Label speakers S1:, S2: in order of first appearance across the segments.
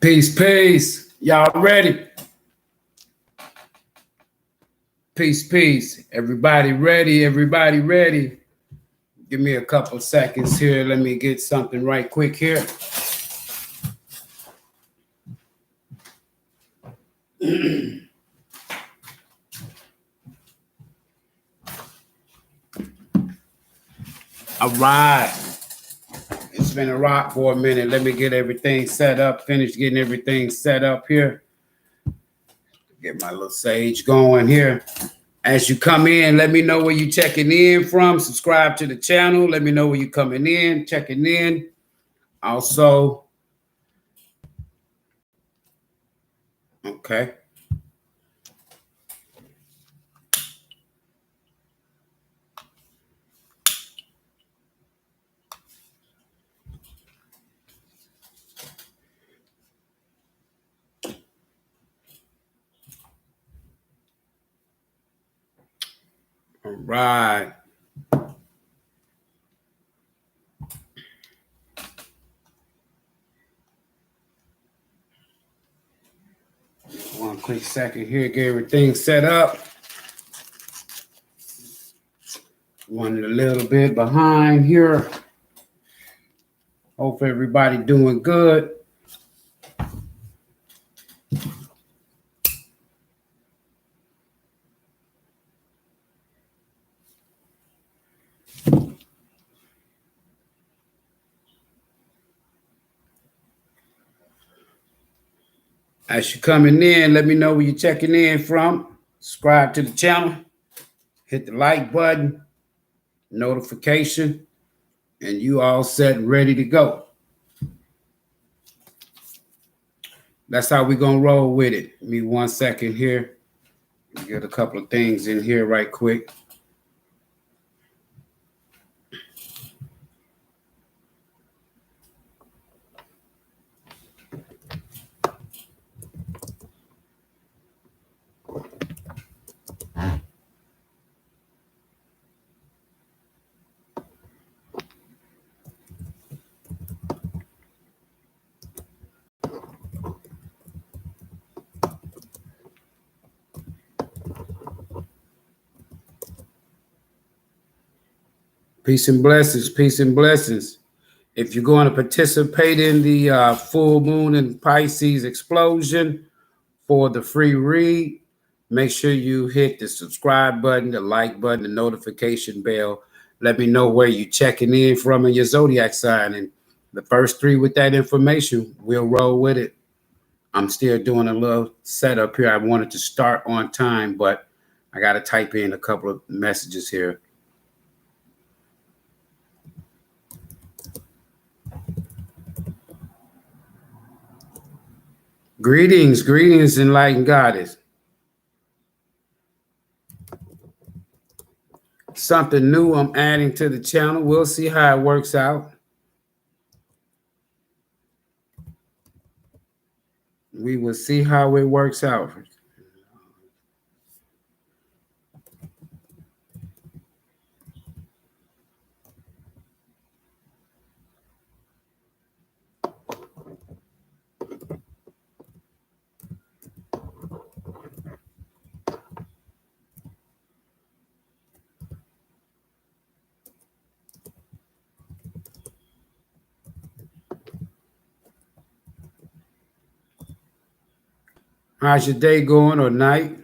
S1: Peace, peace. Y'all ready? Peace, peace. Everybody ready? Everybody ready? Give me a couple seconds here. Let me get something right quick here. All right. It's been a rock for a minute. Let me get everything set up. Finish getting everything set up here. Get my little sage going here. As you come in, let me know where you're checking in from. Subscribe to the channel. Let me know where you're coming in, checking in. Also, okay. All right. One quick second here, get everything set up. Running a little bit behind here. Hope everybody doing good. As you're coming in, let me know where you're checking in from. Subscribe to the channel. Hit the like button, notification, and you all set and ready to go. That's how we're going to roll with it. Give me 1 second here. Get a couple of things in here right quick. Peace and blessings, peace and blessings. If you're going to participate in the full moon and Pisces explosion for the free read, make sure you hit the subscribe button, the like button, the notification bell. Let me know where you're checking in from and your zodiac sign. And the first three with that information, we'll roll with it. I'm still doing a little setup here. I wanted to start on time, but I got to type in a couple of messages here. Greetings, greetings, enlightened goddess. Something new I'm adding to the channel. We'll see how it works out. We will see how it works out. How's your day going or night?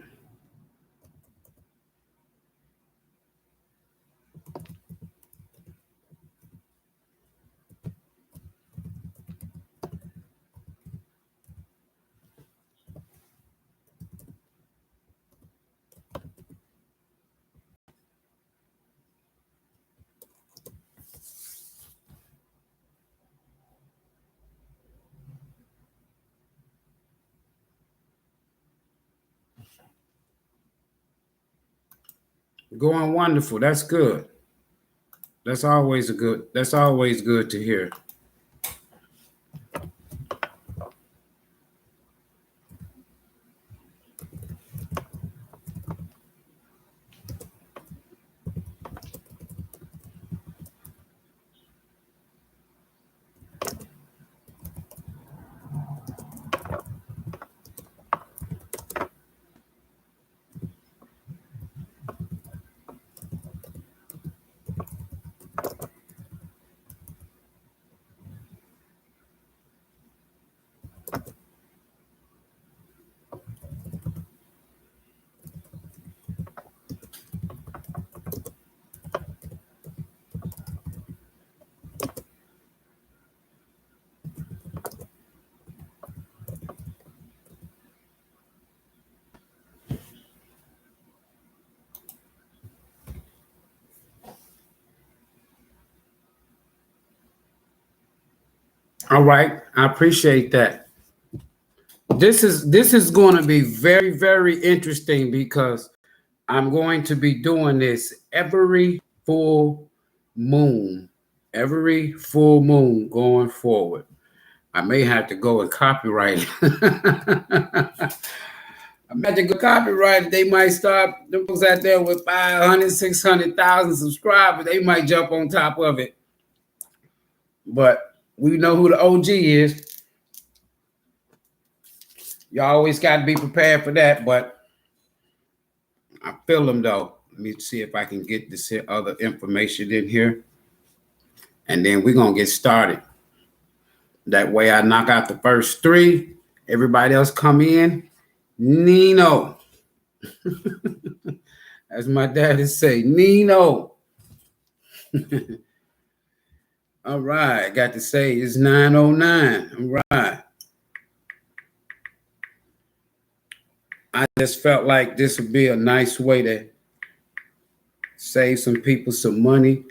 S1: Going wonderful. That's good. That's always good to hear. All right. I appreciate that. This is going to be very, very interesting because I'm going to be doing this every full moon. Every full moon going forward. I may have to go and copyright. I may have to go copyright. They might start, them folks out there with 500, 600,000 subscribers. They might jump on top of it. But we know who the OG is. You always got to be prepared for that. But I feel them though. Let me see if I can get this other information in here. And then we're going to get started. That way I knock out the first three. Everybody else come in. Nino. As my daddy say, Nino. All right. Got to say it's 9:09. All right. I just felt like this would be a nice way to save some people some money.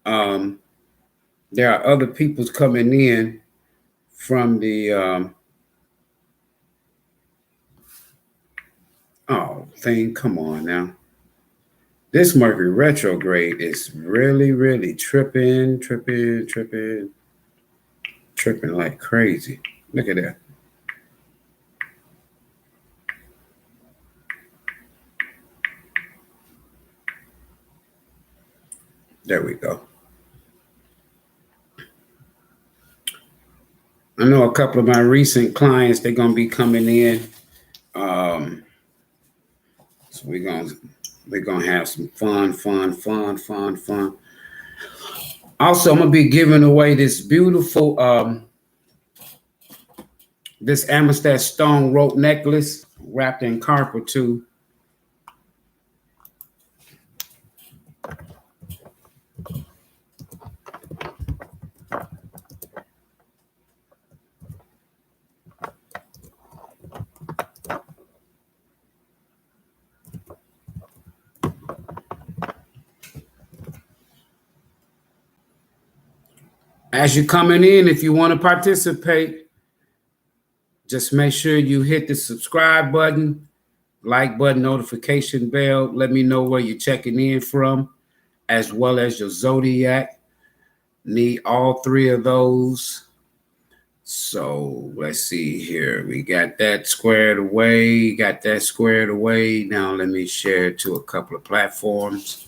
S1: There are other people's coming in from the thing. Come on now. This Mercury retrograde is really, really tripping like crazy. Look at that. There we go. I know a couple of my recent clients, they're going to be coming in. So we're going to have some fun. Also, I'm going to be giving away this beautiful, this amethyst stone rope necklace wrapped in copper too. As you're coming in, if you want to participate, just make sure you hit the subscribe button, like button, notification bell. Let me know where you're checking in from, as well as your zodiac. Need all three of those. So let's see here. We got that squared away. Now let me share it to a couple of platforms.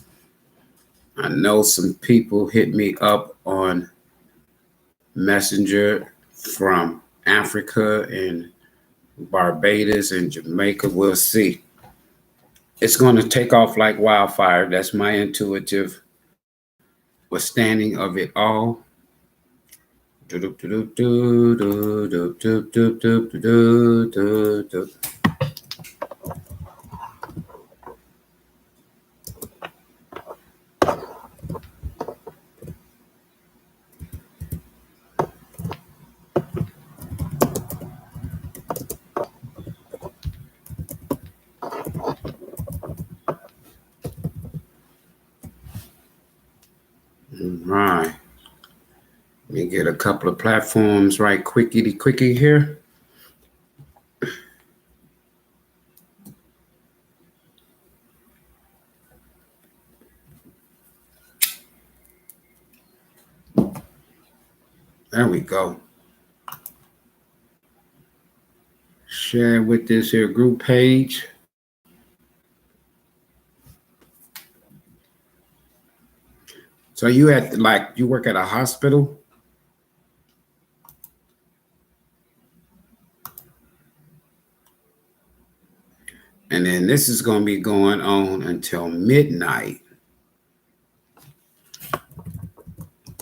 S1: I know some people hit me up on Messenger from Africa and Barbados and Jamaica. We'll see. It's going to take off like wildfire. That's my intuitive understanding of it all. Right. Let me get a couple of platforms right quickie here. There we go. Share with this here group page. So you work at a hospital? And then this is going to be going on until midnight.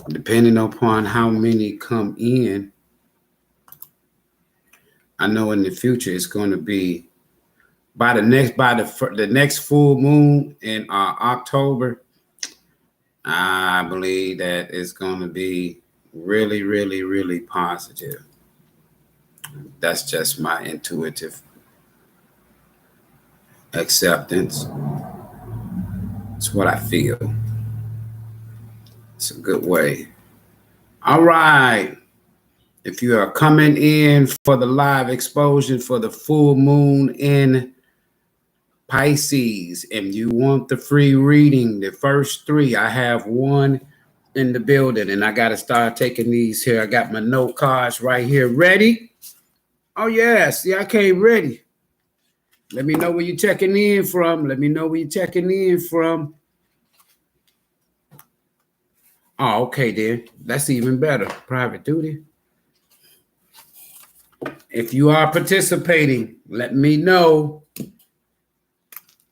S1: Depending upon how many come in. I know in the future it's going to be by the next full moon in October. I believe that it's going to be really, really, really positive. That's just my intuitive acceptance. It's what I feel. It's a good way. All right. If you are coming in for the live exposure for the full moon in Pisces and you want the free reading, the first three, I have one in the building and I got to start taking these here. I got my note cards right here ready. Oh, yeah. See, I came ready. Let me know where you're checking in from. Let me know where you're checking in from. Oh, okay, then. That's even better. Private duty. If you are participating, let me know. If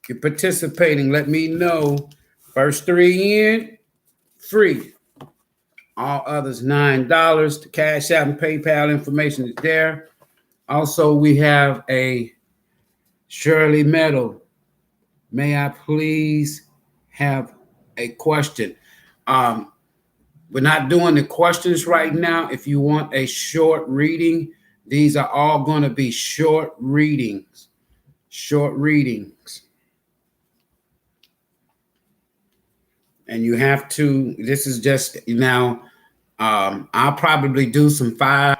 S1: you're participating, let me know. First three in, free. All others, $9. The Cash App and PayPal information is there. Also, we have a Shirley Meadow. May I please have a question? We're not doing the questions right now. If you want a short reading, these are all going to be short readings. Short readings. And you have to, this is just now, I'll probably do some $5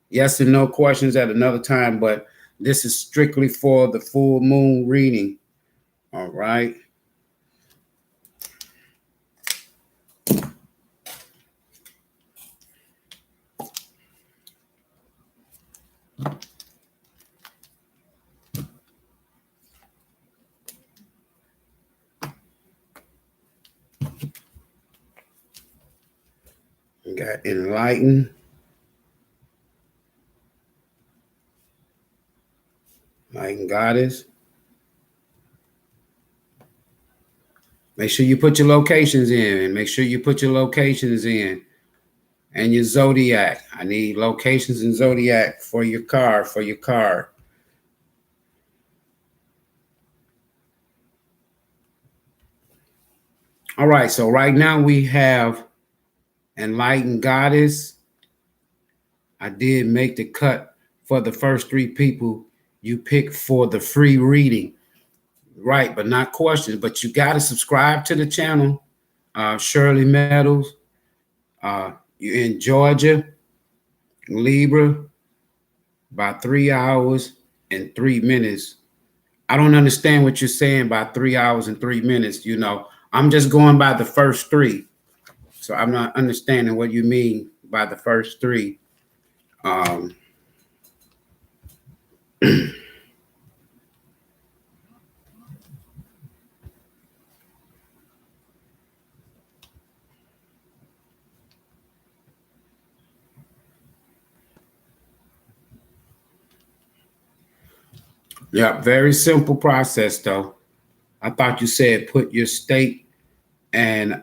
S1: yes and no questions at another time, but this is strictly for the full moon reading. All right. We got enlightened. Enlightened goddess. Make sure you put your locations in. Make sure you put your locations in. And your zodiac. I need locations and zodiac for your car. All right. So right now we have enlightened goddess. I did make the cut for the first three people you pick for the free reading. Right, but not questions. But you got to subscribe to the channel. Shirley Meadows. You're in Georgia. Libra. By 3 hours and 3 minutes. I don't understand what you're saying by 3 hours and 3 minutes. You know, I'm just going by the first three. So I'm not understanding what you mean by the first three. Yeah, very simple process though. I thought you said put your state and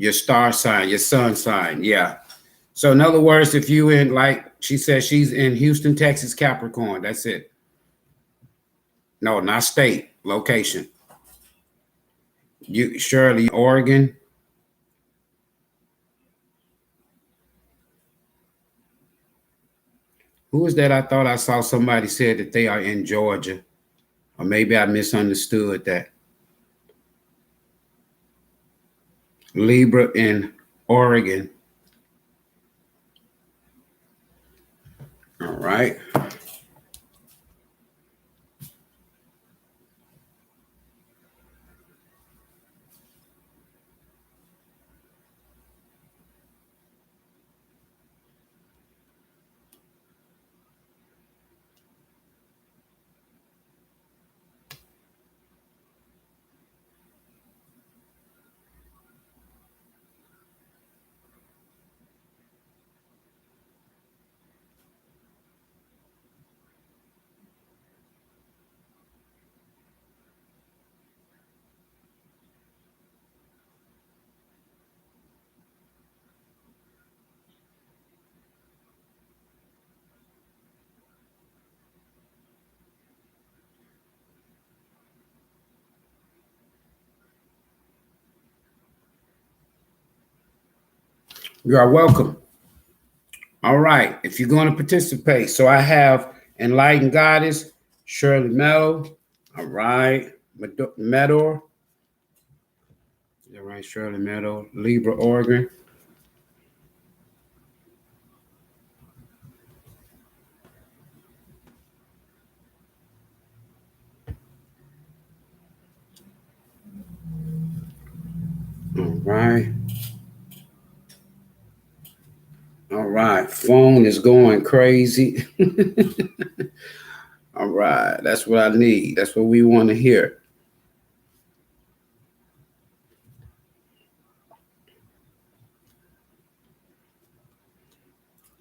S1: your star sign, your sun sign. Yeah. So in other words, if you in, like she said, she's in Houston, Texas, Capricorn. That's it. No, not state, location. You Shirley, Oregon. Who is that? I thought I saw somebody said that they are in Georgia. Or maybe I misunderstood that. Libra in Oregon. All right. You are welcome. All right. If you're going to participate, so I have Enlightened Goddess, Shirley Meadow. All right. Meadow. All right, Shirley Meadow, Libra, Oregon. right. All right. Phone is going crazy. All right. That's what I need. That's what we want to hear.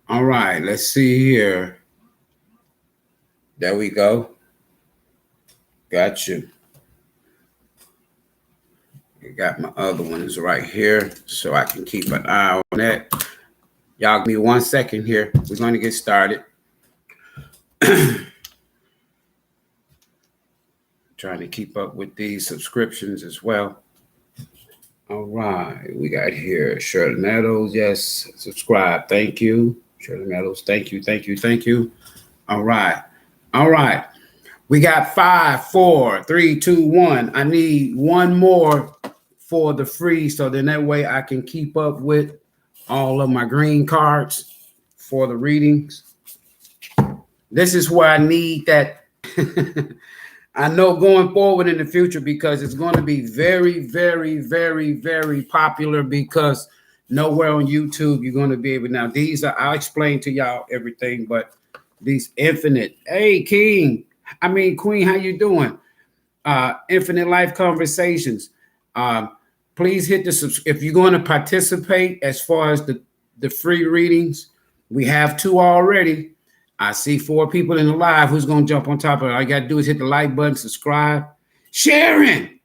S1: All right. Let's see here. There we go. Got you. I got my other ones right here so I can keep an eye on that. Y'all give me 1 second here. We're going to get started. Trying to keep up with these subscriptions as well. All right. We got here Shirley Meadows. Yes. Subscribe. Thank you. Shirley Meadows. Thank you. Thank you. Thank you. All right. All right. We got 5, 4, 3, 2, 1. I need one more for the free. So then that way I can keep up with all of my green cards for the readings. This is where I need that. I know going forward in the future, because it's going to be very, very, very, very popular, because nowhere on YouTube you're going to be able. Now, these are, I'll explain to y'all everything, but these infinite. Hey, Queen, how you doing? Infinite Life Conversations. Please hit the if you're going to participate as far as the free readings. We have 2 already. I see 4 people in the live. Who's going to jump on top of it? All you got to do is hit the like button, subscribe. Sharon.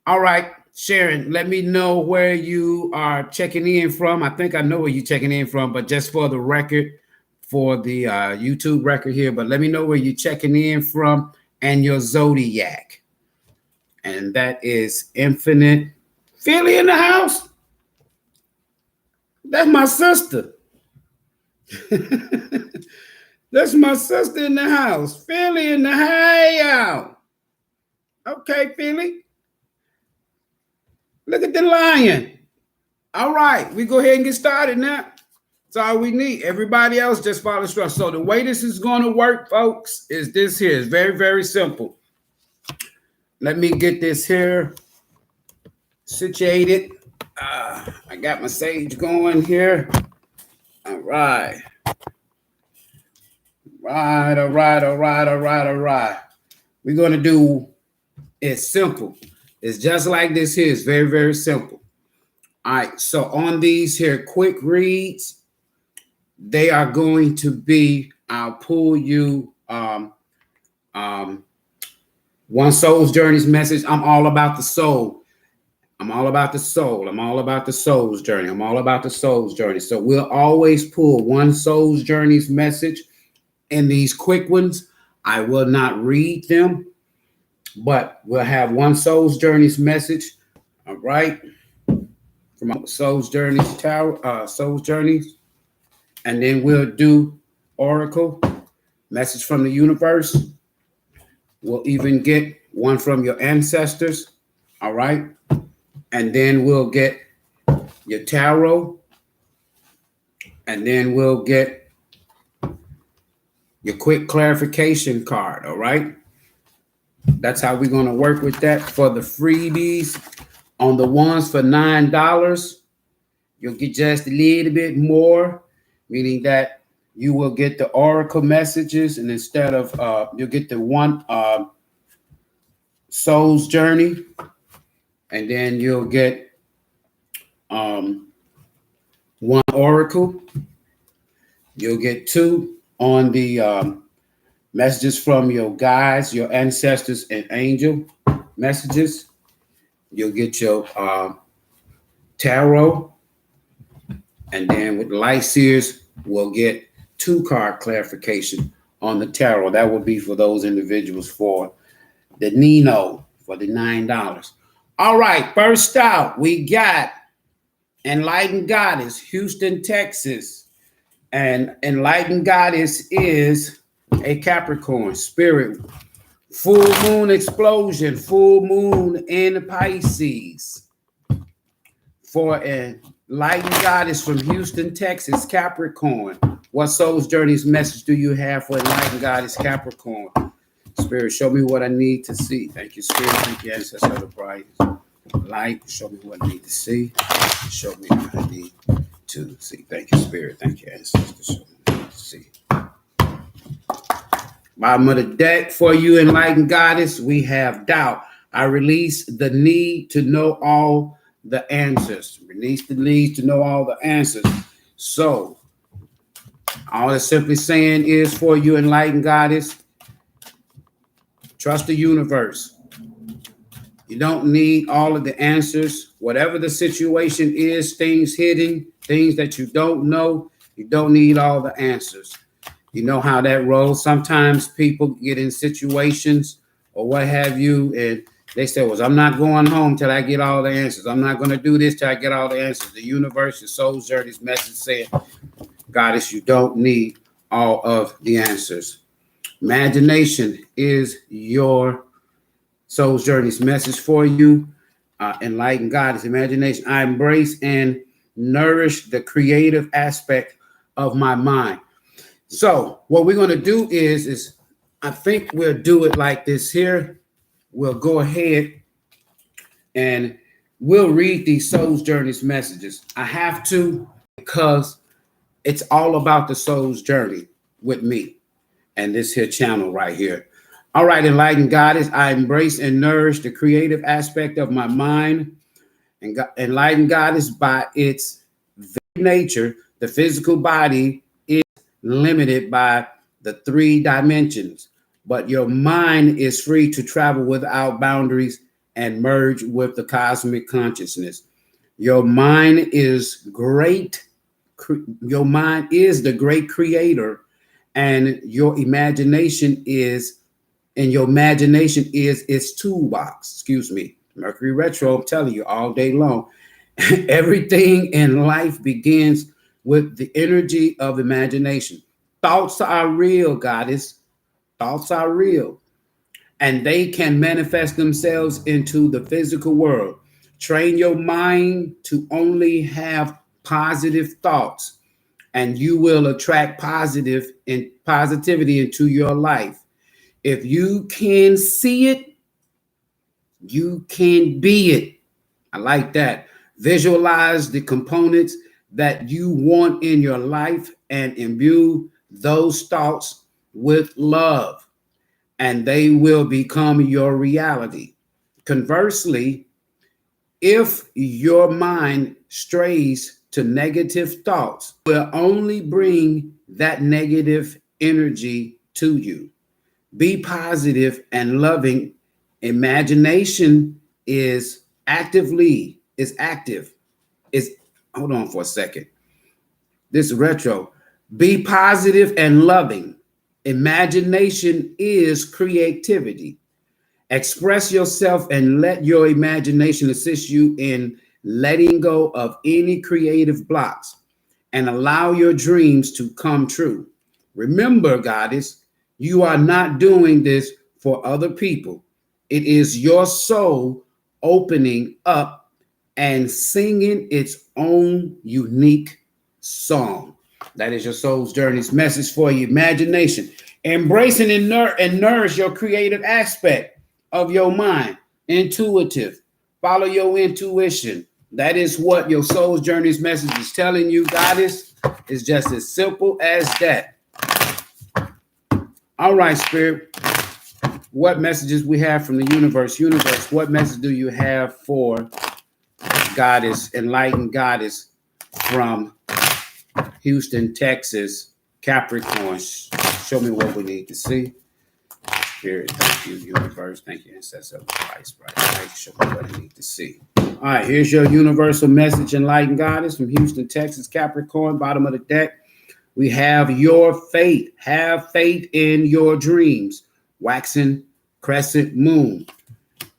S1: All right, Sharon, let me know where you are checking in from. I think I know where you're checking in from, but just for the record, for the YouTube record here, but let me know where you're checking in from and your zodiac. And that is Infinite. Philly in the house. That's my sister. That's my sister in the house. Philly in the house. Okay, Philly. Look at the lion. All right, we go ahead and get started now. That's all we need. Everybody else just follow instructions. So the way this is going to work, folks, is this here. It's very, very simple. Let me get this here situated. I got my sage going here. All right. All right. We're going to do, it's simple. It's just like this here. It's very, very simple. All right. So on these here quick reads, they are going to be, I'll pull you One Soul's Journey's message. I'm all about the soul. I'm all about the soul. I'm all about the soul's journey. I'm all about the soul's journey. So we'll always pull One Soul's Journey's message. In these quick ones, I will not read them, but we'll have One Soul's Journey's message. All right. From Soul's Journey's Tower, Soul's Journeys. And then we'll do Oracle, message from the universe. We'll even get one from your ancestors. All right. And then we'll get your tarot. And then we'll get your quick clarification card. All right. That's how we're going to work with that for the freebies. On the ones for $9, you'll get just a little bit more, meaning that you will get the oracle messages, and instead of you'll get the one Soul's Journey, and then you'll get one oracle. You'll get 2 on the messages from your guides, your ancestors, and angel messages. You'll get your tarot, and then with light seers, we'll get 2 card clarification on the tarot. That would be for those individuals for the Nino for the $9. All right, first out, we got Enlightened Goddess, Houston, Texas. And Enlightened Goddess is a Capricorn spirit. Full moon explosion, full moon in Pisces. For Enlightened Goddess from Houston, Texas, Capricorn. What Soul's Journey's message do you have for Enlightened Goddess, Capricorn? Spirit, show me what I need to see. Thank you, Spirit. Thank you, Ancestor of the Bright. Light, show me what I need to see. Show me what I need to see. Thank you, Spirit. Thank you, Ancestors. Show me what I need to see. Bottom of the deck for you, enlightened goddess, we have doubt. I release the need to know all the answers. Release the need to know all the answers. So, all it's simply saying is for you, enlightened goddess, trust the universe. You don't need all of the answers. Whatever the situation is, things hidden, things that you don't know, you don't need all the answers. You know how that rolls. Sometimes people get in situations or what have you, and they say, well, I'm not going home till I get all the answers. I'm not going to do this till I get all the answers. The universe, your soul's journey's message saying, Goddess, you don't need all of the answers. Imagination is your soul's journey's message for you. Enlightened Goddess, imagination. I embrace and nourish the creative aspect of my mind. So what we're going to do is I think we'll do it like this here. We'll go ahead and we'll read these soul's journeys messages. I have to because it's all about the soul's journey with me and this here channel right here. All right, enlightened goddess, I embrace and nourish the creative aspect of my mind. And enlightened goddess, by its very nature, the physical body is limited by the 3 dimensions, but your mind is free to travel without boundaries and merge with the cosmic consciousness. Your mind is great. Your mind is the great creator, and your imagination is its toolbox. Excuse me. Mercury retro, I'm telling you all day long. Everything in life begins with the energy of imagination. Thoughts are real, goddess. Thoughts are real. And they can manifest themselves into the physical world. Train your mind to only have positive thoughts, and you will attract positivity into your life. If you can see it, you can be it. I like that. Visualize the components that you want in your life and imbue those thoughts with love, and they will become your reality. Conversely, if your mind strays to negative thoughts, it will only bring that negative energy to you. Be positive and loving. Imagination is active. Hold on for a second. This retro. Be positive and loving. Imagination is creativity. Express yourself and let your imagination assist you in letting go of any creative blocks and allow your dreams to come true. Remember, goddess, you are not doing this for other people. It is your soul opening up and singing its own unique song. That is your soul's journey's message for your imagination. Embracing and nourish your creative aspect of your mind. Intuitive. Follow your intuition. That is what your soul's journey's message is telling you, goddess. It's just as simple as that. All right, Spirit. What messages we have from the universe? Universe, what message do you have for goddess, enlightened goddess from Houston, Texas, Capricorn? Show me what we need to see. Spirit, thank you, universe. Thank you, ancestor of Christ, right? Show me what I need to see. All right, here's your universal message, enlightened goddess from Houston, Texas, Capricorn, bottom of the deck. We have your faith. Have faith in your dreams. Waxing crescent moon.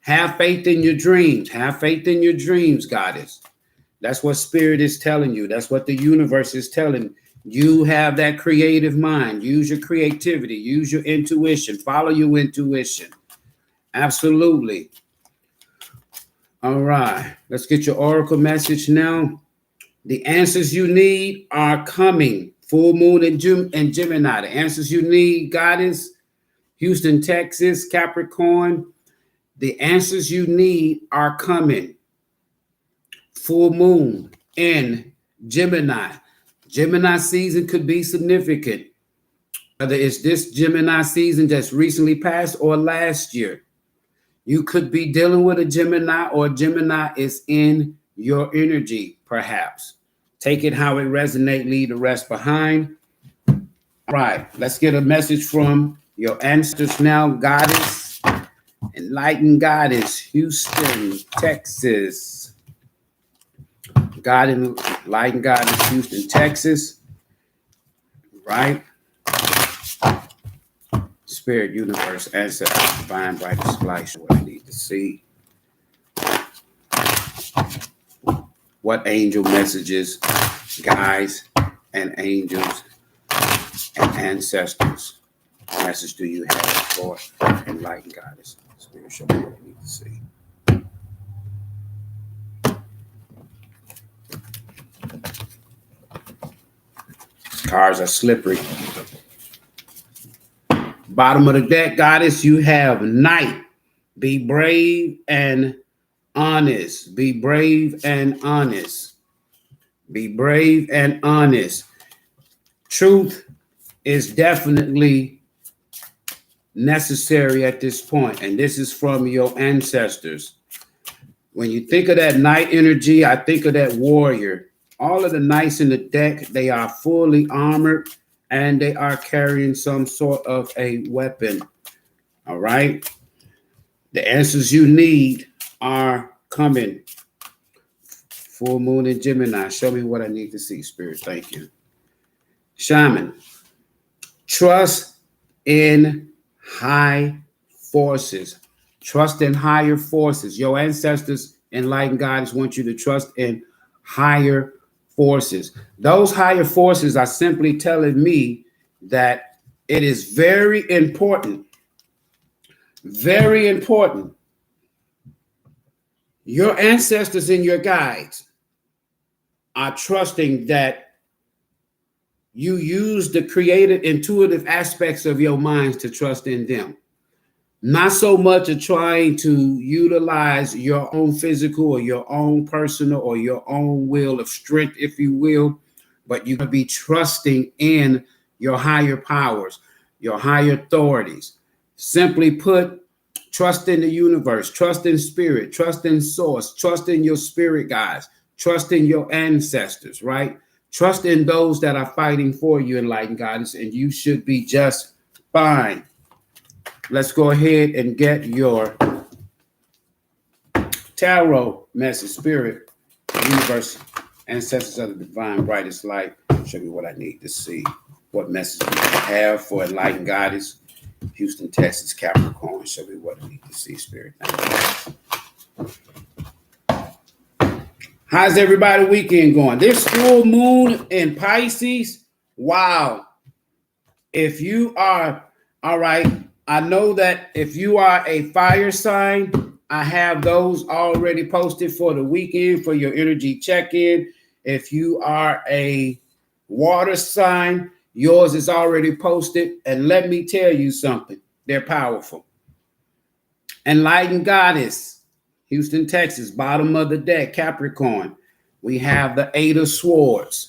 S1: Have faith in your dreams. Have faith in your dreams, goddess. That's what spirit is telling you. That's what the universe is telling you. You have that creative mind. Use your creativity. Use your intuition. Follow your intuition. Absolutely. All right. Let's get your oracle message now. The answers you need are coming. Full moon and Gemini. The answers you need, goddess. Houston, Texas, Capricorn. The answers you need are coming. full moon in Gemini. Gemini season could be significant, whether it's this Gemini season that's recently passed or last year. You could be dealing with a Gemini, or Gemini is in your energy, perhaps. Take it how it resonates, leave the rest behind. All right, let's get a message from your ancestors now. Goddess, enlightened goddess, Houston, Texas. God, enlightened goddess, Houston, Texas. Right? Spirit, universe, ancestors, divine, brightest light. What I need to see. What angel messages, guides, and angels and ancestors message do you have for enlightened goddess? Spirit, show me what I need to see. Cards are slippery. Bottom of the deck, goddess, you have Knight. Be brave and honest. Be brave and honest. Be brave and honest. Truth is definitely necessary at this point, and this is from your ancestors. When you think of that Knight energy, I think of that warrior. All of the knights in the deck, they are fully armored, and they are carrying some sort of a weapon. All right. The answers you need are coming. Full moon in Gemini. Show me what I need to see, Spirit. Thank you. Shaman. Trust in high forces. Trust in higher forces. Your ancestors, enlightened guides, want you to trust in higher forces. Those higher forces are simply telling me that it is very important, your ancestors and your guides are trusting that you use the creative, intuitive aspects of your minds to trust in them. Not so much of trying to utilize your own physical or your own personal or your own will of strength, if you will, but you're going to be trusting in your higher powers, your higher authorities. Simply put, trust in the universe, trust in spirit, trust in source, trust in your spirit guides, trust in your ancestors, right? Trust in those that are fighting for you, enlightened guidance, and you should be just fine. Let's go ahead and get your tarot message. Spirit, universe, ancestors of the divine, brightest light. Show me what I need to see. What message do you have for enlightened goddess? Houston, Texas, Capricorn. Show me what I need to see, Spirit. How's everybody weekend going? This full moon in Pisces. Wow. If you are, all right, I know that if you are a fire sign, I have those already posted for the weekend for your energy check-in. If you are a water sign, yours is already posted. And let me tell you something. They're powerful. Enlightened goddess, Houston, Texas, bottom of the deck, Capricorn. We have the Eight of Swords.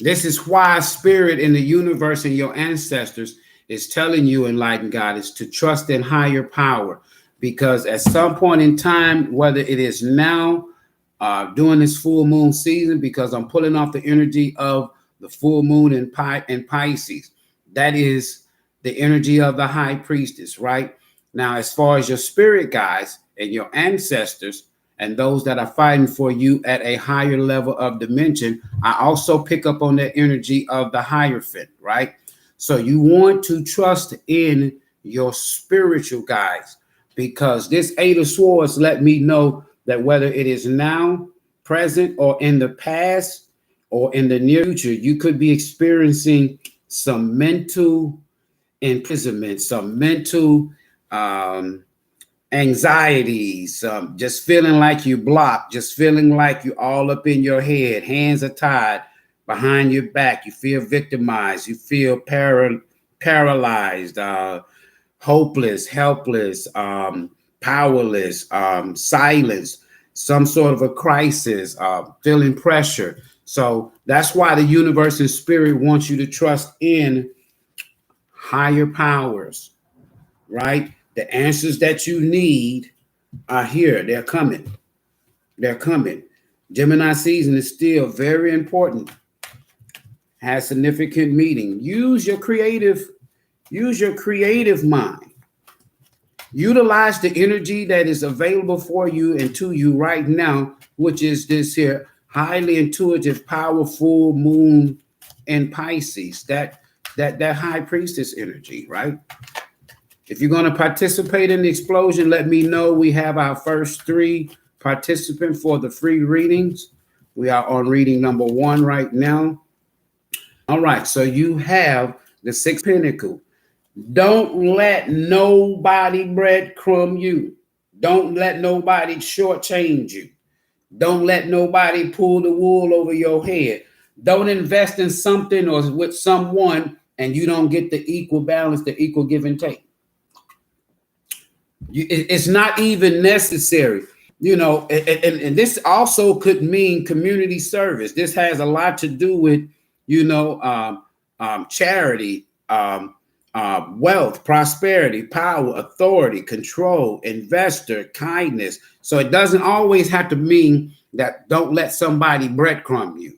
S1: This is why spirit in the universe and your ancestors is telling you, enlightened goddess, to trust in higher power. Because at some point in time, whether it is now, during this full moon season, because I'm pulling off the energy of the full moon in Pisces, that is the energy of the high priestess, right? Now, as far as your spirit guides and your ancestors, and those that are fighting for you at a higher level of dimension, I also pick up on that energy of the Hierophant, right? So you want to trust in your spiritual guides, because this Eight of Swords let me know that whether it is now, present, or in the past, or in the near future, you could be experiencing some mental imprisonment, some mental anxieties, just feeling like you blocked, just feeling like you all up in your head, hands are tied behind your back, you feel victimized, you feel paralyzed, hopeless, helpless, powerless, silence, some sort of a crisis, feeling pressure. So that's why the universe and spirit wants you to trust in higher powers, right? The answers that you need are here. They're coming. They're coming. Gemini season is still very important. Has significant meaning. Use your creative mind. Utilize the energy that is available for you and to you right now, which is this here highly intuitive, powerful moon in Pisces, that high priestess energy, right? If you're going to participate in the explosion, let me know. We have our first 3 participants for the free readings. We are on reading number 1 right now. All right, so you have the 6 Pentacles. Don't let nobody breadcrumb you. Don't let nobody shortchange you. Don't let nobody pull the wool over your head. Don't invest in something or with someone and you don't get the equal balance, the equal give and take. It's not even necessary. You know, and this also could mean community service. This has a lot to do with, you know, charity, wealth, prosperity, power, authority, control, investor, kindness. So it doesn't always have to mean that don't let somebody breadcrumb you.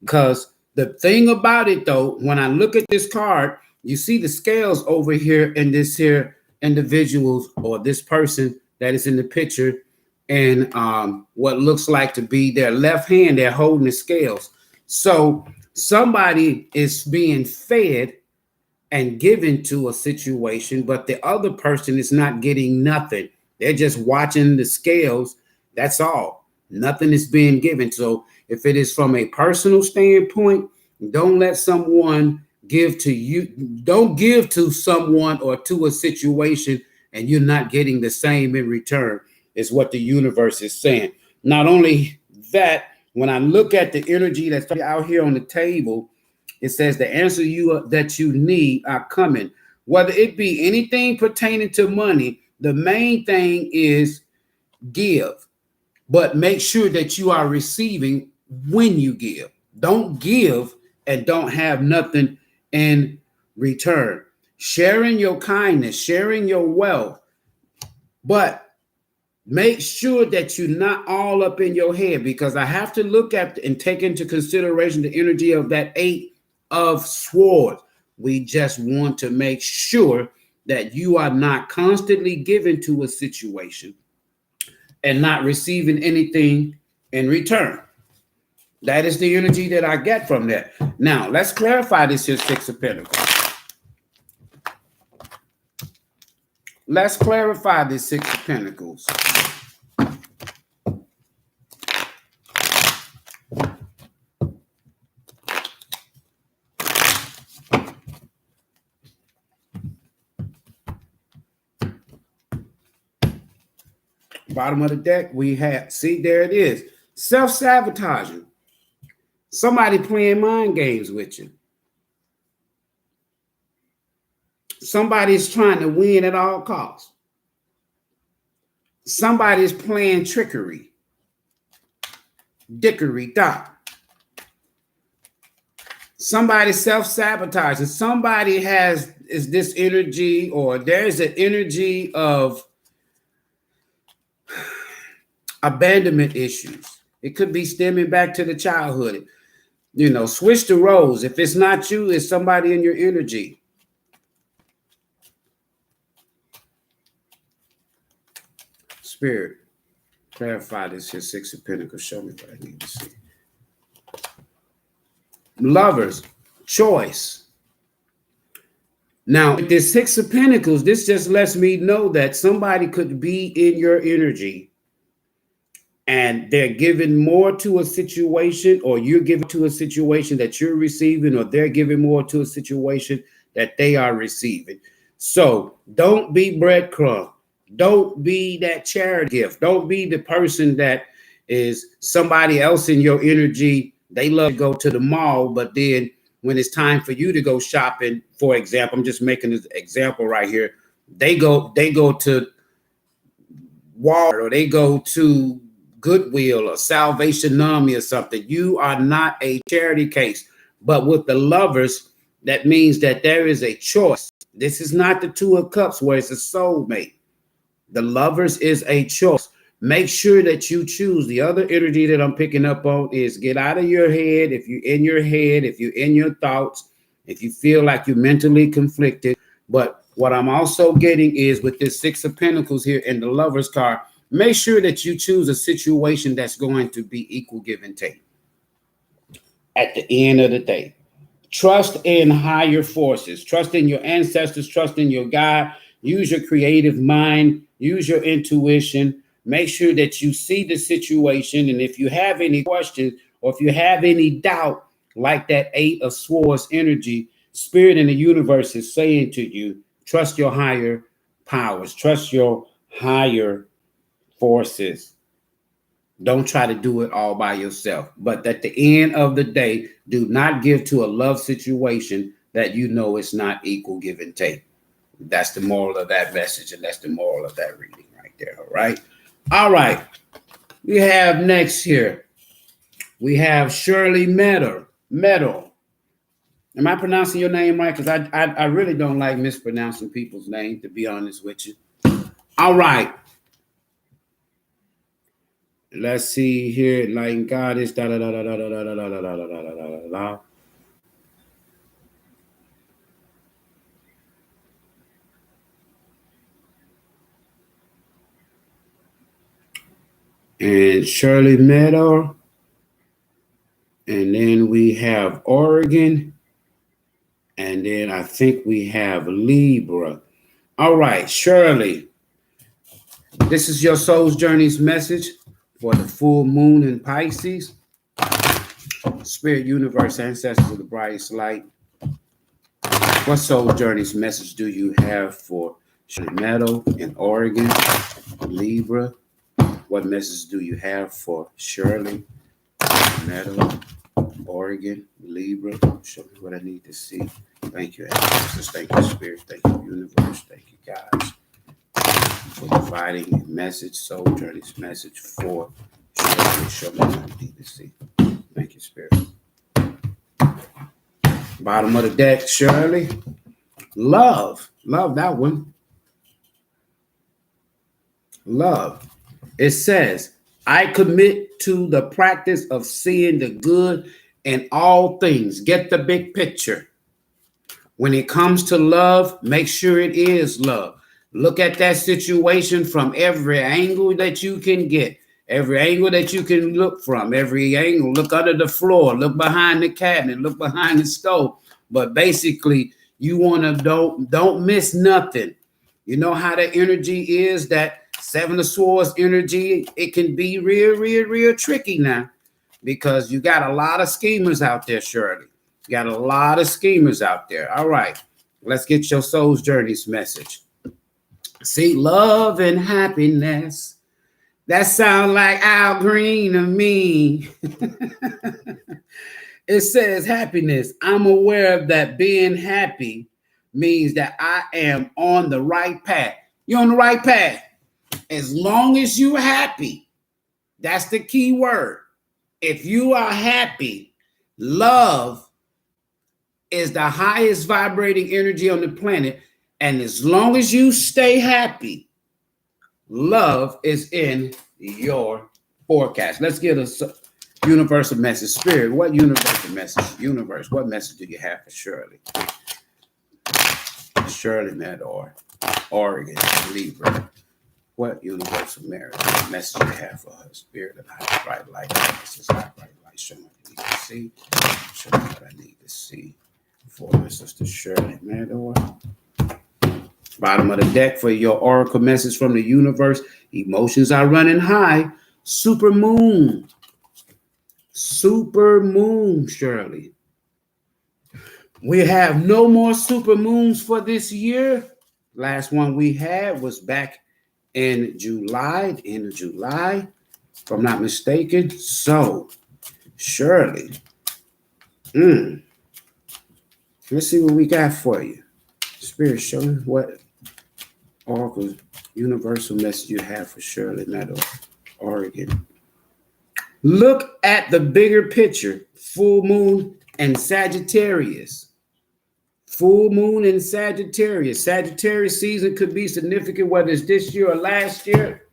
S1: Because the thing about it, though, when I look at this card, you see the scales over here in this here individuals or this person that is in the picture, and what looks like to be their left hand, they're holding the scales. So somebody is being fed and given to a situation, but the other person is not getting nothing. They're just watching the scales. That's all. Nothing is being given. So if it is from a personal standpoint, don't let someone give to you. Don't give to someone or to a situation and you're not getting the same in return, is what the universe is saying. Not only that, when I look at the energy that's out here on the table, it says the answer that you need are coming. Whether it be anything pertaining to money, the main thing is give. But make sure that you are receiving when you give. Don't give and don't have nothing in return. Sharing your kindness, sharing your wealth, but make sure that you're not all up in your head, because I have to look at and take into consideration the energy of that 8 of Swords. We just want to make sure that you are not constantly given to a situation and not receiving anything in return. That is the energy that I get from that. Now, let's clarify this here 6 of Pentacles. Let's clarify this 6 of Pentacles. Bottom of the deck, we have, see, there it is. Self-sabotaging. Somebody playing mind games with you. Somebody's trying to win at all costs. Somebody's playing trickery. Dickery dock. Somebody's self-sabotaging. Somebody is this energy, or there's an energy of abandonment issues. It could be stemming back to the childhood. You know, switch the roles. If it's not you, it's somebody in your energy. Spirit, clarify this here 6 of Pentacles. Show me what I need to see. Lovers, choice. Now, with this 6 of Pentacles, this just lets me know that somebody could be in your energy and they're giving more to a situation, or you're giving to a situation that you're receiving, or they're giving more to a situation that they are receiving. So don't be breadcrumb. Don't be that charity gift. Don't be the person that is somebody else in your energy. They love to go to the mall, but then when it's time for you to go shopping, for example, I'm just making this example right here. They go to Walmart or they go to Goodwill or Salvation Army or something. You are not a charity case. But with the lovers, that means that there is a choice. This is not the Two of Cups where it's a soulmate. The lovers is a choice. Make sure that you choose. The other energy that I'm picking up on is get out of your head. If you're in your head, if you're in your thoughts, if you feel like you're mentally conflicted. But what I'm also getting is with this Six of Pentacles here in the Lovers card, make sure that you choose a situation that's going to be equal give and take at the end of the day. Trust in higher forces. Trust in your ancestors. Trust in your God. Use your creative mind. Use your intuition. Make sure that you see the situation. And if you have any questions or if you have any doubt, like that Eight of Swords energy, Spirit in the universe is saying to you, trust your higher powers. Trust your higher forces. Don't try to do it all by yourself. But at the end of the day, do not give to a love situation that you know is not equal give and take. That's the moral of that message, and that's the moral of that reading right there. All right. All right. We have next here. We have Shirley Meadow. Am I pronouncing your name right? Because I really don't like mispronouncing people's names, to be honest with you. All right. Let's see here. Like Goddess. Da da da da da da da da da da da da da. And Shirley Meadow. And then we have Oregon. And then I think we have Libra. All right, Shirley. This is your soul's journey's message for the full moon in Pisces. Spirit, universe, ancestors of the brightest light. What soul journey's message do you have for Shirley Meadow in Oregon, Libra? What message do you have for Shirley Meadow, Oregon, Libra? Show me what I need to see. Thank you, ancestors. Thank you, Spirit. Thank you, universe. Thank you, guys, for providing a message, soul journey's message for Shirley. Show me what I need to see. Thank you, Spirit. Bottom of the deck, Shirley. Love that one. Love. It says, I commit to the practice of seeing the good in all things. Get the big picture. When it comes to love, make sure it is love. Look at that situation from every angle that you can get, every angle that you can look from, every angle. Look under the floor, look behind the cabinet, look behind the stove. But basically, you want to don't miss nothing. You know how the energy is, that Seven of Swords energy, it can be real tricky now, because you got a lot of schemers out there, Shirley. You got a lot of schemers out there. All right, let's get your soul's journey's message. See, love and happiness. That sounds like Al Green to me. It says happiness. I'm aware of that being happy means that I am on the right path. You're on the right path. As long as you're happy, that's the key word. If you are happy, love is the highest vibrating energy on the planet. And as long as you stay happy, love is in your forecast. Let's get a universal message. Spirit, what universal message? Universe, what message do you have for Shirley? Shirley Meadow, Oregon, Libra. What universal message do you have for her? Spirit of high bright light. This is high bright light. Show me what I need to see. Show me what I need to see for my sister Shirley Meadow. Bottom of the deck for your oracle message from the universe. Emotions are running high. Super moon. Super moon, Shirley. We have no more super moons for this year. Last one we had was back in July, end of July, if I'm not mistaken. So, Shirley, let's see what we got for you. Spirit, show me what oracle Universal message you have for Shirley Meadow, Oregon. Look at the bigger picture. Full moon and Sagittarius. Full moon in Sagittarius. Sagittarius season could be significant, whether it's this year or last year.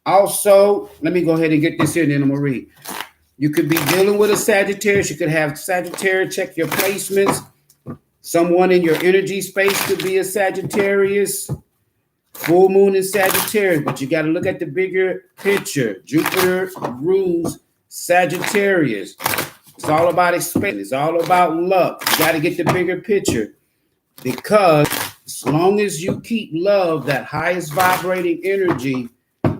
S1: Also, let me go ahead and get this here, then I'm going to read. You could be dealing with a Sagittarius. You could have Sagittarius. Check your placements. Someone in your energy space could be a Sagittarius. Full moon in Sagittarius, but you got to look at the bigger picture. Jupiter rules Sagittarius. It's all about expansion. It's all about luck. You got to get the bigger picture, because as long as you keep love, that highest vibrating energy,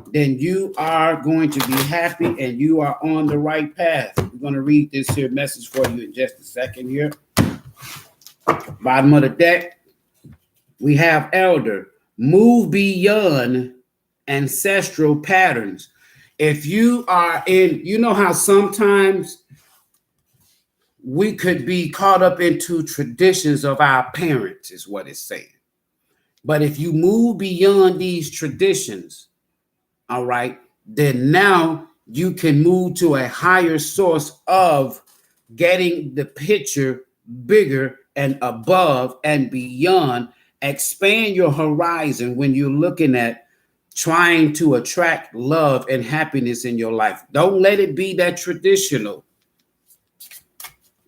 S1: then you are going to be happy and you are on the right path. We're going to read this here message for you in just a second here. Bottom of the deck, we have Elder. Move beyond ancestral patterns. If you are in, you know how sometimes we could be caught up into traditions of our parents, is what it's saying. But if you move beyond these traditions, all right, then now you can move to a higher source of getting the picture bigger and above and beyond. Expand your horizon when you're looking at trying to attract love and happiness in your life. Don't let it be that traditional.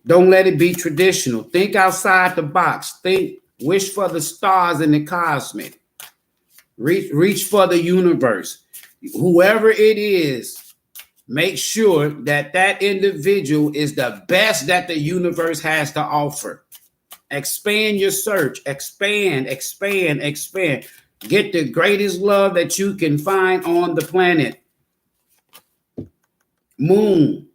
S1: Don't let it be traditional. Think outside the box. Think, wish for the stars and the cosmic. Reach for the universe. Whoever it is, make sure that that individual is the best that the universe has to offer. Expand your search. Expand. Get the greatest love that you can find on the planet. Moon.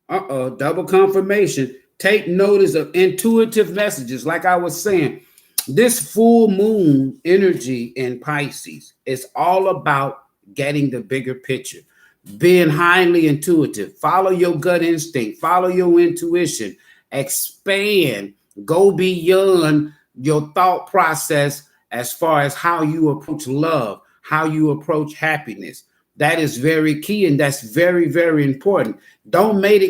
S1: Double confirmation. Take notice of intuitive messages. Like I was saying, this full moon energy in Pisces is all about getting the bigger picture, being highly intuitive. Follow your gut instinct. Follow your intuition. Expand. Go beyond your thought process as far as how you approach love, how you approach happiness. That is very key, and that's very, very important. Don't make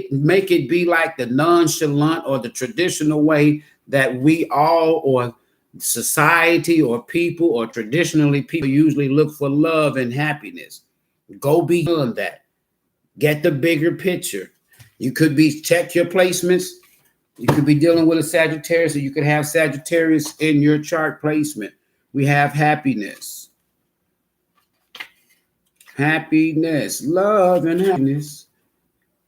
S1: it be like the nonchalant or the traditional way that we all, or society or people, or traditionally people usually look for love and happiness. Go beyond that. Get the bigger picture. You could be, check your placements. You could be dealing with a Sagittarius, or you could have Sagittarius in your chart placement. We have happiness. Happiness, love, and happiness.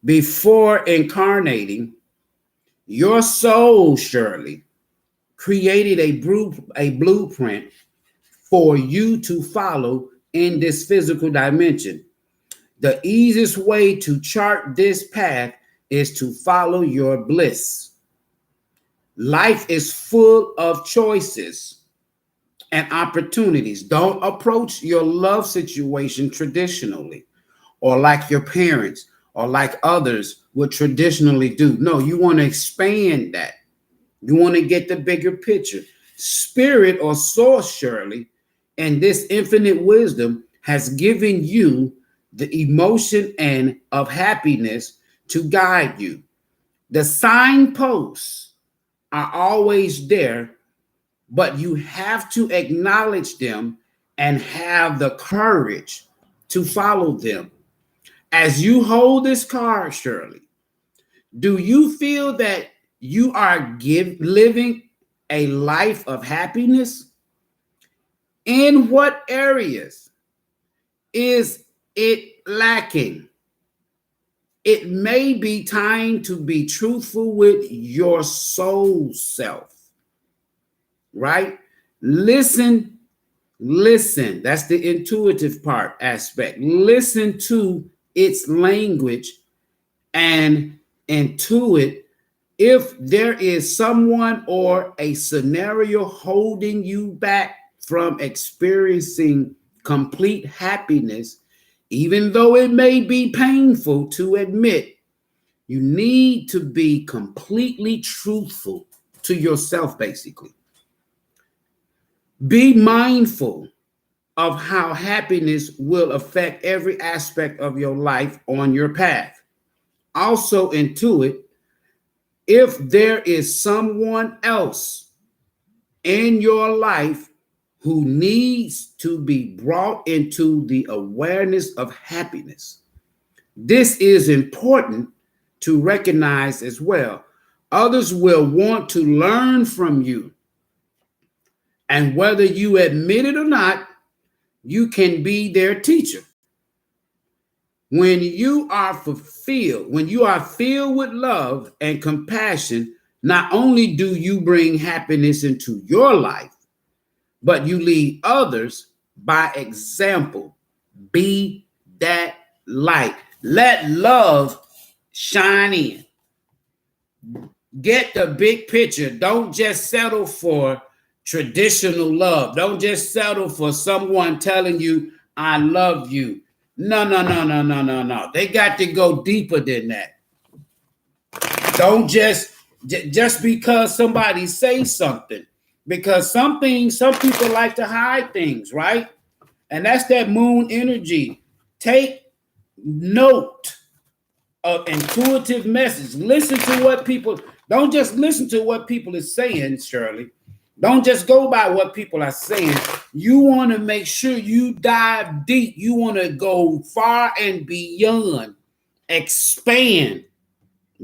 S1: Before incarnating, your soul, Shirley, created a blueprint for you to follow in this physical dimension. The easiest way to chart this path is to follow your bliss. Life is full of choices and opportunities. Don't approach your love situation traditionally, or like your parents or like others would traditionally do. No, you want to expand that. You want to get the bigger picture. Spirit or source, Shirley, and this infinite wisdom has given you the emotion and of happiness to guide you. The signposts are always there, but you have to acknowledge them and have the courage to follow them. As you hold this card, Shirley, do you feel that you are living a life of happiness? In what areas is it lacking? It may be time to be truthful with your soul self, right? Listen. That's the intuitive part aspect. Listen to its language and intuit if there is someone or a scenario holding you back from experiencing complete happiness. Even though it may be painful to admit, you need to be completely truthful to yourself, basically. Be mindful of how happiness will affect every aspect of your life on your path. Also, intuit if there is someone else in your life who needs to be brought into the awareness of happiness. This is important to recognize as well. Others will want to learn from you. And whether you admit it or not, you can be their teacher. When you are fulfilled, when you are filled with love and compassion, not only do you bring happiness into your life, but you lead others by example. Be that light. Let love shine in. Get the big picture. Don't just settle for traditional love. Don't just settle for someone telling you, I love you. No. They got to go deeper than that. Don't just because somebody says something. Because some people like to hide things, right? And that's that moon energy. Take note of intuitive message. Listen to what people, don't just listen to what people are saying, Shirley. Don't just go by what people are saying. You want to make sure you dive deep. You want to go far and beyond. Expand.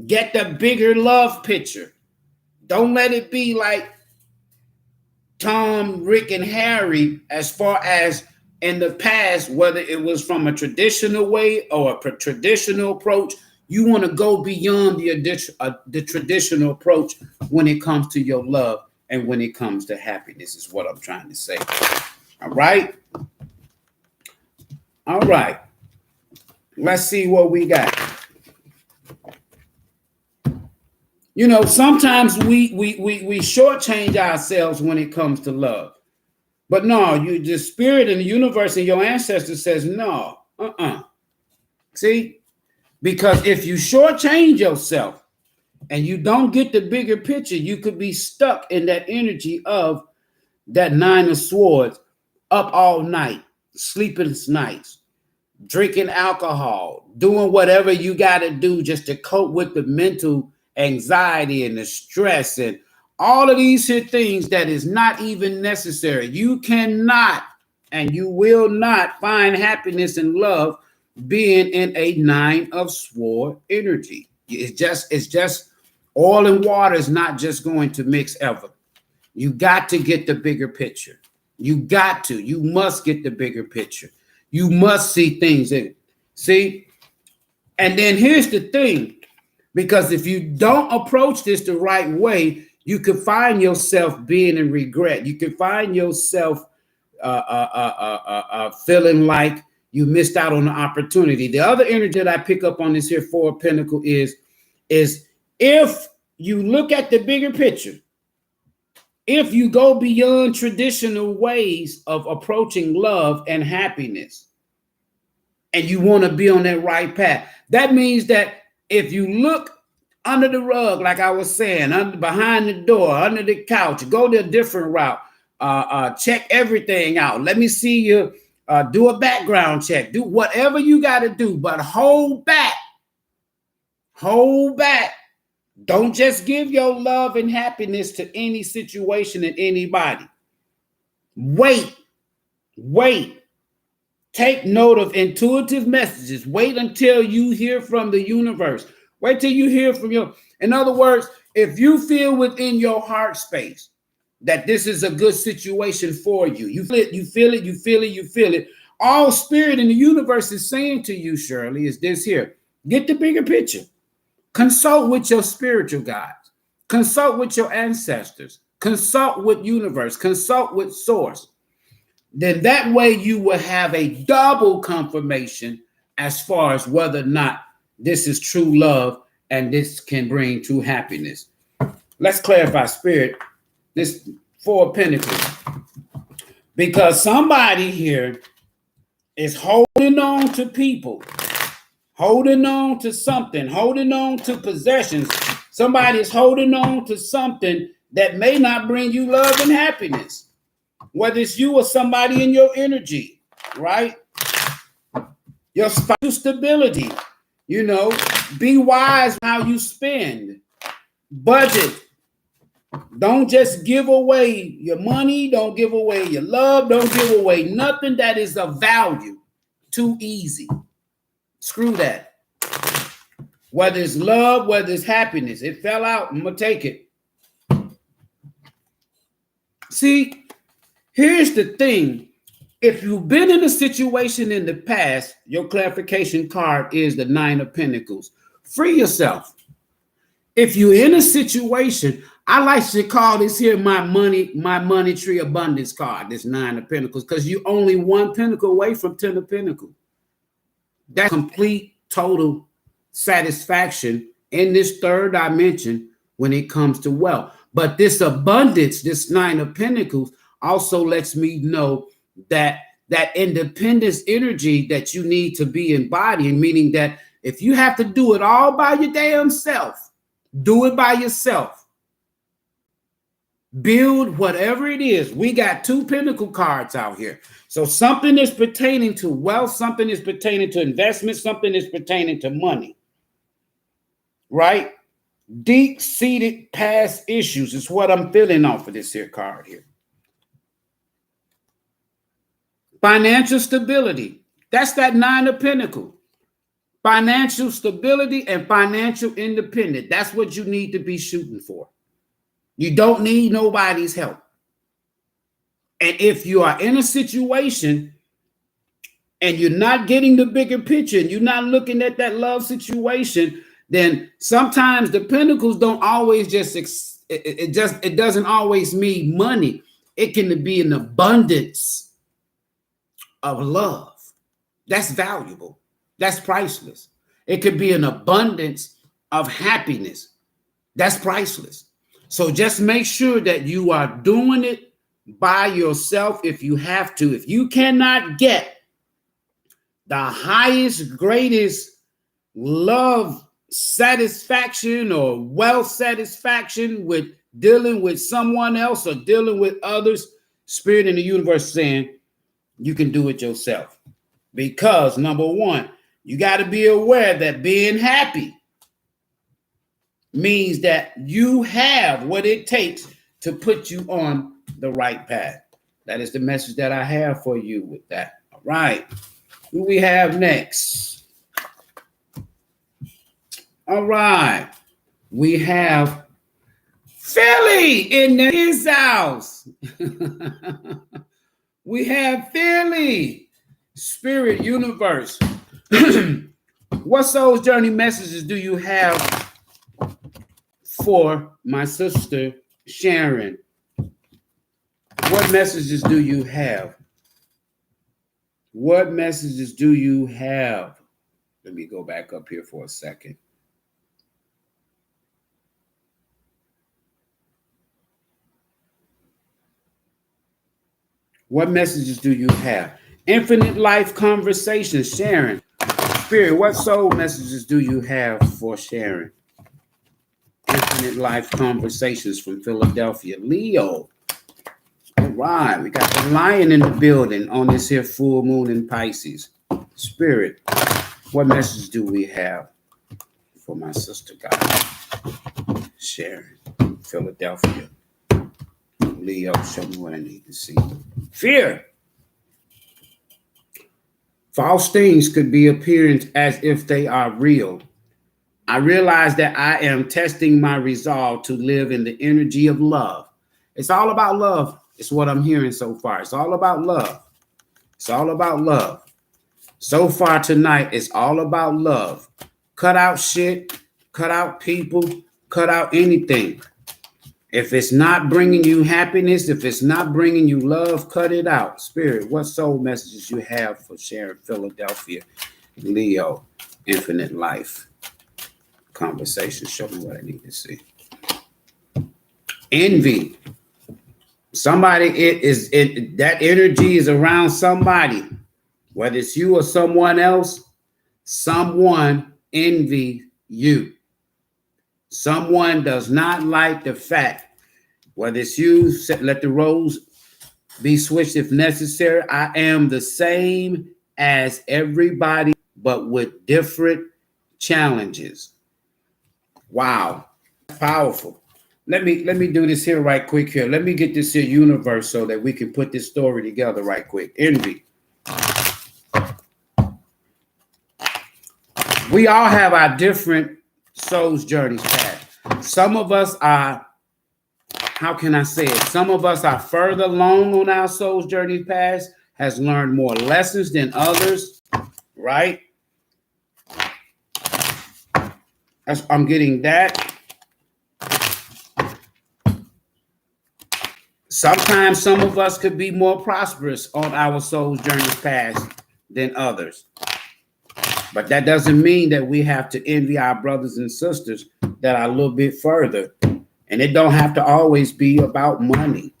S1: Get the bigger love picture. Don't let it be like Tom, Rick, and Harry as far as in the past, whether it was from a traditional way or a traditional approach. You want to go beyond the traditional approach when it comes to your love and when it comes to happiness is what I'm trying to say. All right. All right. Let's see what we got. You know, sometimes we shortchange ourselves when it comes to love. But no, the spirit and the universe and your ancestors says no. See? Because if you shortchange yourself and you don't get the bigger picture, you could be stuck in that energy of that 9 of Swords, up all night, sleepless nights, drinking alcohol, doing whatever you got to do just to cope with the mental anxiety and the stress and all of these here things that is not even necessary. You cannot and you will not find happiness and love being in a 9 of Swords energy. It's just oil and water is not just going to mix ever. You got to get the bigger picture. You must get the bigger picture. You must see things in it. See? And then here's the thing, because if you don't approach this the right way, you could find yourself being in regret. You could find yourself feeling like you missed out on the opportunity. The other energy that I pick up on this here 4 of Pentacles is if you look at the bigger picture, if you go beyond traditional ways of approaching love and happiness, and you want to be on that right path, that means that if you look under the rug, like I was saying, behind the door, under the couch, go to a different route, check everything out. Let me see you. Do a background check. Do whatever you got to do, but hold back. Hold back. Don't just give your love and happiness to any situation and anybody. Wait. Take note of intuitive messages. Wait until you hear from the universe. Wait till you hear from in other words, if you feel within your heart space that this is a good situation for you, you feel it. All spirit in the universe is saying to you, Shirley, is this here. Get the bigger picture. Consult with your spiritual guides. Consult with your ancestors. Consult with universe. Consult with source. Then that way you will have a double confirmation as far as whether or not this is true love and this can bring true happiness. Let's clarify, spirit, this 4 of Pentacles. Because somebody here is holding on to people, holding on to something, holding on to possessions. Somebody is holding on to something that may not bring you love and happiness. whether it's you or somebody in your energy, right? Your spiritual stability, you know, be wise how you spend, budget. Don't just give away your money. Don't give away your love. Don't give away nothing that is of value. Too easy. Screw that. Whether it's love, whether it's happiness, it fell out. I'm going to take it. See, here's the thing. If you've been in a situation in the past, your clarification card is the 9 of Pentacles. Free yourself. If you're in a situation, I like to call this here my money tree abundance card, this 9 of Pentacles, because you're only 1 pentacle away from 10 of Pentacles. That's complete, total satisfaction in this third dimension when it comes to wealth. But this abundance, this 9 of Pentacles, also lets me know that independence energy that you need to be embodying, meaning that if you have to do it all by your damn self, do it by yourself. Build whatever it is. We got 2 pentacle cards out here. So something is pertaining to wealth, something is pertaining to investment, something is pertaining to money. Right? Deep-seated past issues is what I'm feeling off of this here card here. Financial stability. That's that 9 of Pentacles. Financial stability and financial independence. That's what you need to be shooting for. You don't need nobody's help. And if you are in a situation and you're not getting the bigger picture and you're not looking at that love situation, then sometimes the pentacles don't always it doesn't always mean money. It can be an abundance of love. That's valuable. That's priceless. It could be an abundance of happiness. That's priceless. So just make sure that you are doing it by yourself if you have to. If you cannot get the highest, greatest love satisfaction or wealth satisfaction with dealing with someone else or dealing with others, Spirit in the universe is saying you can do it yourself. Because number one, you got to be aware that being happy means that you have what it takes to put you on the right path. That is the message that I have for you with that. All right. Who we have next? All right. We have Philly in his house. We have Philly. Spirit universe. What soul's journey messages do you have for my sister Sharon? What messages do you have? What messages do you have? Let me go back up here for a second. What messages do you have? Infinite life conversations, Sharon. Spirit, what soul messages do you have for Sharon? Infinite life conversations from Philadelphia. Leo. All right, we got the lion in the building on this here full moon in Pisces. Spirit, what message do we have for my sister God? Sharon, Philadelphia. Leo, show me what I need to see. Fear. False things could be appearing as if they are real. I realize that I am testing my resolve to live in the energy of love. It's all about love. It's what I'm hearing so far. It's all about love. It's all about love. So far tonight, it's all about love. Cut out shit, cut out people, cut out anything. If it's not bringing you happiness, if it's not bringing you love, cut it out. Spirit, what soul messages you have for Sharon, Philadelphia, Leo, infinite life conversation? Show me what I need to see. Envy. Somebody, that energy is around somebody, whether it's you or someone else. Someone envy you. Someone does not like the fact, whether it's you, let the rose Be switched if necessary. I am the same as everybody, but with different challenges. Wow, powerful. Let me do this here right quick here. Let me get this here universe so that we can put this story together right quick. Envy. We all have our different soul's journeys path. Some of us are, how can I say it? Some of us are further along on our soul's journey path, has learned more lessons than others, right? I'm getting that. Sometimes some of us could be more prosperous on our soul's journey path than others. But that doesn't mean that we have to envy our brothers and sisters that are a little bit further. And it don't have to always be about money.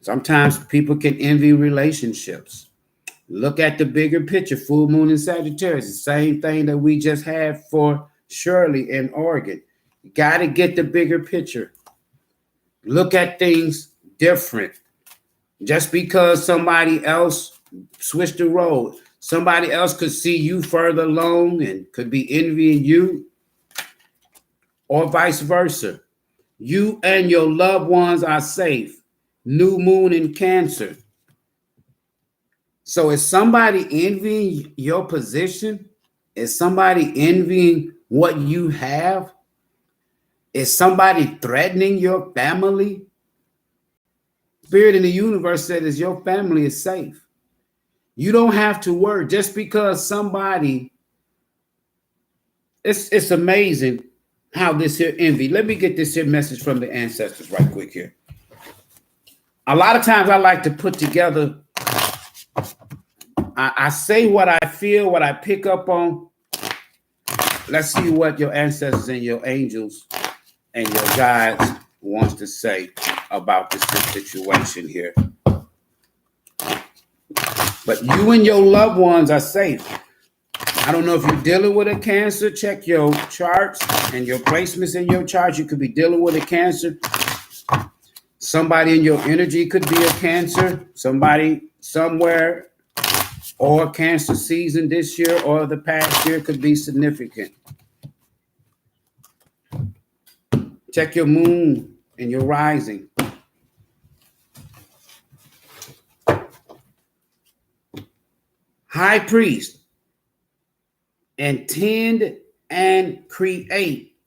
S1: Sometimes people can envy relationships. Look at the bigger picture. Full moon in Sagittarius, the same thing that we just had for Shirley in Oregon. You got to get the bigger picture. Look at things different. Just because somebody else switched the road, somebody else could see you further along and could be envying you, or vice versa. You and your loved ones are safe. New moon in Cancer. So is somebody envying your position? Is somebody envying what you have? Is somebody threatening your family? Spirit in the universe says your family is safe. You don't have to worry just because somebody, it's amazing how this here envy. Let me get this here message from the ancestors right quick here. A lot of times I like to put together, I say what I feel, what I pick up on. Let's see what your ancestors and your angels and your guides wants to say about this situation here. But you and your loved ones are safe. I don't know if you're dealing with a Cancer. Check your charts and your placements in your charts. You could be dealing with a Cancer. Somebody in your energy could be a Cancer. Somebody somewhere, or Cancer season this year or the past year could be significant. Check your moon and your rising. High priest. Intend and create.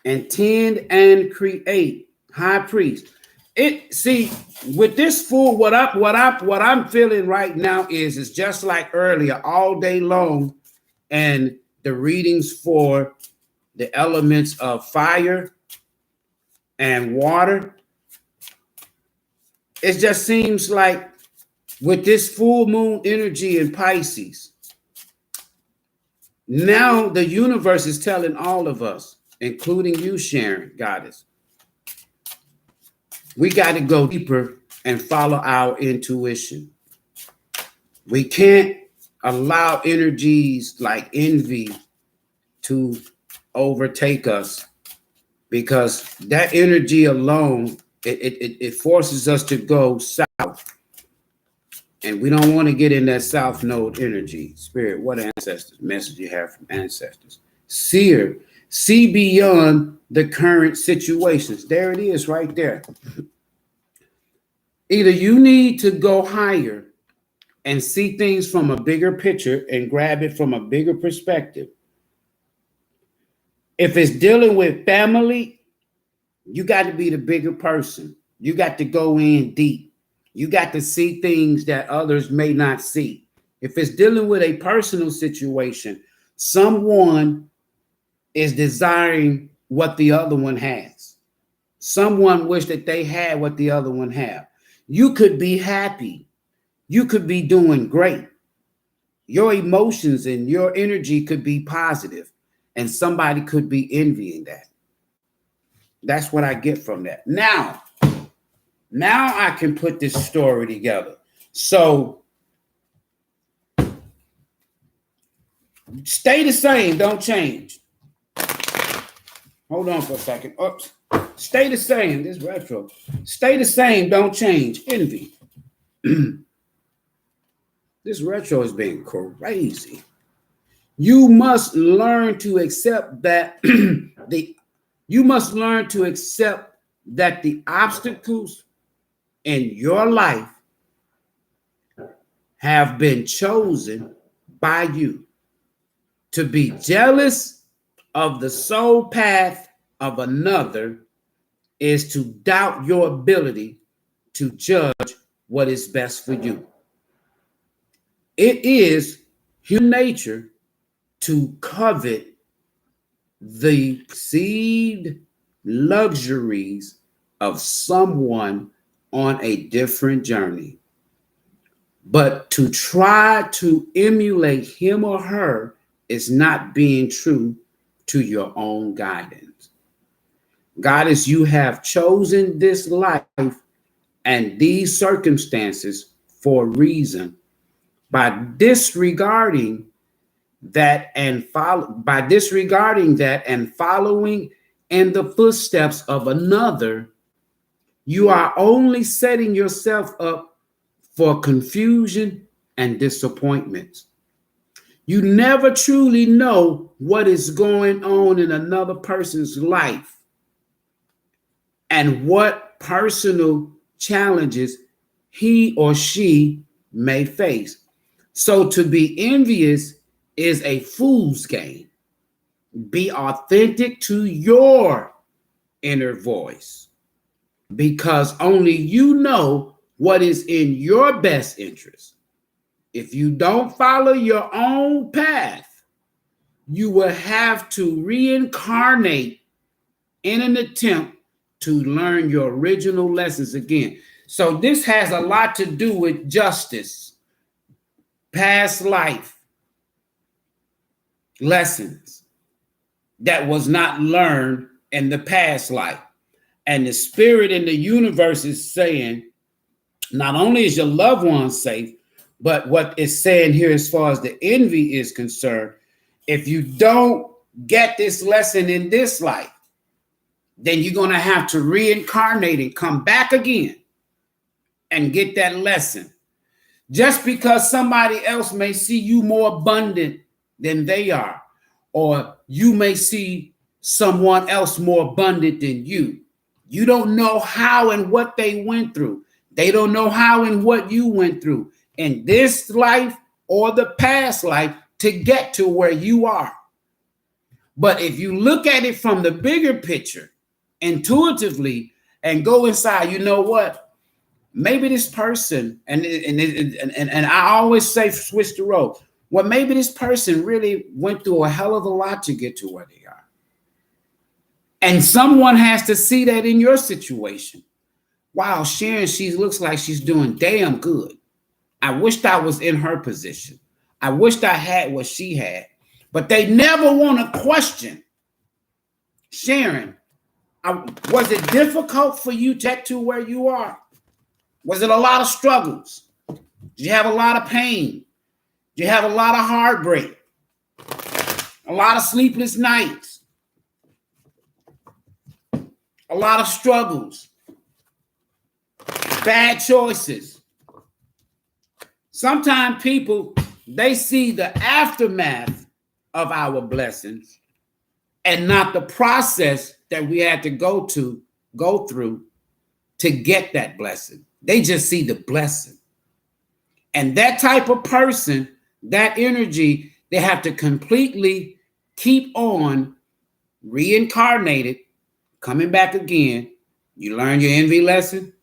S1: Intend and create. High priest. See, with this fool, what I'm feeling right now is just like earlier, all day long, and the readings for the elements of fire and water. It just seems like with this full moon energy in Pisces, now the universe is telling all of us, including you, Sharon, Goddess, we got to go deeper and follow our intuition. We can't allow energies like envy to overtake us, because that energy alone, it forces us to go south. And we don't want to get in that south node energy. Spirit, what ancestors? Message you have from ancestors. Seer, see beyond the current situations. There it is right there. Either you need to go higher and see things from a bigger picture and grab it from a bigger perspective. If it's dealing with family, you got to be the bigger person. You got to go in deep. You got to see things that others may not see. If it's dealing with a personal situation, someone is desiring what the other one has. Someone wish that they had what the other one have. You could be happy. You could be doing great. Your emotions and your energy could be positive, and somebody could be envying that. That's what I get from that. Now I can put this story together. So stay the same, don't change. Hold on for a second. Oops. Stay the same. This retro. Stay the same. Don't change. Envy. This retro is being crazy. You must learn to accept that you must learn to accept that the obstacles in your life have been chosen by you. To be jealous of the soul path of another is to doubt your ability to judge what is best for you. It is human nature to covet the perceived luxuries of someone on a different journey. But to try to emulate him or her is not being true to your own guidance. Goddess, you have chosen this life and these circumstances for a reason. By disregarding that and following in the footsteps of another, you are only setting yourself up for confusion and disappointments. You never truly know what is going on in another person's life and what personal challenges he or she may face. So to be envious is a fool's game. Be authentic to your inner voice, because only you know what is in your best interest. If you don't follow your own path, you will have to reincarnate in an attempt to learn your original lessons again. So this has a lot to do with justice, past life lessons that was not learned in the past life. And the spirit in the universe is saying, not only is your loved one safe, but what it's saying here as far as the envy is concerned, if you don't get this lesson in this life, then you're going to have to reincarnate and come back again and get that lesson. Just because somebody else may see you more abundant than they are, or you may see someone else more abundant than you. You don't know how and what they went through. They don't know how and what you went through in this life or the past life to get to where you are. But if you look at it from the bigger picture, intuitively, and go inside, you know what? Maybe this person, and I always say switch the role. Well, maybe this person really went through a hell of a lot to get to where they are. And someone has to see that in your situation. Wow, Sharon, she looks like she's doing damn good. I wished I was in her position. I wished I had what she had. But they never want to question. Sharon, was it difficult for you to get to where you are? Was it a lot of struggles? Did you have a lot of pain? Did you have a lot of heartbreak? A lot of sleepless nights? A lot of struggles? Bad choices? Sometimes people, they see the aftermath of our blessings and not the process that we had to go through to get that blessing. They just see the blessing. And that type of person, that energy, they have to completely keep on reincarnated, coming back again. You learn your envy lesson?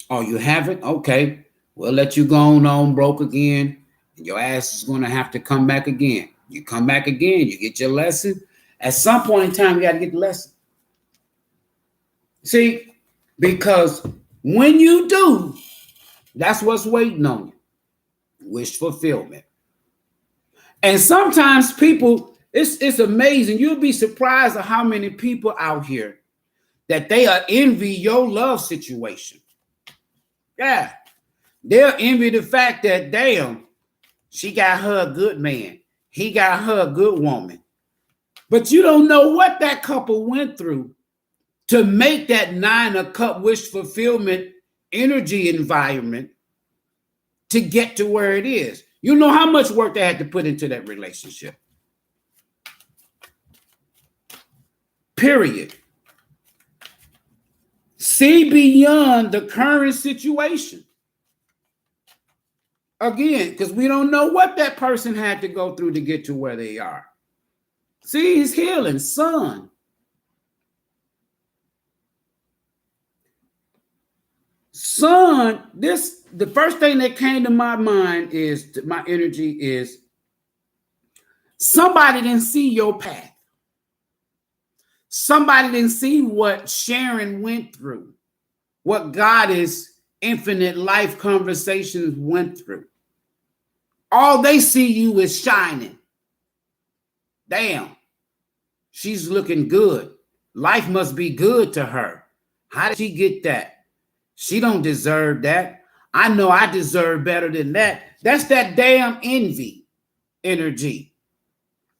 S1: Oh, you haven't? Okay. We'll let you go on broke again. And your ass is going to have to come back again. You come back again, you get your lesson. At some point in time, you got to get the lesson. See, because when you do, that's what's waiting on you. Wish fulfillment. And sometimes people, it's amazing. You'll be surprised at how many people out here that they are envy your love situation. Yeah. They'll envy the fact that, damn, she got her a good man. He got her a good woman. But you don't know what that couple went through to make that 9 of cup wish fulfillment energy environment to get to where it is. You know how much work they had to put into that relationship. Period. See beyond the current situation. Again, because we don't know what that person had to go through to get to where they are. See, he's healing, son. Son, the first thing that came to my mind is, my energy is, somebody didn't see your path. Somebody didn't see what Sharon went through, what Goddess Infinite Life Conversations went through. All they see you is shining. Damn, she's looking good. Life must be good to her. How did she get that? She don't deserve that. I know I deserve better than that. That's that damn envy energy.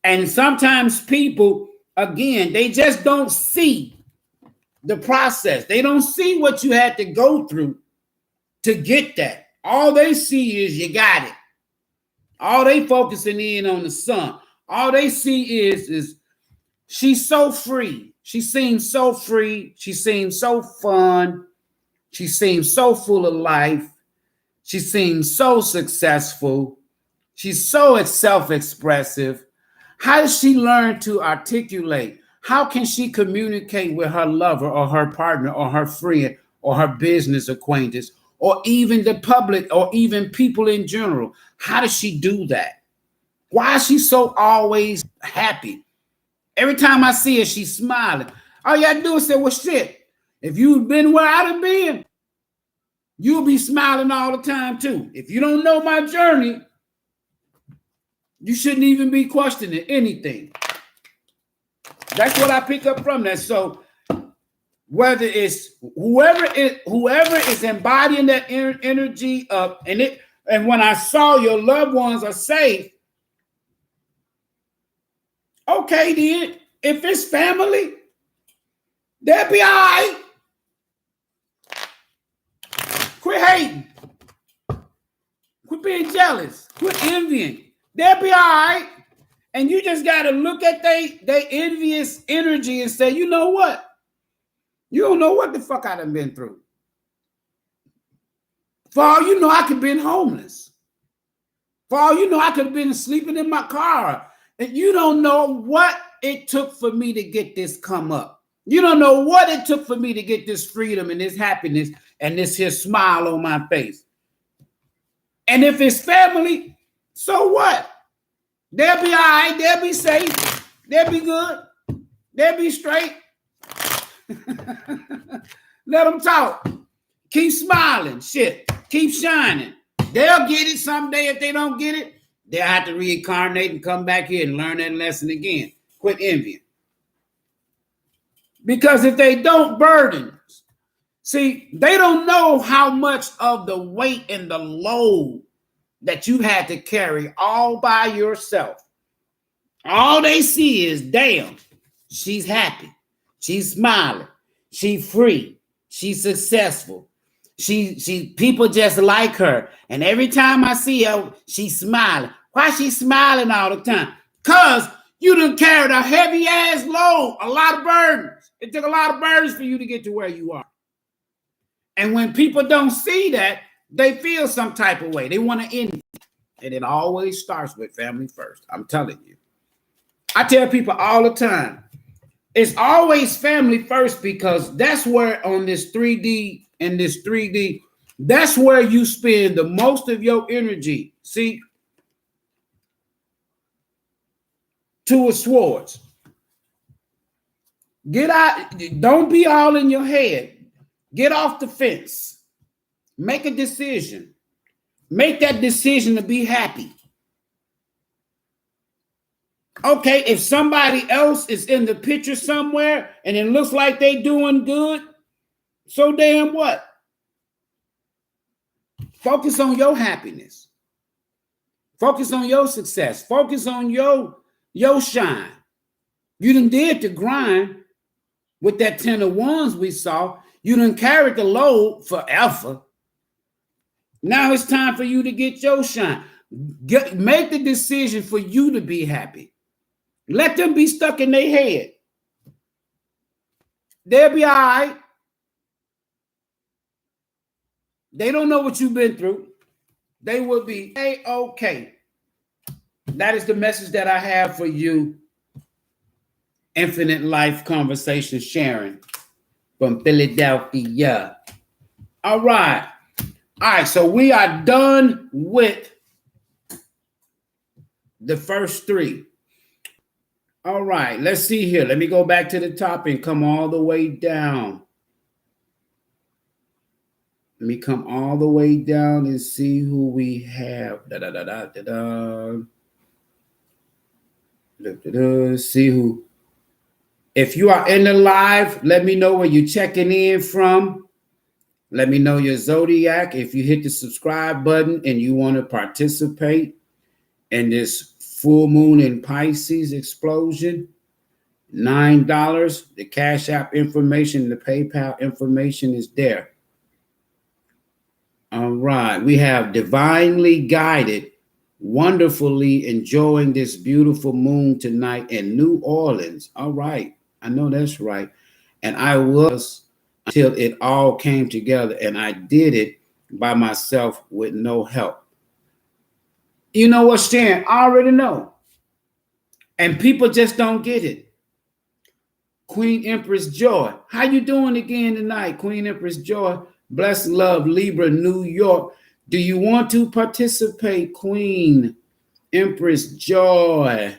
S1: And sometimes people, again, they just don't see the process. They don't see what you had to go through to get that. All they see is you got it. All they focusing in on the sun. All they see is she's so free. She seems so free. She seems so fun. She seems so full of life. She seems so successful. She's so self-expressive. How does she learn to articulate? How can she communicate with her lover or her partner or her friend or her business acquaintance or even the public or even people in general? How does she do that? Why is she so always happy? Every time I see her, she's smiling. All you gotta do is say, well, shit, if you've been where I'd have been, you'll be smiling all the time too. If you don't know my journey, you shouldn't even be questioning anything. That's what I pick up from that. So whether it's whoever is embodying that energy of, and when I saw your loved ones are safe, okay, then if it's family, they'll be all right. Quit hating. Quit being jealous. Quit envying. They'll be all right. And you just got to look at they envious energy and say, you know what? You don't know what the fuck I done been through. For all you know, I could have been homeless. For all you know, I could have been sleeping in my car. And you don't know what it took for me to get this come up. You don't know what it took for me to get this freedom and this happiness and this here smile on my face. And if it's family, so what? They'll be all right. They'll be safe. They'll be good. They'll be straight. Let them talk. Keep smiling. Shit. Keep shining. They'll get it someday. If they don't get it, they'll have to reincarnate and come back here and learn that lesson again. Quit envying. Because if they don't burden, see, they don't know how much of the weight and the load that you had to carry all by yourself. All they see is, damn, she's happy. She's smiling. She's free. She's successful. She people just like her. And every time I see her, she's smiling. Why she smiling all the time? Because you done carried a heavy ass load, a lot of burdens. It took a lot of burdens for you to get to where you are. And when people don't see that, they feel some type of way. They want to end it. And it always starts with family first. I'm telling you. I tell people all the time, it's always family first, because that's where on this 3D and this 3D, that's where you spend the most of your energy. See, Two of Swords. Get out. Don't be all in your head. Get off the fence. Make a decision. Make that decision to be happy. Okay, if somebody else is in the picture somewhere and it looks like they doing good, so damn what? Focus on your happiness. Focus on your success. Focus on your shine. You done did the grind. With that 10 of Wands we saw, you done carried the load forever. Now it's time for you to get your shine. Make the decision for you to be happy. Let them be stuck in their head. They'll be all right. They don't know what you've been through. They will be okay. That is the message that I have for you. Infinite Life Conversation Sharon from Philadelphia. All right. All right, so we are done with the first three. All right, let's see here. Let me go back to the top and come all the way down. Let me come all the way down and see who we have. See who. If you are in the live, let me know where you're checking in from. Let me know your zodiac. If you hit the subscribe button and you want to participate in this full moon in Pisces explosion, $9. The Cash App information, the PayPal information is there. All right. We have divinely guided, wonderfully enjoying this beautiful moon tonight in New Orleans. All right. I know that's right. And I was until it all came together, and I did it by myself with no help. You know what, Stan? I already know. And people just don't get it. Queen Empress Joy. How you doing again tonight, Queen Empress Joy? Bless, love, Libra, New York. Do you want to participate, Queen Empress Joy?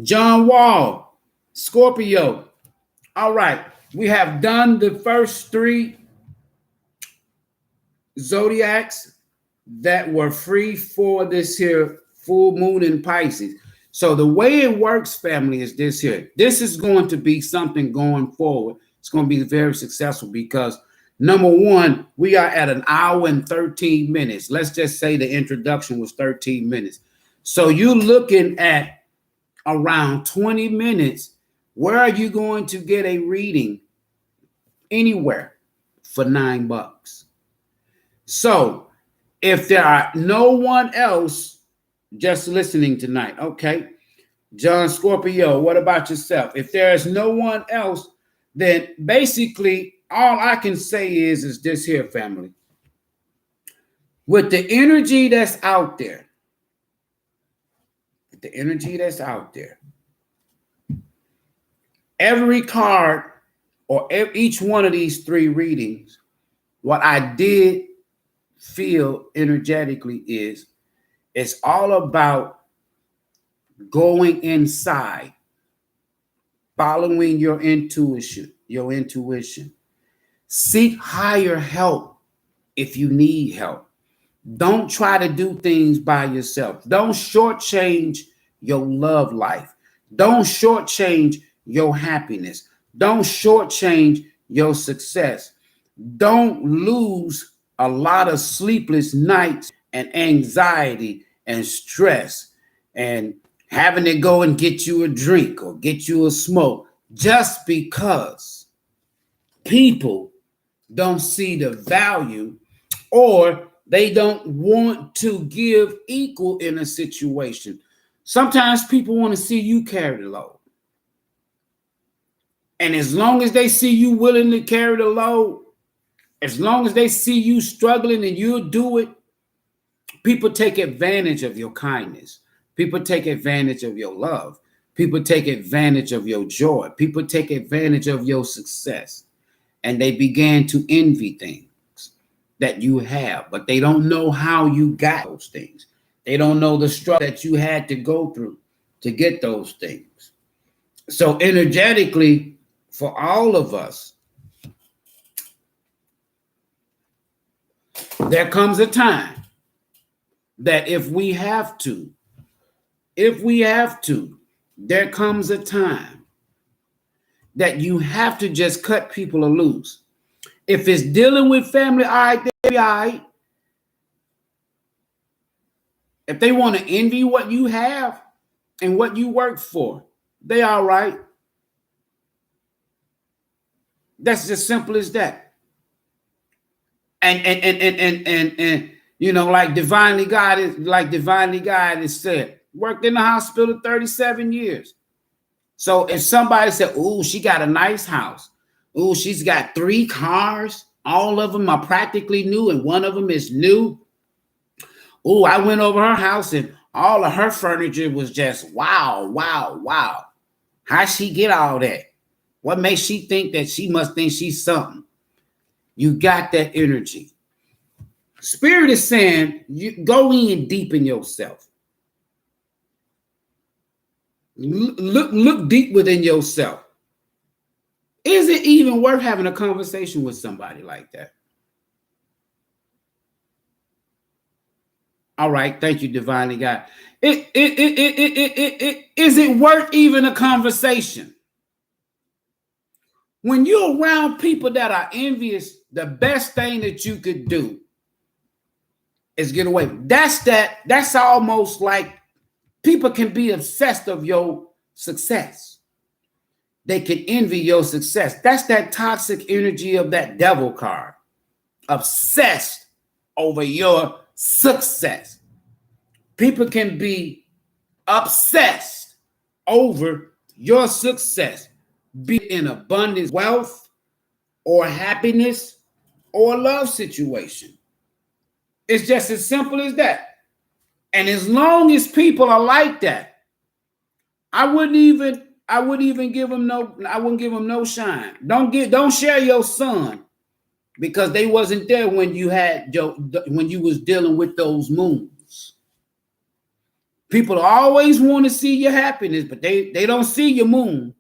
S1: John Wall, Scorpio. All right. We have done the first three zodiacs that were free for this here full moon in Pisces. So the way it works, family, is this here. This is going to be something going forward. It's going to be very successful because, number one, we are at an hour and 13 minutes. Let's just say the introduction was 13 minutes. So you're looking at around 20 minutes. Where are you going to get a reading? Anywhere for $9. So if there are no one else just listening tonight, okay, John Scorpio, what about yourself? If there is no one else, then basically all I can say is this here, family. With the energy that's out there, every card or each one of these three readings, what I did feel energetically is it's all about going inside, following your intuition. Seek higher help if you need help. Don't try to do things by yourself. Don't shortchange your love life. Don't shortchange your happiness. Don't shortchange your success. Don't lose a lot of sleepless nights and anxiety and stress and having to go and get you a drink or get you a smoke just because people don't see the value or they don't want to give equal in a situation. Sometimes people want to see you carry the load. And as long as they see you willing to carry the load, as long as they see you struggling and you'll do it, people take advantage of your kindness. People take advantage of your love. People take advantage of your joy. People take advantage of your success. And they began to envy things that you have, but they don't know how you got those things. They don't know the struggle that you had to go through to get those things. So energetically, for all of us, there comes a time that if we have to, there comes a time that you have to just cut people loose. If it's dealing with family, all right, they'll be all right. If they want to envy what you have and what you work for, they all right. That's just simple as that. And you know, like divinely guided is said, worked in the hospital 37 years. So if somebody said, "Oh, she got a nice house. Oh, she's got 3 cars. All of them are practically new, and one of them is new. Oh, I went over her house and all of her furniture was just wow, wow, wow. How'd she get all that? What makes she think that she must think she's something?" You got that energy. Spirit is saying, you go in deep in yourself. Look deep within yourself. Is it even worth having a conversation with somebody like that? All right, thank you, divinely God. Is it worth even a conversation? When you're around people that are envious, the best thing that you could do is get away. That's almost like people can be obsessed of your success. They can envy your success. That's that toxic energy of that devil card. Obsessed over your success. People can be obsessed over your success, be it in abundance, wealth, or happiness, or a love situation. It's just as simple as that. And as long as people are like that, I wouldn't even give them no shine. Don't share your son, because they wasn't there when you was dealing with those moons. People always want to see your happiness, but they don't see your moon.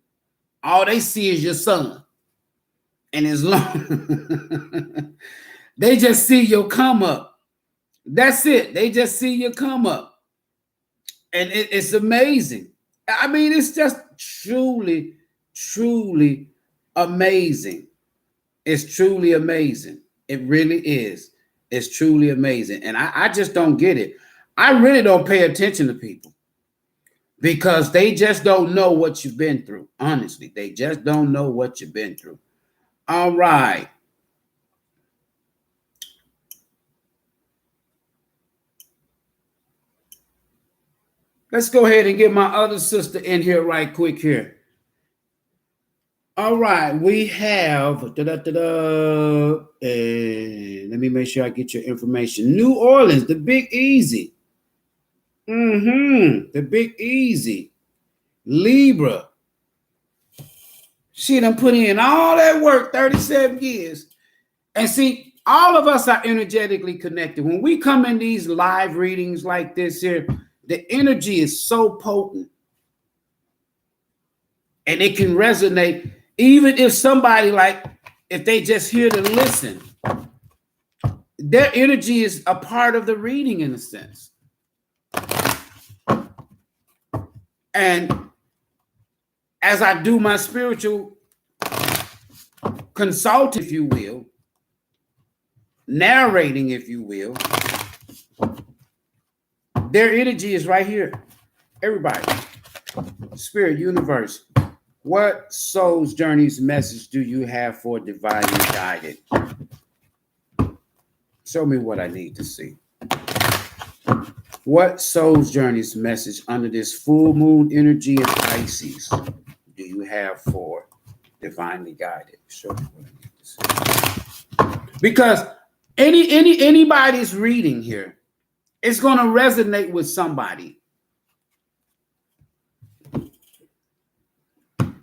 S1: All they see is your sun. And as long they just see your come up. That's it. They just see your come up. And it's amazing. I mean, it's just truly, truly amazing. It's truly amazing. It really is. It's truly amazing. And I just don't get it. I really don't pay attention to people because they just don't know what you've been through. Honestly, they just don't know what you've been through. All right. Let's go ahead and get my other sister in here right quick here. All right, we have, let me make sure I get your information. New Orleans, the Big Easy. The Big Easy. Libra. She done put in all that work, 37 years. And see, all of us are energetically connected. When we come in these live readings like this here, the energy is so potent. And it can resonate, even if somebody if they just here to listen, their energy is a part of the reading in a sense. And as I do my spiritual consult, if you will, narrating, if you will, their energy is right here. Everybody, Spirit, Universe, what soul's journey's message do you have for divinely guided? Show me what I need to see. What soul's journey's message under this full moon energy of Pisces do you have for divinely guided? Show me what I need to see. Because anybody's reading here, it's going to resonate with somebody.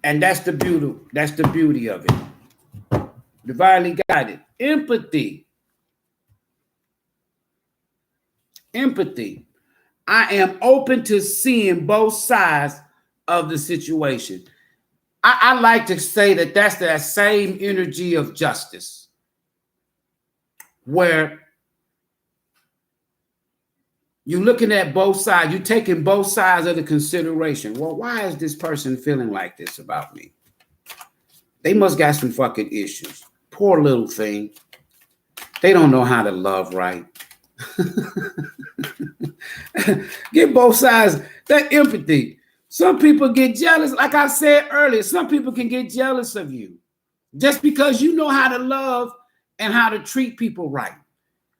S1: And that's the beauty. That's the beauty of it. Divinely guided. Empathy. Empathy. I am open to seeing both sides of the situation. I like to say that that's that same energy of justice, where you're looking at both sides, you're taking both sides of the consideration. Well, why is this person feeling like this about me? They must got some fucking issues. Poor little thing. They don't know how to love right. Get both sides. That empathy. Some people get jealous. Like I said earlier, some people can get jealous of you. Just because you know how to love and how to treat people right,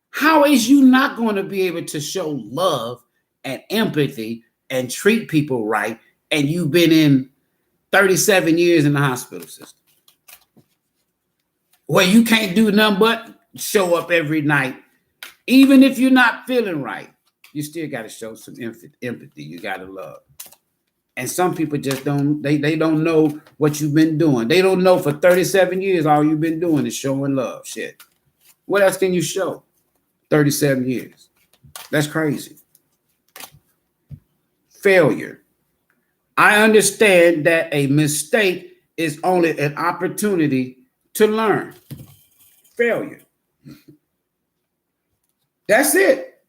S1: how is you not going to be able to show love and empathy and treat people right, and you've been in 37 years in the hospital system where you can't do nothing but show up every night? Even if you're not feeling right, you still got to show some empathy. You got to love. And some people just don't, they don't know what you've been doing. They don't know for 37 years all you've been doing is showing love. Shit. What else can you show? 37 years. That's crazy. Failure. I understand that a mistake is only an opportunity to learn. Failure. That's it.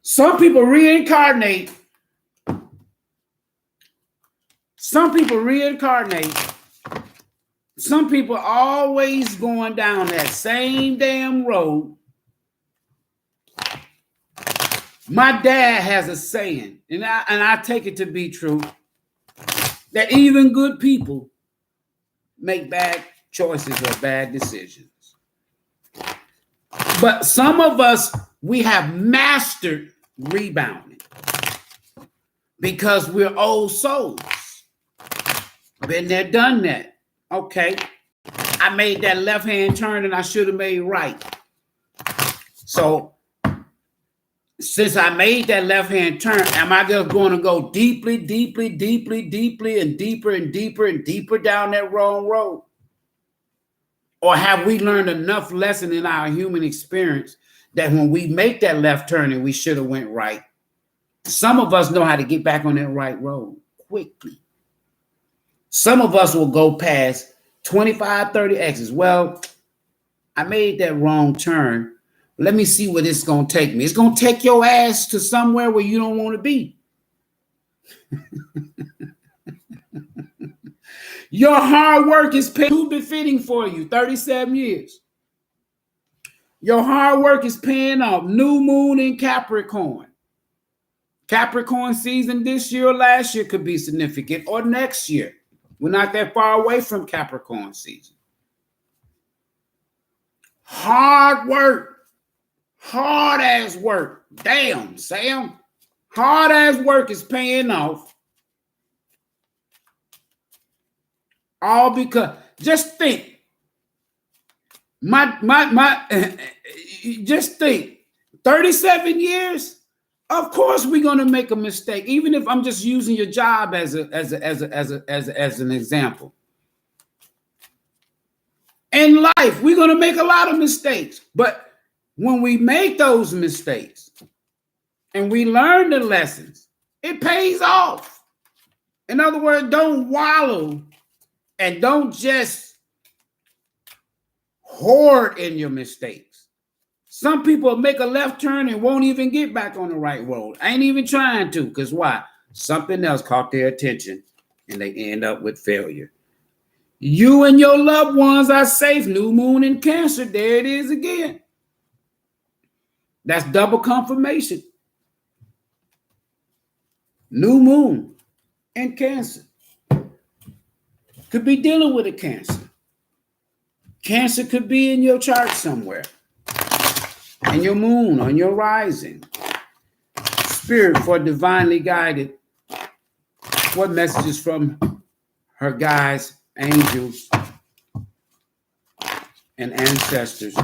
S1: Some people reincarnate. Some people reincarnate. Some people always going down that same damn road. My dad has a saying, and I take it to be true, that even good people make bad choices or bad decisions. But some of us, we have mastered rebounding because we're old souls. Been there, done that. Okay. I made that left-hand turn and I should have made right. So since I made that left-hand turn, am I just going to go deeply, deeply, deeply, deeply, and deeper and deeper and deeper down that wrong road? Or have we learned enough lesson in our human experience that when we make that left turn and we should have went right, some of us know how to get back on that right road quickly. Some of us will go past 25, 30 exits. Well, I made that wrong turn. Let me see where this is going to take me. It's going to take your ass to somewhere where you don't want to be. Your hard work is too befitting for you. 37 years. Your hard work is paying off. New moon in Capricorn. Capricorn season this year or last year could be significant, or next year. We're not that far away from Capricorn season. Hard work. Hard ass work. Damn, Sam. Hard ass work is paying off. All because, just think. Just think. 37 years. Of course, we're gonna make a mistake. Even if I'm just using your job as an example. In life, we're gonna make a lot of mistakes. But when we make those mistakes and we learn the lessons, it pays off. In other words, don't wallow and don't just hoard in your mistakes. Some people make a left turn and won't even get back on the right road. I ain't even trying to, because why? Something else caught their attention and they end up with failure. You and your loved ones are safe. New moon in Cancer. There it is again. That's double confirmation. New moon in Cancer. Could be dealing with a Cancer. Cancer could be in your chart somewhere. And your moon on your rising. Spirit for divinely guided. What messages from her guides, angels, and ancestors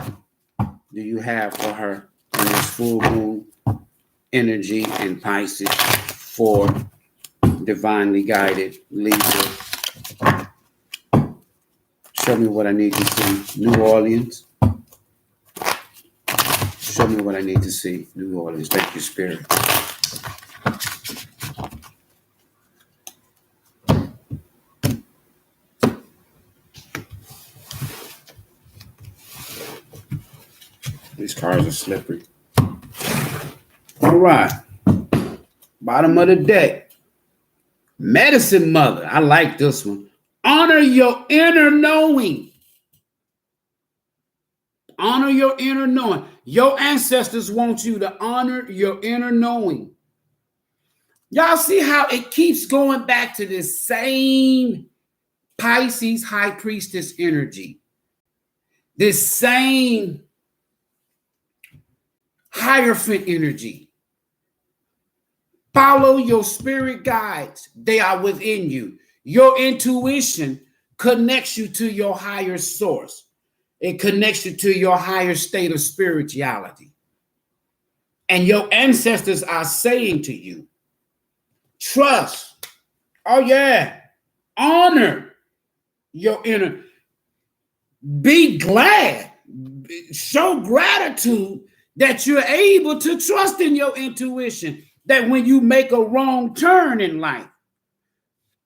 S1: do you have for her in this full moon energy in Pisces for divinely guided Libra? Show me what I need to see. New Orleans. Show me what I need to see. New Orleans. Thank you, Spirit. These cards are slippery. All right. Bottom of the deck. Medicine Mother. I like this one. Honor your inner knowing. Honor your inner knowing. Your ancestors want you to honor your inner knowing. Y'all see how it keeps going back to this same Pisces high priestess energy, this same Hierophant energy. Follow your spirit guides. They are within you. Your intuition connects you to your higher source. It connects you to your higher state of spirituality. And your ancestors are saying to you, trust. Oh, yeah. Honor your inner. Be glad. Show gratitude that you're able to trust in your intuition. That when you make a wrong turn in life,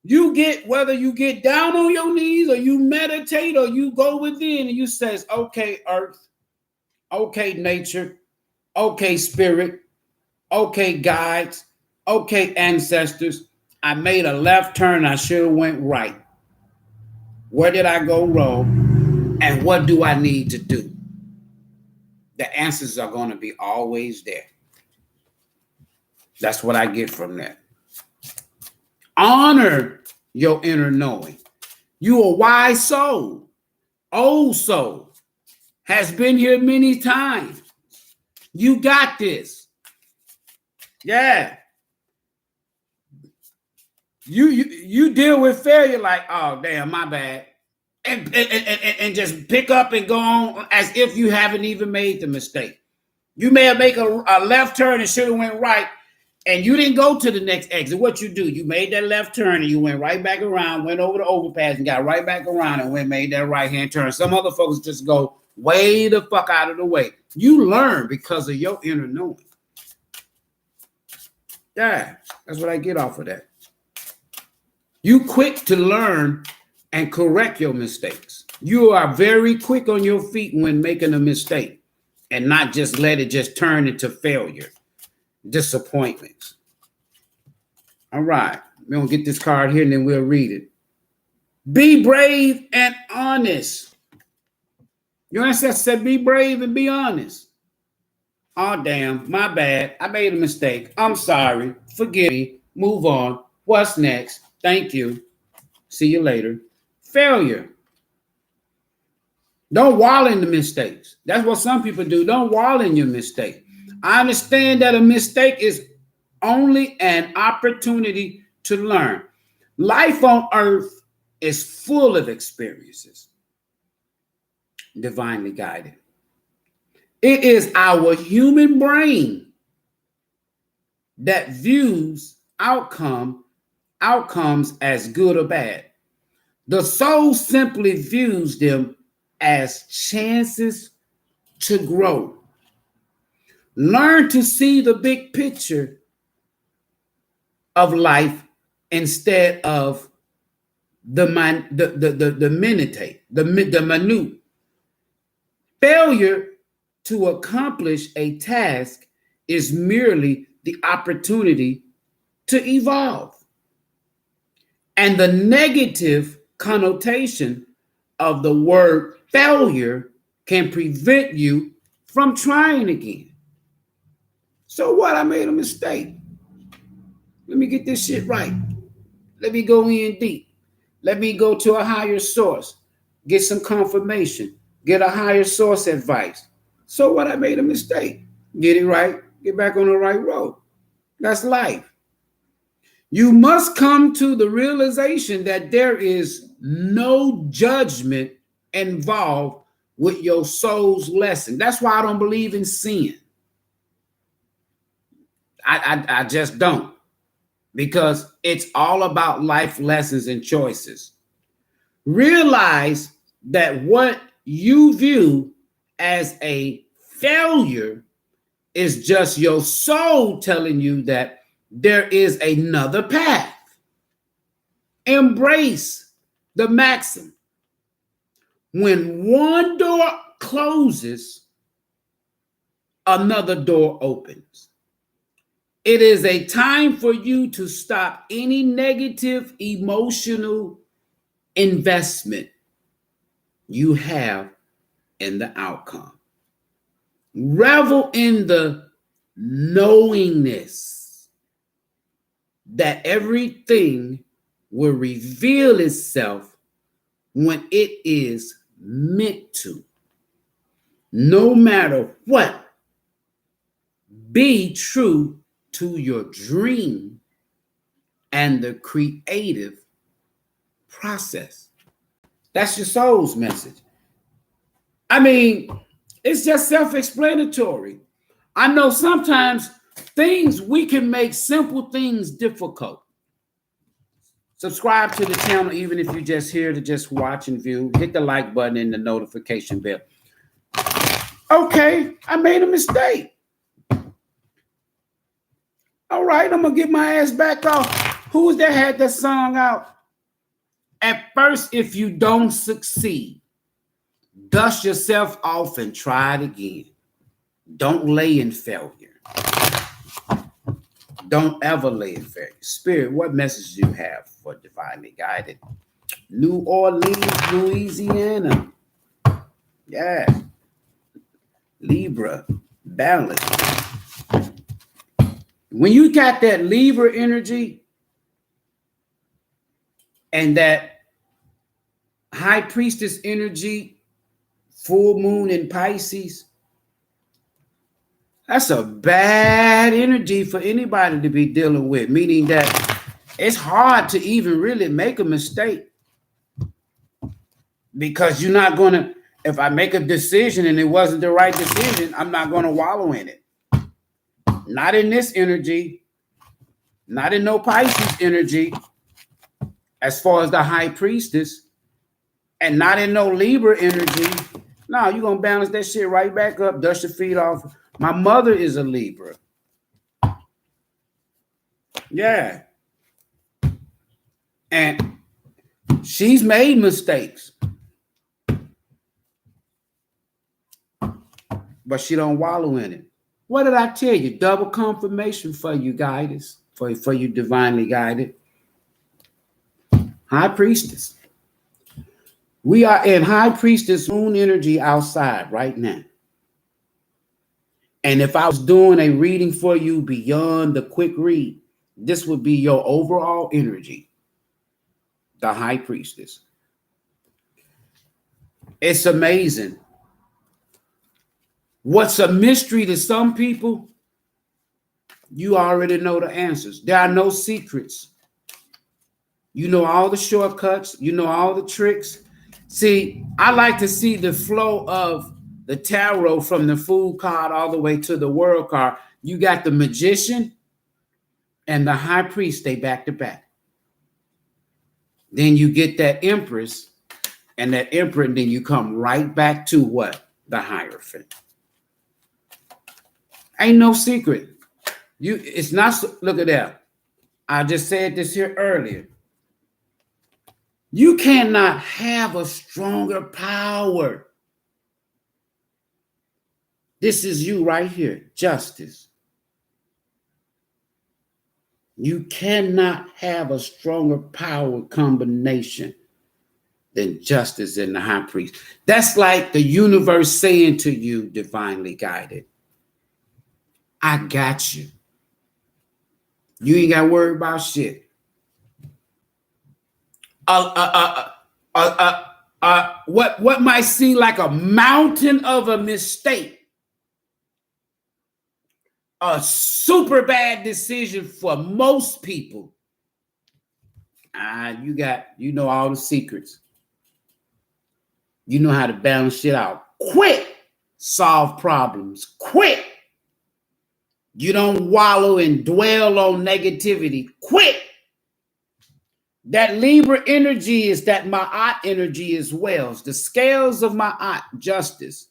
S1: you get, whether you get down on your knees or you meditate or you go within and you says, okay, earth, okay, nature, okay, spirit, okay, guides, okay, ancestors, I made a left turn. I should have went right. Where did I go wrong? And what do I need to do? The answers are going to be always there. That's what I get from that. Honor your inner knowing. You a wise soul, old soul, has been here many times. You got this. Yeah. You deal with failure like, oh, damn, my bad. And just pick up and go on as if you haven't even made the mistake. You may have made a left turn and should have went right, and you didn't go to the next exit. What you do? You made that left turn and you went right back around, went over the overpass and got right back around and made that right-hand turn. Some other folks just go way the fuck out of the way. You learn because of your inner knowing. Yeah, that's what I get off of that. You quick to learn and correct your mistakes. You are very quick on your feet when making a mistake and not just let it just turn into failure, disappointments. All right, we're going to get this card here and then we'll read it. Be brave and honest. Your ancestor said be brave and be honest. Oh, damn, my bad. I made a mistake. I'm sorry. Forgive me. Move on. What's next? Thank you. See you later. Failure. Don't wallow in the mistakes. That's what some people do. Don't wallow in your mistake. I understand that a mistake is only an opportunity to learn. Life on earth is full of experiences, divinely guided. It is our human brain that views outcomes as good or bad. The soul simply views them as chances to grow. Learn to see the big picture of life instead of the minute. Failure to accomplish a task is merely the opportunity to evolve. And the negative connotation of the word failure can prevent you from trying again. So what? I made a mistake. Let me get this shit right. Let me go in deep. Let me go to a higher source. Get some confirmation. Get a higher source advice. So what? I made a mistake. Get it right. Get back on the right road. That's life. You must come to the realization that there is no judgment involved with your soul's lesson. That's why I don't believe in sin. I just don't. Because it's all about life lessons and choices. Realize that what you view as a failure is just your soul telling you that there is another path. Embrace the maxim. When one door closes, another door opens. It is a time for you to stop any negative emotional investment you have in the outcome. Revel in the knowingness that everything will reveal itself when it is meant to. No matter what, be true to your dream and the creative process. That's your soul's message. I mean, it's just self-explanatory. I know sometimes we can make simple things difficult. Subscribe to the channel, even if you're just here to just watch and view. Hit the like button and the notification bell. Okay, I made a mistake. All right, I'm going to get my ass back off. Who's that had that song out? At first, if you don't succeed, dust yourself off and try it again. Don't lay in failure. Don't ever lay in failure. Spirit, what message do you have for Divinely Guided? New Orleans, Louisiana. Yeah. Libra, balance. When you got that Libra energy and that High Priestess energy, full moon in Pisces, that's a bad energy for anybody to be dealing with, meaning that it's hard to even really make a mistake because you're not going to, if I make a decision and it wasn't the right decision, I'm not going to wallow in it. Not in this energy, not in no Pisces energy, as far as the High Priestess, and not in no Libra energy. No, you're going to balance that shit right back up, dust your feet off. My mother is a Libra. Yeah. And she's made mistakes. But she don't wallow in it. What did I tell you? Double confirmation for you guidance, for you Divinely Guided. High Priestess. We are in High Priestess moon energy outside right now. And if I was doing a reading for you beyond the quick read, this would be your overall energy. The High Priestess. It's amazing. What's a mystery to some people, you already know the answers. There are no secrets. You know all the shortcuts. You know all the tricks. See, I like to see the flow of the tarot from the Fool card all the way to the World card. You got the Magician and the High Priest, they back to back. Then you get that Empress and that Emperor, and then you come right back to what? The Hierophant. Ain't no secret. It's not, look at that. I just said this here earlier. You cannot have a stronger power. This is you right here, Justice. You cannot have a stronger power combination than Justice and the High Priest. That's like the universe saying to you, Divinely Guided, I got you. You ain't got to worry about shit. What might seem like a mountain of a mistake, a super bad decision for most people. You know all the secrets. You know how to balance shit out. Quick, solve problems. Quick. You don't wallow and dwell on negativity. Quick. That Libra energy is that Ma'at energy as well. It's the scales of Ma'at, Justice.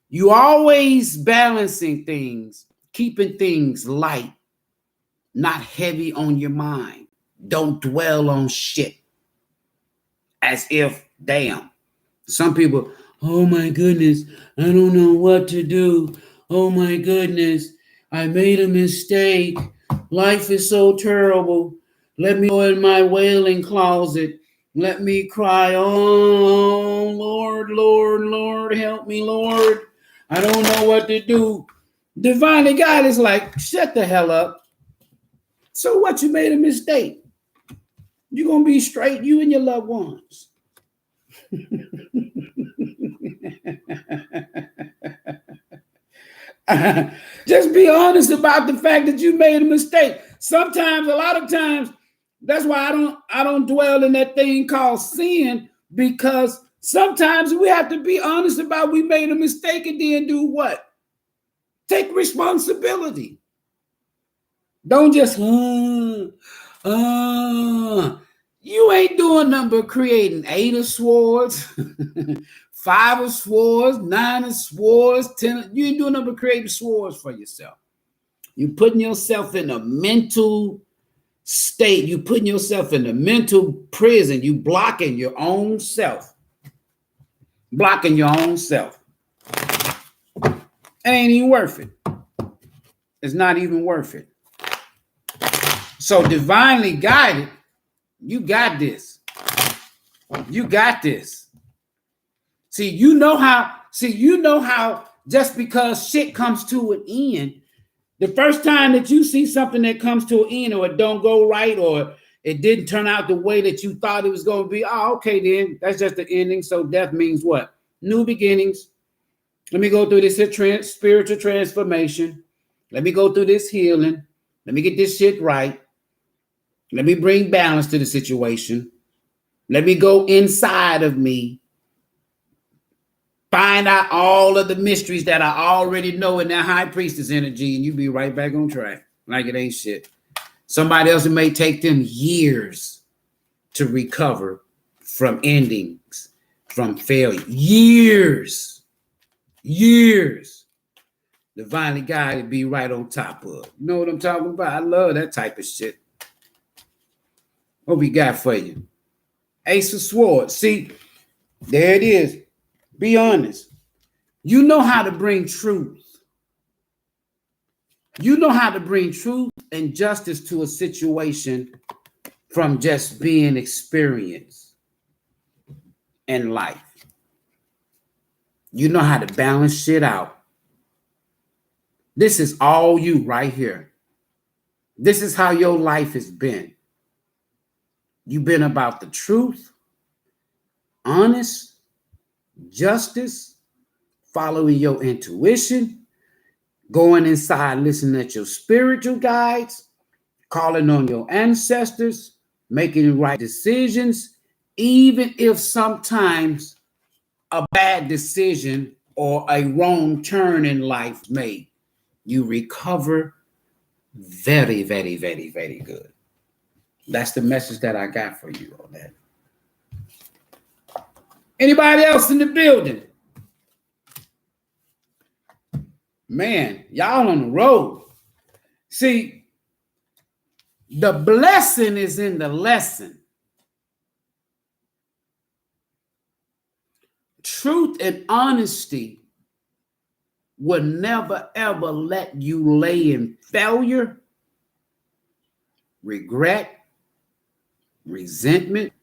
S1: You always balancing things, keeping things light, not heavy on your mind. Don't dwell on shit as if, damn. Some people, oh my goodness, I don't know what to do. Oh my goodness, I made a mistake. Life is so terrible. Let me go in my wailing closet. Let me cry. Oh, Lord, Lord, Lord, help me, Lord. I don't know what to do. Divinely God is like, shut the hell up. So what, you made a mistake? You're going to be straight, you and your loved ones. Just be honest about the fact that you made a mistake. Sometimes, a lot of times, that's why I don't dwell in that thing called sin, because sometimes we have to be honest about we made a mistake and then do what? Take responsibility. Don't just you ain't doing nothing but creating 8 of swords, 5 of swords, 9 of swords, 10. You ain't doing nothing but creating swords for yourself. You're putting yourself in a mental state. You're putting yourself in a mental prison. You blocking your own self. Blocking your own self. It ain't even worth it. It's not even worth it. So divinely guided, you got this. You got this. See, you know how just because shit comes to an end, the first time that you see something that comes to an end, or it don't go right, or it didn't turn out the way that you thought it was going to be, oh, okay, then that's just the ending. So death means what? New beginnings. Let me go through this spiritual transformation. Let me go through this healing. Let me get this shit right. Let me bring balance to the situation. Let me go inside of me. Find out all of the mysteries that I already know in that high priestess energy, and you be right back on track like it ain't shit. Somebody else, it may take them years to recover from endings, from failure. Years. Divinely guided, be right on top of. You know what I'm talking about? I love that type of shit. What we got for you? Ace of Swords. See, there it is. Be honest. You know how to bring truth. You know how to bring truth and justice to a situation from just being experienced in life. You know how to balance shit out. This is all you right here. This is how your life has been. You've been about the truth, honest, justice, following your intuition, going inside, listening at your spiritual guides, calling on your ancestors, making right decisions, even if sometimes a bad decision or a wrong turn in life made. You recover very, very, very, very good. That's the message that I got for you on that. Anybody else in the building? Man, y'all on the road. See, the blessing is in the lesson. Truth and honesty will never, ever let you lay in failure, regret, resentment,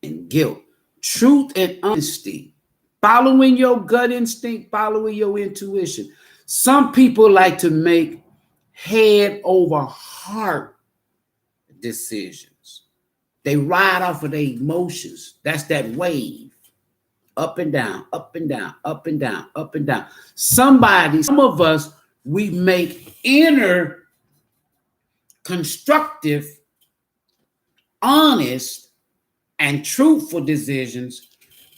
S1: and guilt. Truth and honesty, following your gut instinct, following your intuition. Some people like to make head over heart decisions. They ride off of their emotions. That's that wave. Up and down, up and down, up and down, up and down. Some of us, we make inner, constructive, honest, and truthful decisions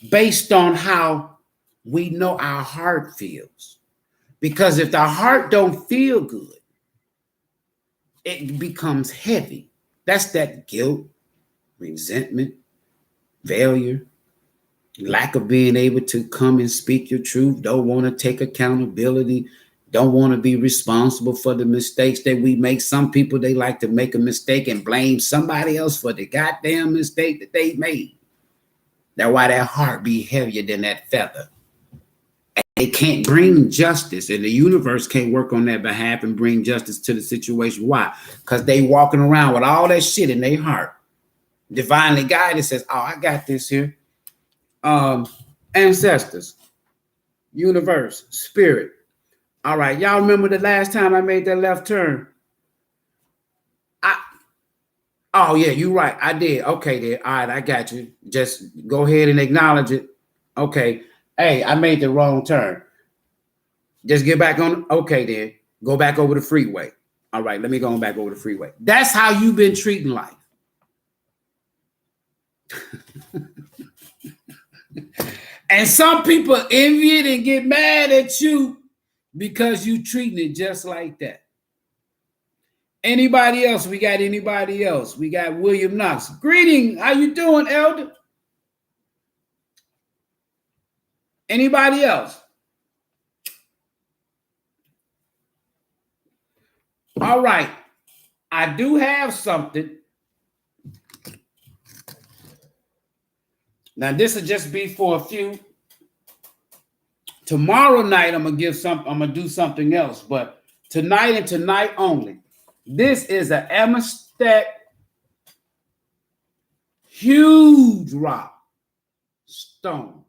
S1: based on how we know our heart feels. Because if the heart don't feel good, it becomes heavy. That's that guilt, resentment, failure, lack of being able to come and speak your truth, don't want to take accountability, don't want to be responsible for the mistakes that we make. Some people, they like to make a mistake and blame somebody else for the goddamn mistake that they made. That's why that heart be heavier than that feather. And they can't bring justice, and the universe can't work on their behalf and bring justice to the situation. Why? Because they walking around with all that shit in their heart. Divinely guided says, oh, I got this here. Ancestors, universe, spirit. All right, y'all remember the last time I made that left turn? Oh, yeah, you're right. I did. Okay, then. All right, I got you. Just go ahead and acknowledge it. Okay. Hey, I made the wrong turn. Just get back on. Okay, then. Go back over the freeway. All right, let me go on back over the freeway. That's how you've been treating life. And some people envy it and get mad at you because you treating it just like that. Anybody else? We got anybody else? We got William Knox. Greeting. How you doing, Elder? Anybody else? All right. I do have something. Now, this will just be for a few. Tomorrow night, I'm gonna do something else, but tonight and tonight only. This is an amethyst, huge rock stone.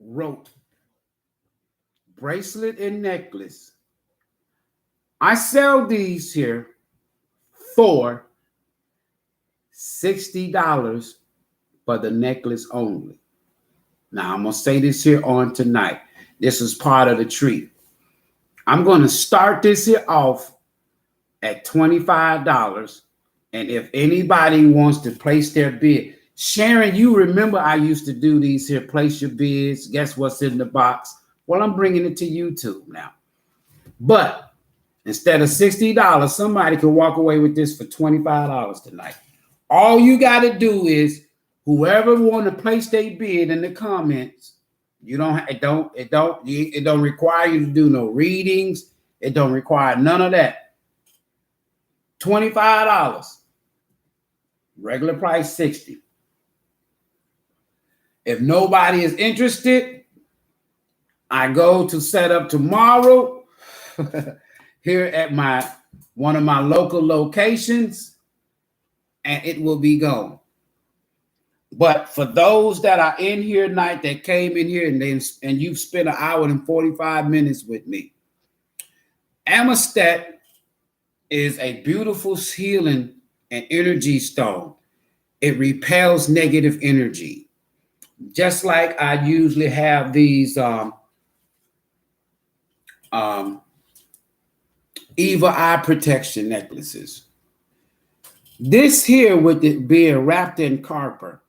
S1: Rope, bracelet, and necklace. I sell these here for $60 for the necklace only. Now, I'm going to say this here on tonight. This is part of the treat. I'm going to start this here off at $25. And if anybody wants to place their bid, Sharon, you remember I used to do these here, place your bids. Guess what's in the box? Well, I'm bringing it to YouTube now. But instead of $60, somebody can walk away with this for $25 tonight. All you got to do is whoever want to place their bid in the comments. It don't require you to do no readings. It don't require none of that. $25. Regular price $60. If nobody is interested, I go to set up tomorrow here at one of my local locations, and it will be gone. But for those that are in here tonight that came in here and you've spent an hour and 45 minutes with me, amethyst is a beautiful healing and energy stone. It repels negative energy. Just like I usually have these evil eye protection necklaces. This here, with it being wrapped in copper,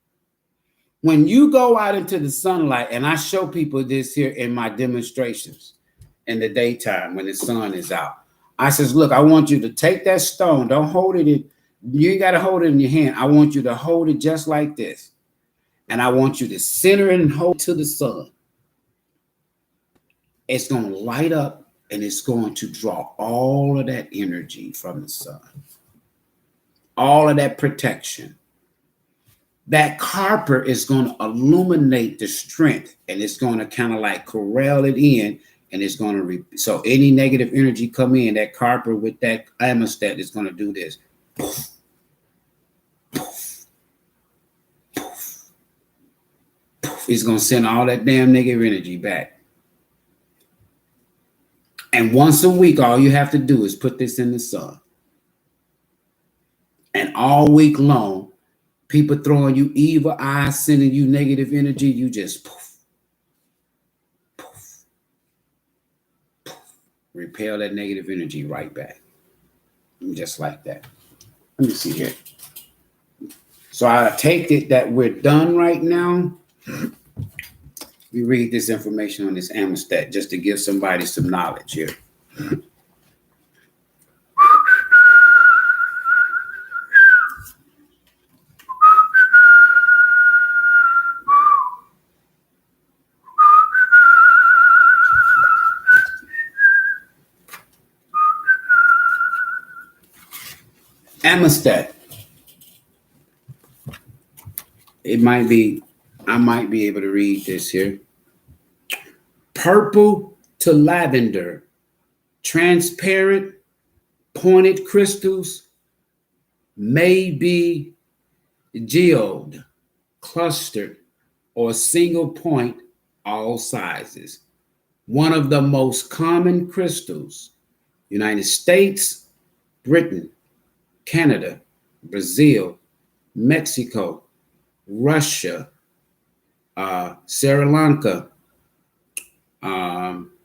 S1: when you go out into the sunlight, and I show people this here in my demonstrations in the daytime when the sun is out, I says, look, I want you to take that stone. Don't hold it in. You ain't got to hold it in your hand. I want you to hold it just like this. And I want you to center it and hold to the sun. It's going to light up and it's going to draw all of that energy from the sun. All of that protection. That copper is going to illuminate the strength, and it's going to kind of like corral it in, and it's going to so any negative energy come in, that copper with that amethyst is going to do this. Poof, poof, poof, poof. It's going to send all that damn negative energy back. And once a week, all you have to do is put this in the sun. And all week long, people throwing you evil eyes, sending you negative energy, you just poof, poof, poof. Repel that negative energy right back. Just like that. Let me see here. So I take it that we're done right now. We read this information on this amethyst just to give somebody some knowledge here. Amethyst. I might be able to read this here. Purple to lavender, transparent, pointed crystals, may be geode, clustered, or single point, all sizes. One of the most common crystals, United States, Britain, Canada, Brazil, Mexico, Russia, Sri Lanka,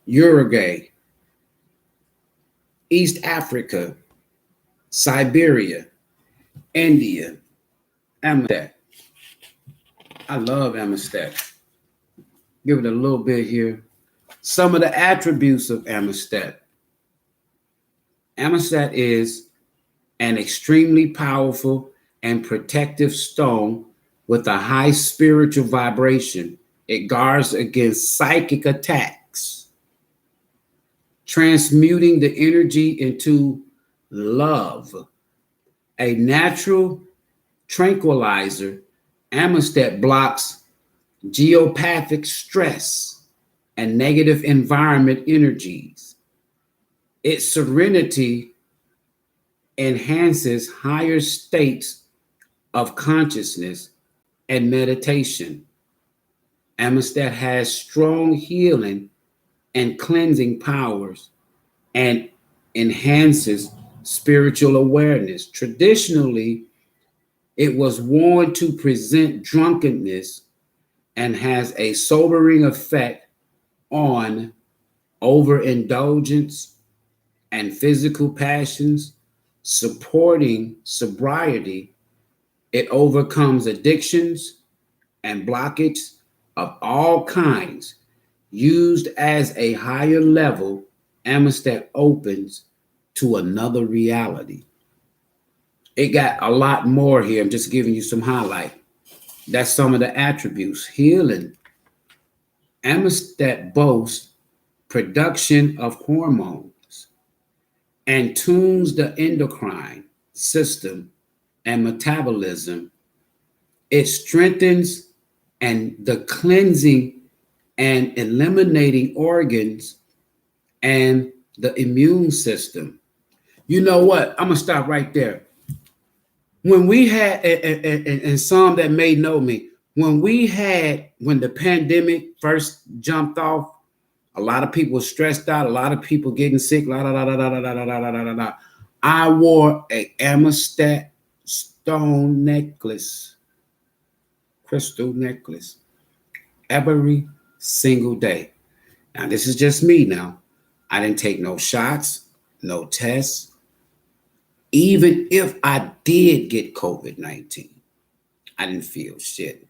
S1: Uruguay, East Africa, Siberia, India, Amistad. I love Amistad. Give it a little bit here. Some of the attributes of Amistad. Amistad is an extremely powerful and protective stone with a high spiritual vibration. It guards against psychic attacks, transmuting the energy into love. A natural tranquilizer, Amistad blocks geopathic stress and negative environment energies. Its serenity enhances higher states of consciousness and meditation. Amistad has strong healing and cleansing powers and enhances spiritual awareness. Traditionally, it was worn to present drunkenness and has a sobering effect on overindulgence and physical passions, supporting sobriety. It overcomes addictions and blockage of all kinds. Used as a higher level, Amistad opens to another reality. It got a lot more here. I'm just giving you some highlight. That's some of the attributes. Healing. Amistad boasts production of hormones and tunes the endocrine system and metabolism. It strengthens and the cleansing and eliminating organs and the immune system. You know what? I'm gonna stop right there. When we had, and some that may know me, when the pandemic first jumped off, a lot of people were stressed out, a lot of people getting sick, I wore a Amistad stone necklace, crystal necklace, every single day. Now, this is just me now. I didn't take no shots, no tests. Even if I did get COVID-19, I didn't feel shit.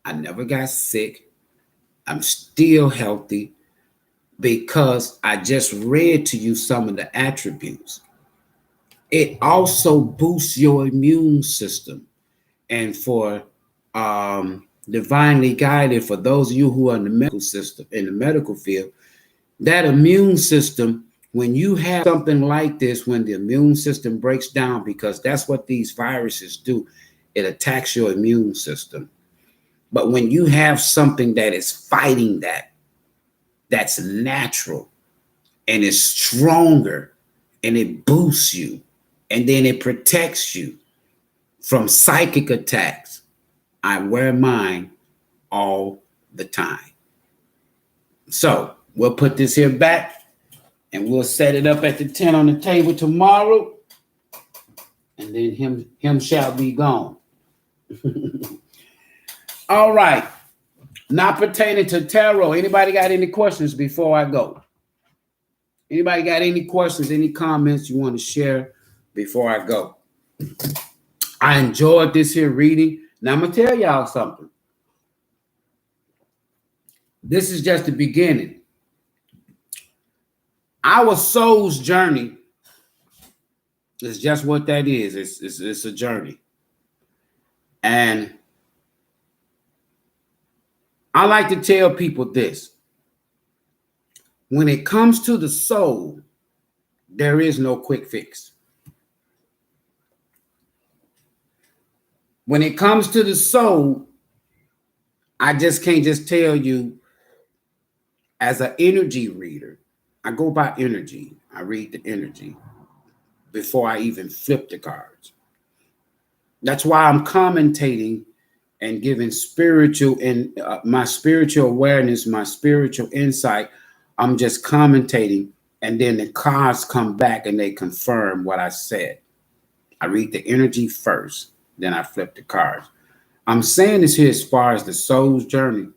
S1: I never got sick. I'm still healthy because I just read to you some of the attributes. It also boosts your immune system. And for divinely guided, for those of you who are in the medical system, in the medical field, that immune system, when you have something like this, when the immune system breaks down, because that's what these viruses do, it attacks your immune system. But when you have something that is fighting that, that's natural and is stronger and it boosts you and then it protects you from psychic attacks. I wear mine all the time. So we'll put this here back and we'll set it up at the 10 on the table tomorrow. And then him shall be gone. All right. Not pertaining to tarot. Anybody got any questions before I go? Anybody got any questions, any comments you want to share before I go? I enjoyed this here reading. Now I'm going to tell y'all something. This is just the beginning. Our soul's journey is just what that is. It's a journey. And I like to tell people this. When it comes to the soul, there is no quick fix. When it comes to the soul, I just can't just tell you as an energy reader. I go by energy. I read the energy before I even flip the cards. That's why I'm commentating and giving spiritual and my spiritual awareness, my spiritual insight. I'm just commentating, and then the cards come back and they confirm what I said. I read the energy first, then I flip the cards. I'm saying this here as far as the soul's journey.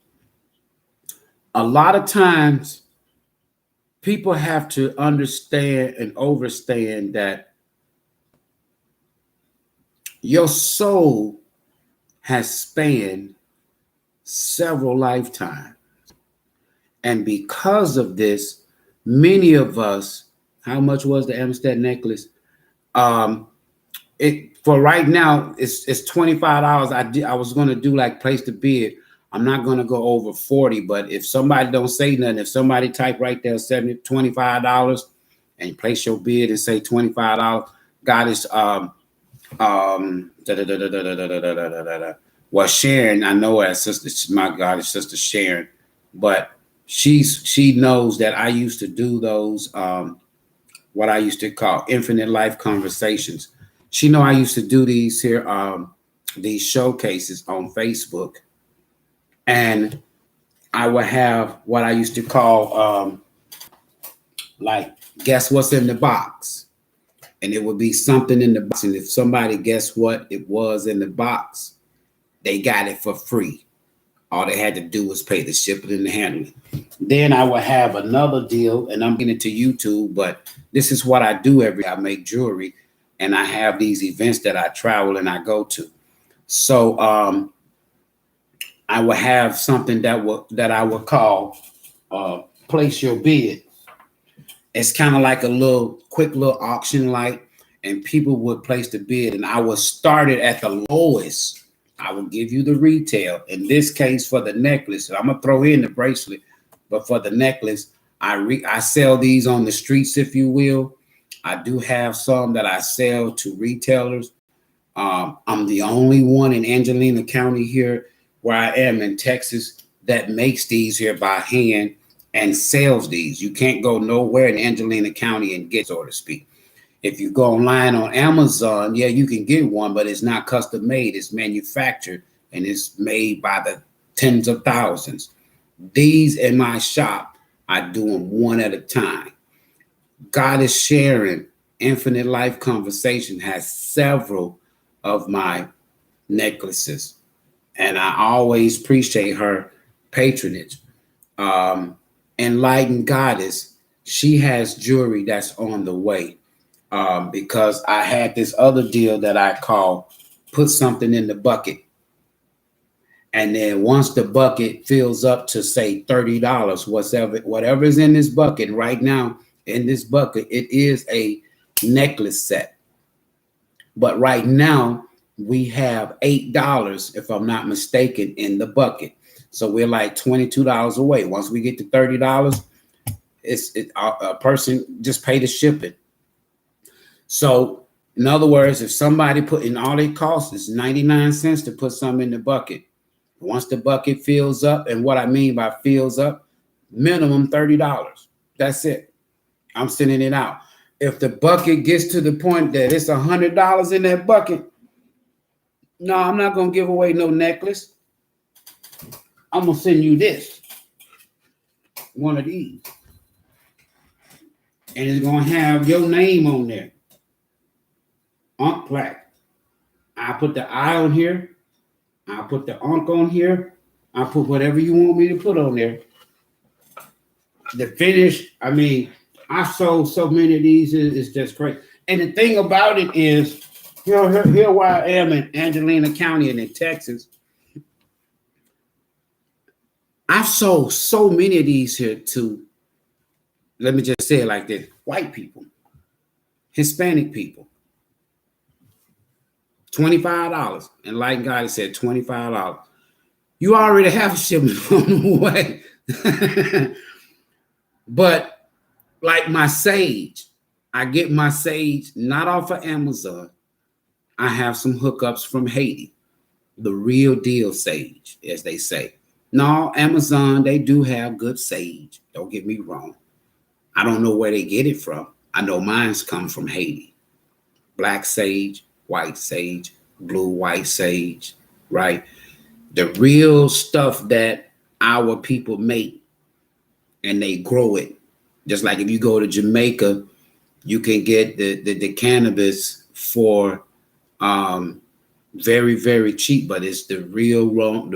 S1: A lot of times, people have to understand and understand that your soul has spanned several lifetimes. And because of this, many of us, how much was the Amistad necklace? It for right now, it's $25. I was going to do like place to bid. I'm not going to go over 40, but if somebody don't say nothing, if somebody type right there $25 and you place your bid and say $25, God is well, Sharon, I know her sister, my God, is Sister Sharon, but she knows that I used to do those what I used to call infinite life conversations. She know I used to do these here these showcases on Facebook, and I would have what I used to call like guess what's in the box, and it would be something in the box, and if somebody guessed what it was in the box, they got it for free. All they had to do was pay the shipping and the handling. Then I would have another deal, and I'm getting into YouTube, but this is what I do every day. I make jewelry, and I have these events that I travel and I go to. So I would have something that I would call place your bid. It's kind of like a quick little auction light, and people would place the bid, and I would start it at the lowest. I will give you the retail. In this case, for the necklace, I'm gonna throw in the bracelet, but for the necklace, I sell these on the streets, if you will. I do have some that I sell to retailers. I'm the only one in Angelina County here, where I am in Texas, that makes these here by hand and sells these. You can't go nowhere in Angelina County and get, so to speak. If you go online on Amazon, yeah, you can get one, but it's not custom made. It's manufactured, and it's made by the tens of thousands. These in my shop, I do them one at a time. God is sharing Infinite Life Conversation has several of my necklaces, and I always appreciate her patronage. Enlightened Goddess, she has jewelry that's on the way. Because I had this other deal that I call put something in the bucket. And then once the bucket fills up to say $30, whatever is in this bucket right now, in this bucket, it is a necklace set. But right now we have $8, if I'm not mistaken, in the bucket. So we're like $22 away. Once we get to $30, a person just pay the shipping. So, in other words, if somebody put in, all it costs is 99 cents to put something in the bucket. Once the bucket fills up, and what I mean by fills up, minimum $30. That's it. I'm sending it out. If the bucket gets to the point that it's $100 in that bucket, no, I'm not going to give away no necklace. I'm going to send you this. One of these. And it's going to have your name on there. Ankh plaque. I put the I on here. I put the Ankh on here. I put whatever you want me to put on there. The finish, I mean, I sold so many of these, it's just crazy. And the thing about it is, here where I am in Angelina County and in Texas, I've sold so many of these here to, let me just say it like this, white people, Hispanic people. $25. And like God said, $25. You already have a shipment on the way. But like my sage, I get my sage not off of Amazon. I have some hookups from Haiti. The real deal sage, as they say. No, Amazon, they do have good sage. Don't get me wrong. I don't know where they get it from. I know mine's come from Haiti. Black sage, white sage, blue, white sage, right? The real stuff that our people make, and they grow it. Just like if you go to Jamaica, you can get the cannabis for Very, very cheap, but it's the real grown,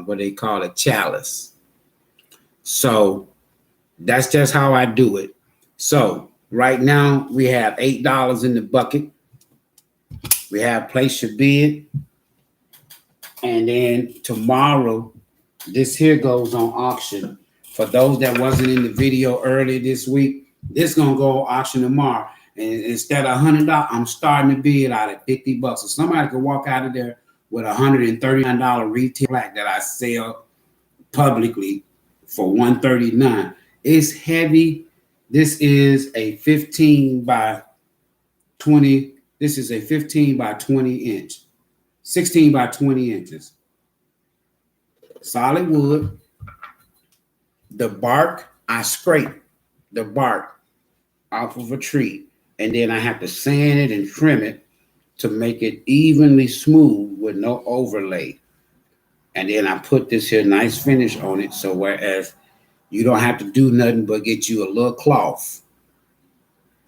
S1: what they call a chalice. So that's just how I do it. So right now we have $8 in the bucket. We have place your bid. And then tomorrow, this here goes on auction. For those that wasn't in the video earlier this week, this gonna go on auction tomorrow. And instead of $100, I'm starting to bid out at $50. So somebody could walk out of there with $139 retail plaque that I sell publicly for $139. It's heavy. This is a 15 by 20. This is a 15 by 20 inch, 16 by 20 inches. Solid wood. The bark, I scrape the bark off of a tree, and then I have to sand it and trim it to make it evenly smooth with no overlay. And then I put this here nice finish on it, so whereas you don't have to do nothing but get you a little cloth,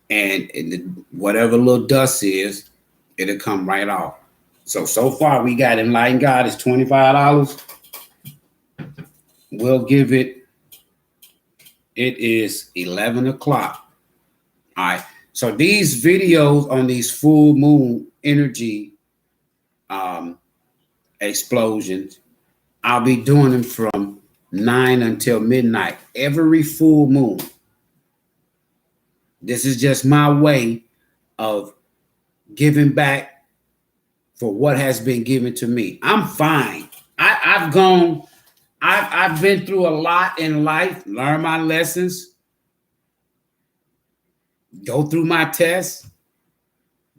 S1: and whatever little dust is, it'll come right off. So far we got Enlightened God is $25. We'll give it. It is 11 o'clock. All right. So these videos on these full moon energy explosions, I'll be doing them from 9 until midnight every full moon. This is just my way of giving back for what has been given to me. I'm fine. I've been through a lot in life, learn my lessons, go through my tests,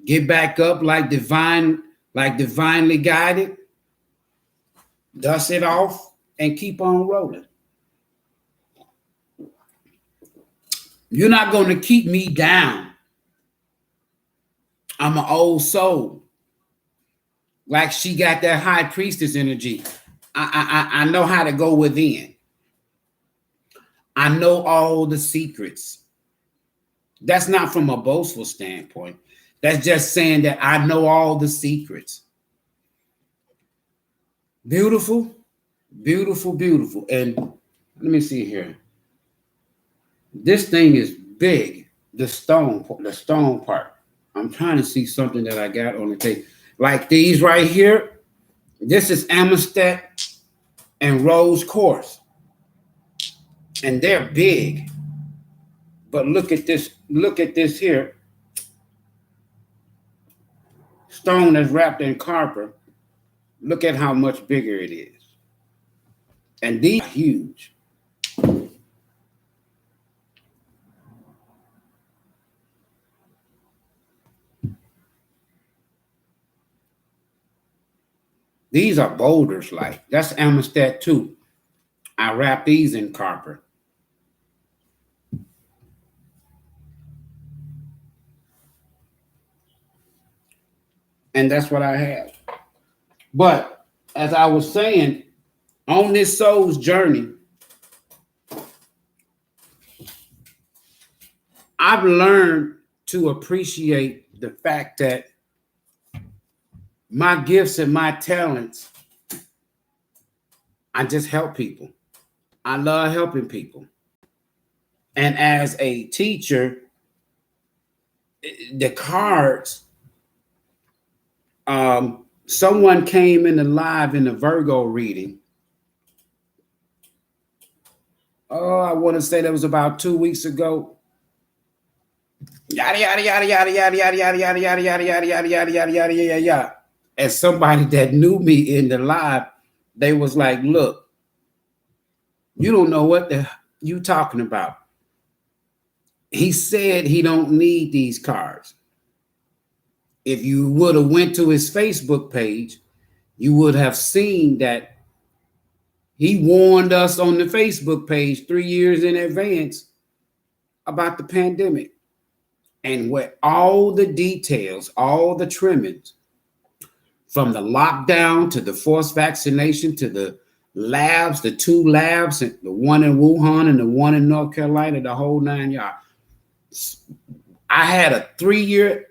S1: get back up like divinely guided, dust it off, and keep on rolling. You're not going to keep me down. I'm an old soul. Like she got that high priestess energy. I know how to go within. I know all the secrets. That's not from a boastful standpoint. That's just saying that I know all the secrets. Beautiful, beautiful, beautiful. And let me see here. This thing is big. The stone part. I'm trying to see something that I got on the table. Like these right here. This is amethyst and rose quartz. And they're big. But look at this. Look at this here. Stone that's wrapped in copper. Look at how much bigger it is. And these are huge. These are boulders like. That's amethyst too. I wrap these in copper. And that's what I have. But as I was saying, on this soul's journey, I've learned to appreciate the fact that my gifts and my talents, I just help people. I love helping people. And as a teacher, the cards, someone came in the live in the Virgo reading. Oh, I want to say that was about 2 weeks ago. Yada yada yada yada yada yada yada yada yada yada yada yada yada yada yada yada yada. As somebody that knew me in the live, they was like, "Look, you don't know what you talking about." He said he don't need these cards. If you would have went to his Facebook page, you would have seen that he warned us on the Facebook page 3 years in advance about the pandemic. And where all the details, all the trimmings, from the lockdown to the forced vaccination to the labs, the 2 labs, the one in Wuhan and the one in North Carolina, the whole 9 yards. I had a 3-year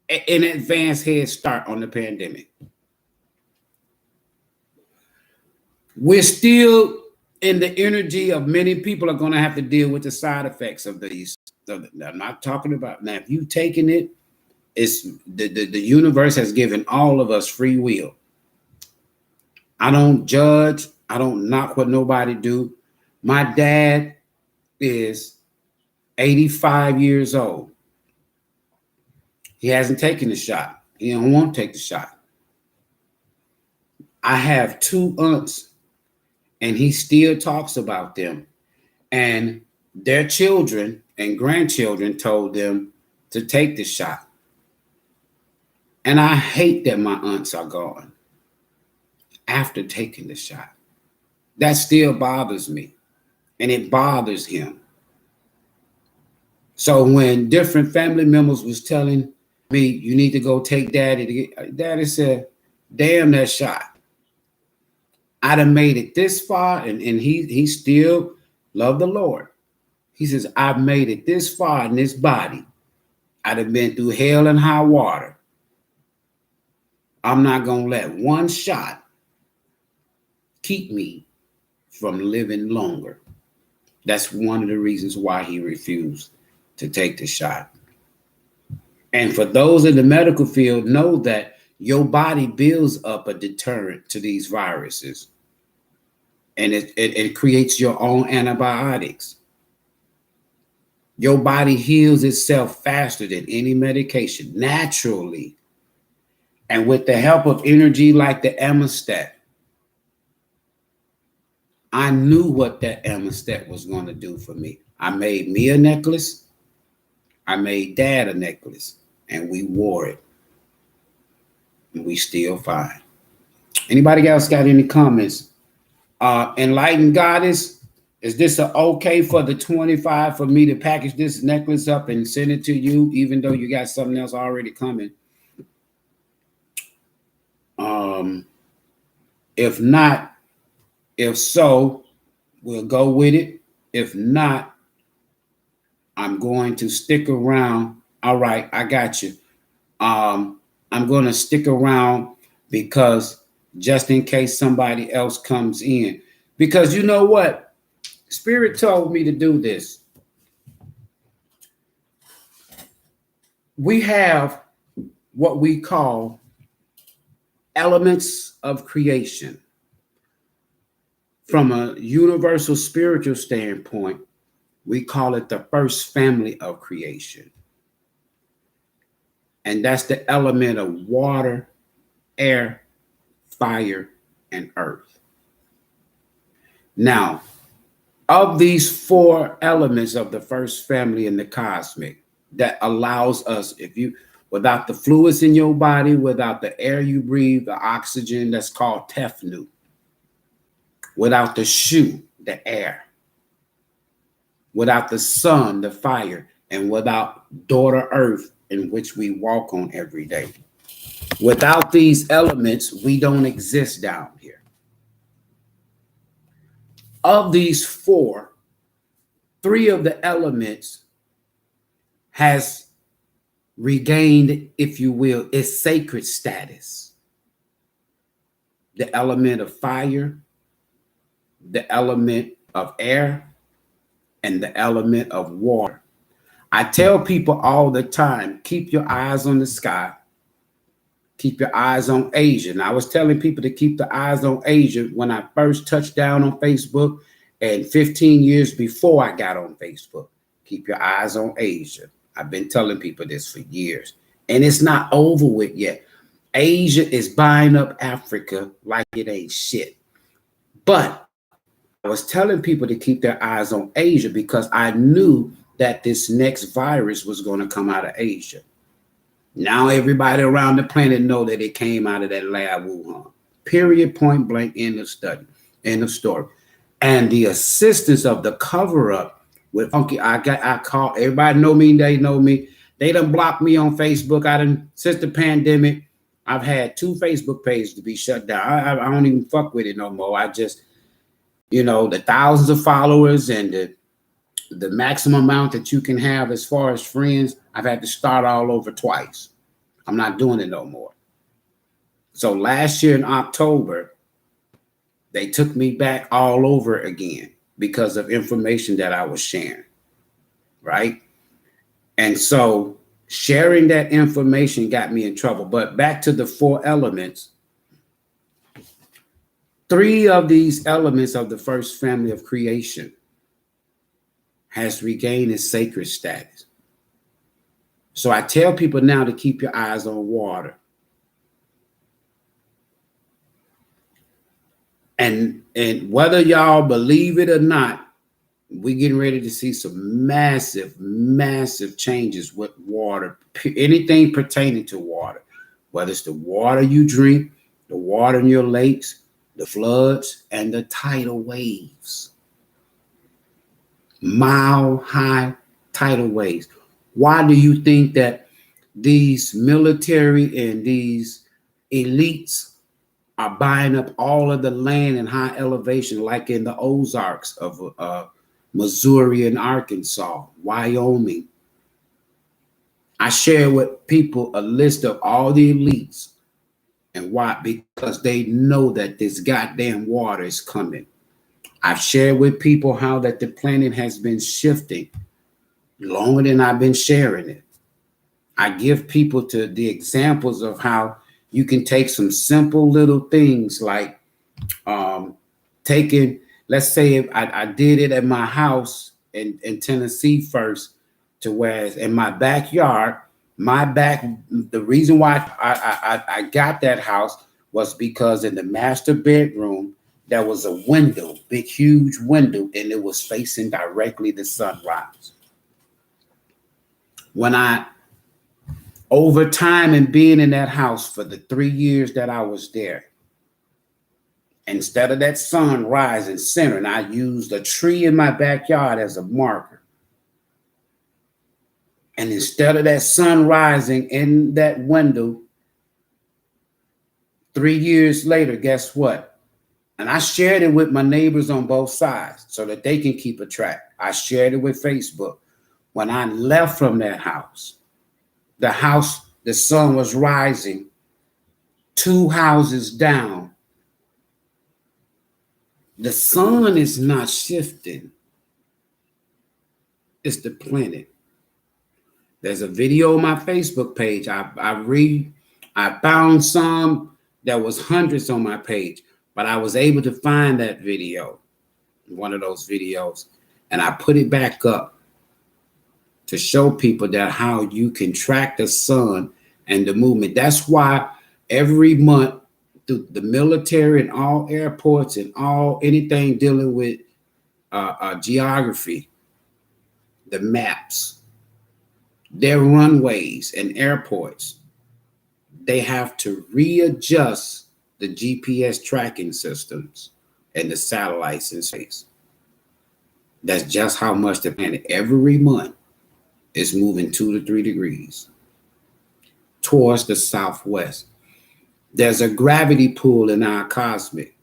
S1: an advanced head start on the pandemic. We're still in the energy of many people are going to have to deal with the side effects of these. I'm not talking about now. If you've taken it, it's the universe has given all of us free will. I don't judge. I don't knock what nobody do. My dad is 85 years old. He hasn't taken the shot. He don't want to take the shot. I have 2 aunts, and he still talks about them. And their children and grandchildren told them to take the shot. And I hate that my aunts are gone after taking the shot. That still bothers me, and it bothers him. So when different family members was telling me, you need to go take daddy to get, daddy said, damn that shot. I'd have made it this far, and he still loved the Lord. He says, I've made it this far in this body. I'd have been through hell and high water. I'm not going to let one shot keep me from living longer. That's one of the reasons why he refused to take the shot. And for those in the medical field, know that your body builds up a deterrent to these viruses. And it creates your own antibiotics. Your body heals itself faster than any medication, naturally. And with the help of energy like the Amistad, I knew what that Amistad was going to do for me. I made me a necklace. I made Dad a necklace, and we wore it. And we still fine. Anybody else got any comments? Enlightened Goddess, is this okay for the 25 for me to package this necklace up and send it to you, even though you got something else already coming? If not, if so, we'll go with it. If not, I'm going to stick around. All right, I got you. I'm going to stick around because just in case somebody else comes in. Because you know what? Spirit told me to do this. We have what we call elements of creation. From a universal spiritual standpoint, we call it the first family of creation. And that's the element of water, air, fire, and earth. Now, of these 4 elements of the first family in the cosmic, that allows us, without the fluids in your body, without the air you breathe, the oxygen, that's called Tefnu. Without the shu, the air. Without the sun, the fire. And without daughter earth, in which we walk on every day. Without these elements, we don't exist down here. Of these 4, 3 of the elements has regained, if you will, its sacred status. The element of fire, the element of air, and the element of water. I tell people all the time, keep your eyes on the sky. Keep your eyes on Asia. And I was telling people to keep the eyes on Asia when I first touched down on Facebook and 15 years before I got on Facebook. Keep your eyes on Asia. I've been telling people this for years. And it's not over with yet. Asia is buying up Africa like it ain't shit. But I was telling people to keep their eyes on Asia because I knew that this next virus was going to come out of Asia. Now everybody around the planet know that it came out of that lab Wuhan. Period, point blank, end of study, end of story. And the assistance of the cover-up with Funky, I call, everybody know me, they know me. They done blocked me on Facebook. Since the pandemic, I've had 2 Facebook pages to be shut down. I don't even fuck with it no more. I just, the thousands of followers and the maximum amount that you can have as far as friends, I've had to start all over twice. I'm not doing it no more. So last year in October, they took me back all over again because of information that I was sharing, right? And so sharing that information got me in trouble. But back to the 4 elements. 3 of these elements of the first family of creation has regained its sacred status. So I tell people now to keep your eyes on water. And whether y'all believe it or not, we're getting ready to see some massive, massive changes with water, anything pertaining to water, whether it's the water you drink, the water in your lakes, the floods, and the tidal waves. Mile-high tidal waves. Why do you think that these military and these elites are buying up all of the land in high elevation, like in the Ozarks of Missouri and Arkansas, Wyoming? I share with people a list of all the elites. And why? Because they know that this goddamn water is coming. I've shared with people how that the planet has been shifting longer than I've been sharing it. I give people to the examples of how you can take some simple little things like taking, let's say if I did it at my house in Tennessee first, to where in my backyard, the reason why I got that house was because in the master bedroom, there was a window, big, huge window, and it was facing directly the sunrise. When over time and being in that house for the 3 years that I was there, instead of that sun rising center, and I used a tree in my backyard as a marker. And instead of that sun rising in that window, 3 years later, guess what? And I shared it with my neighbors on both sides so that they can keep a track. I shared it with Facebook. When I left from that house, the sun was rising 2 houses down. The sun is not shifting. It's the planet. There's a video on my Facebook page. I found some that was hundreds on my page, but I was able to find that video, one of those videos, and I put it back up to show people that how you can track the sun and the movement. That's why every month through the military and all airports and anything dealing with geography, the maps, their runways and airports, they have to readjust the GPS tracking systems and the satellites in space. That's just how much the planet every month is moving 2 to 3 degrees towards the southwest. There's a gravity pull in our cosmic.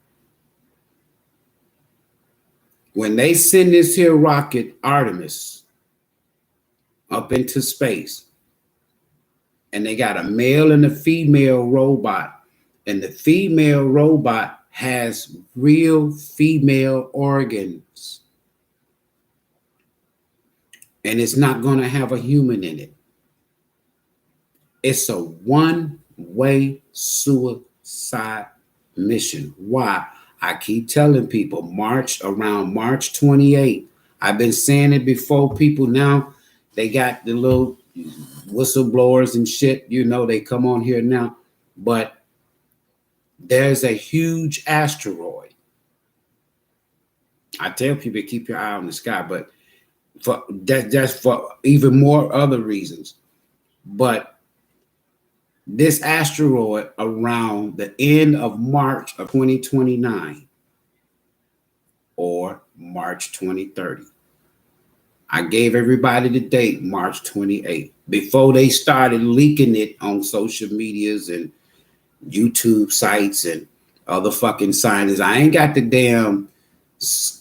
S1: When they send this here rocket Artemis up into space, and they got a male and a female robot, and the female robot has real female organs, and it's not going to have a human in it. It's a one-way suicide mission. Why? I keep telling people around March 28th. I've been saying it before. People now, they got the little whistleblowers and shit, they come on here now. But there's a huge asteroid. I tell people to keep your eye on the sky, but that's for even more other reasons. But this asteroid around the end of March of 2029 or March 2030. I gave everybody the date, March 28th, before they started leaking it on social medias and YouTube sites and other fucking scientists. I ain't got the damn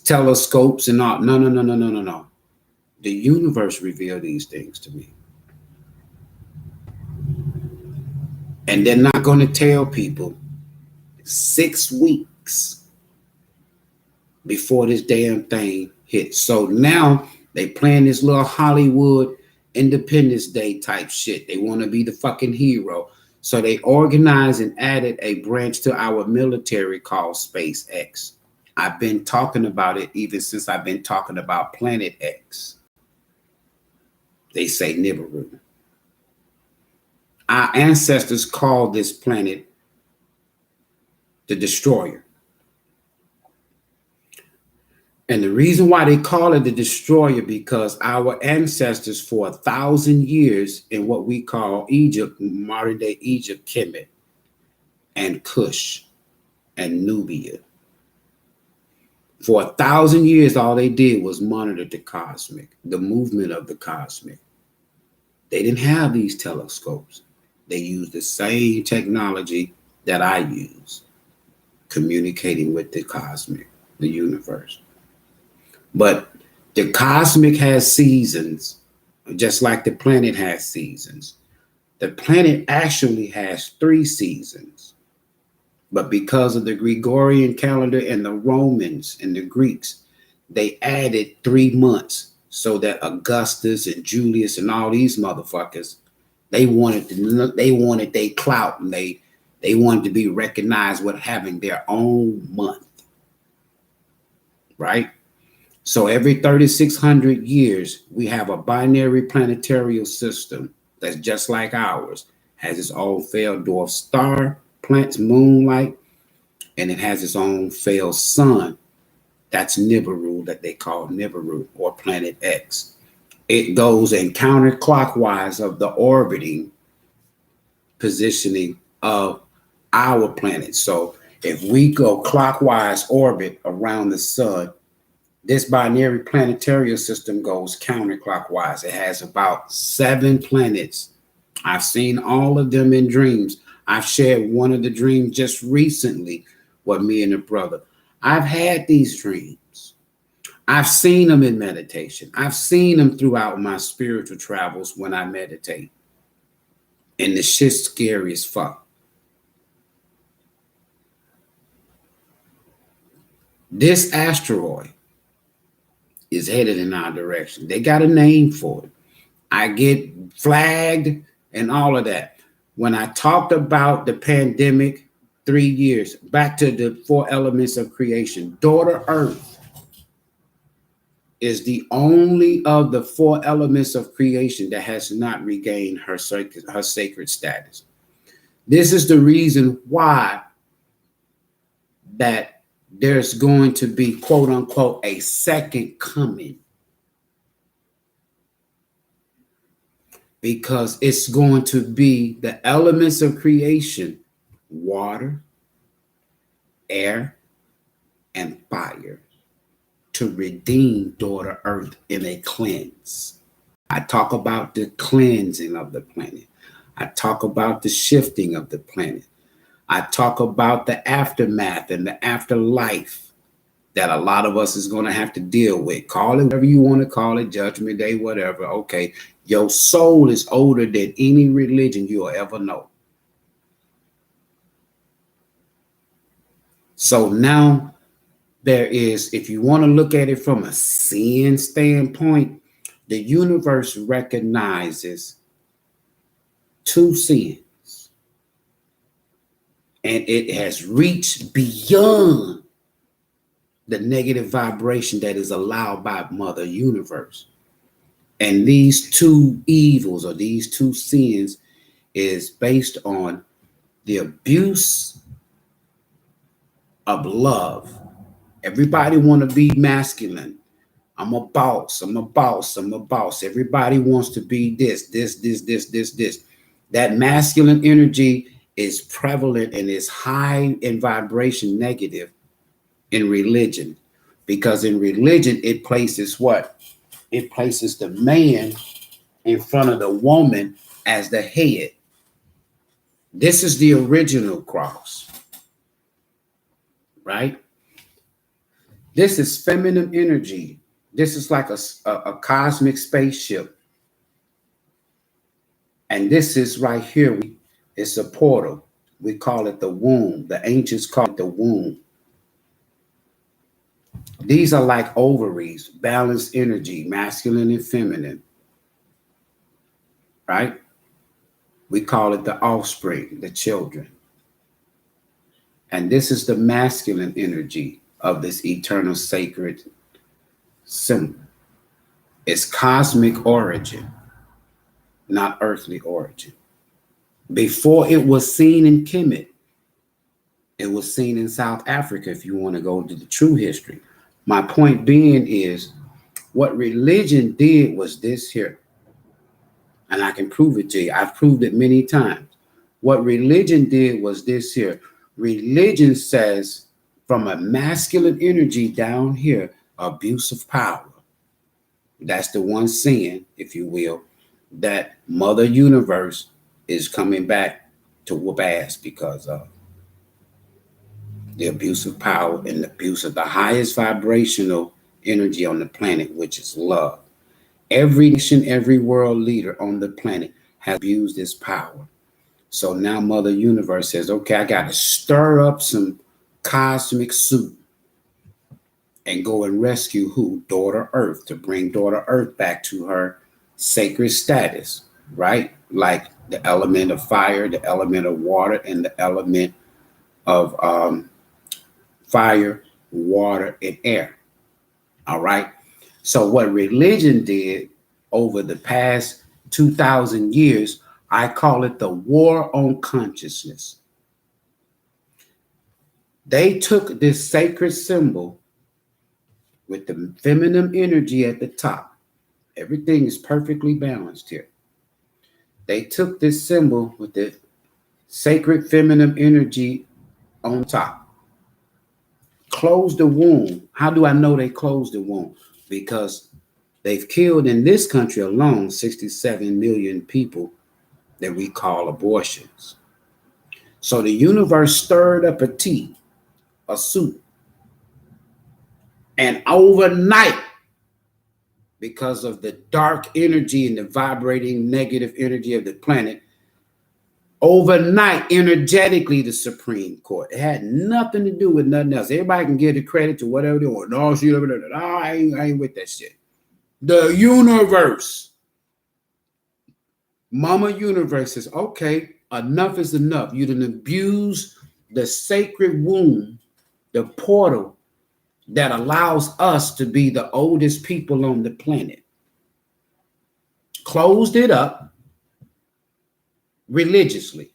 S1: telescopes and all. No. The universe revealed these things to me. And they're not going to tell people 6 weeks before this damn thing hits. So now they playing this little Hollywood Independence Day type shit. They want to be the fucking hero. So they organized and added a branch to our military called SpaceX. I've been talking about it even since I've been talking about Planet X. They say Nibiru. Our ancestors called this planet the Destroyer. And the reason why they call it the Destroyer, because our ancestors for 1,000 years in what we call Egypt, modern day Egypt, Kemet, and Kush, and Nubia. For 1,000 years, all they did was monitor the cosmic, the movement of the cosmic. They didn't have these telescopes. They used the same technology that I use, communicating with the cosmic, the universe. But the cosmic has seasons, just like the planet has seasons. The planet actually has 3 seasons. But because of the Gregorian calendar and the Romans and the Greeks, they added 3 months so that Augustus and Julius and all these motherfuckers, they wanted their clout, and they wanted to be recognized with having their own month, right? So every 3,600 years, we have a binary planetary system that's just like ours, has its own failed dwarf star, planets, moonlight, and it has its own failed sun. That's Nibiru, that they call Nibiru, or Planet X. It goes in counterclockwise of the orbiting positioning of our planet. So if we go clockwise orbit around the sun, this binary planetary system goes counterclockwise. It has about 7 planets. I've seen all of them in dreams. I've shared one of the dreams just recently with me and a brother. I've had these dreams. I've seen them in meditation. I've seen them throughout my spiritual travels when I meditate. And the shit's scary as fuck. This asteroid is headed in our direction. They got a name for it. I get flagged and all of that. When I talked about the pandemic 3 years, back to the 4 elements of creation, Daughter Earth is the only of the 4 elements of creation that has not regained her sacred status. This is the reason why that there's going to be, quote unquote, a second coming. Because it's going to be the elements of creation, water, air, and fire, to redeem Daughter Earth in a cleanse. I talk about the cleansing of the planet. I talk about the shifting of the planet. I talk about the aftermath and the afterlife that a lot of us is going to have to deal with. Call it whatever you want to call it, Judgment Day, whatever. Okay, your soul is older than any religion you'll ever know. So now there is, if you want to look at it from a sin standpoint, the universe recognizes 2 sins. And it has reached beyond the negative vibration that is allowed by Mother Universe. And these 2 evils, or these 2 sins, is based on the abuse of love. Everybody want to be masculine. I'm a boss. I'm a boss. I'm a boss. Everybody wants to be this. That masculine energy is prevalent and is high in vibration negative in religion, because in religion it places what? It places the man in front of the woman as the head. This is the original cross, right? This is feminine energy. This is like a cosmic spaceship. And this is right here It's a portal. We call it the womb. The ancients call it the womb. These are like ovaries, balanced energy, masculine and feminine, right? We call it the offspring, the children. And this is the masculine energy of this eternal sacred symbol. It's cosmic origin, not earthly origin. Before it was seen in Kemet, it was seen in South Africa, if you want to go to the true history. My point being is, what religion did was this here. And I can prove it to you. I've proved it many times. What religion did was this here. Religion says, from a masculine energy down here, abuse of power. That's the one sin, if you will, that Mother Universe is coming back to whoop ass because of the abuse of power and the abuse of the highest vibrational energy on the planet, which is love. Every nation, every world leader on the planet has abused this power. So now Mother Universe says, okay, I got to stir up some cosmic soup and go and rescue who? Daughter Earth, to bring Daughter Earth back to her sacred status, right? Like the element of fire, the element of water, and the element of fire, water, and air. All right. So what religion did over the past 2,000 years, I call it the war on consciousness. They took this sacred symbol with the feminine energy at the top. Everything is perfectly balanced here. They took this symbol with the sacred feminine energy on top. Closed the womb. How do I know they closed the womb? Because they've killed in this country alone 67 million people that we call abortions. So the universe stirred up a tea, a soup, and overnight, because of the dark energy and the vibrating negative energy of the planet, overnight, energetically, the Supreme Court. It had nothing to do with nothing else. Everybody can give the credit to whatever they want. No, I ain't with that shit. The universe. Mama Universe says, okay, enough is enough. You done abuse the sacred womb, the portal that allows us to be the oldest people on the planet. Closed it up religiously,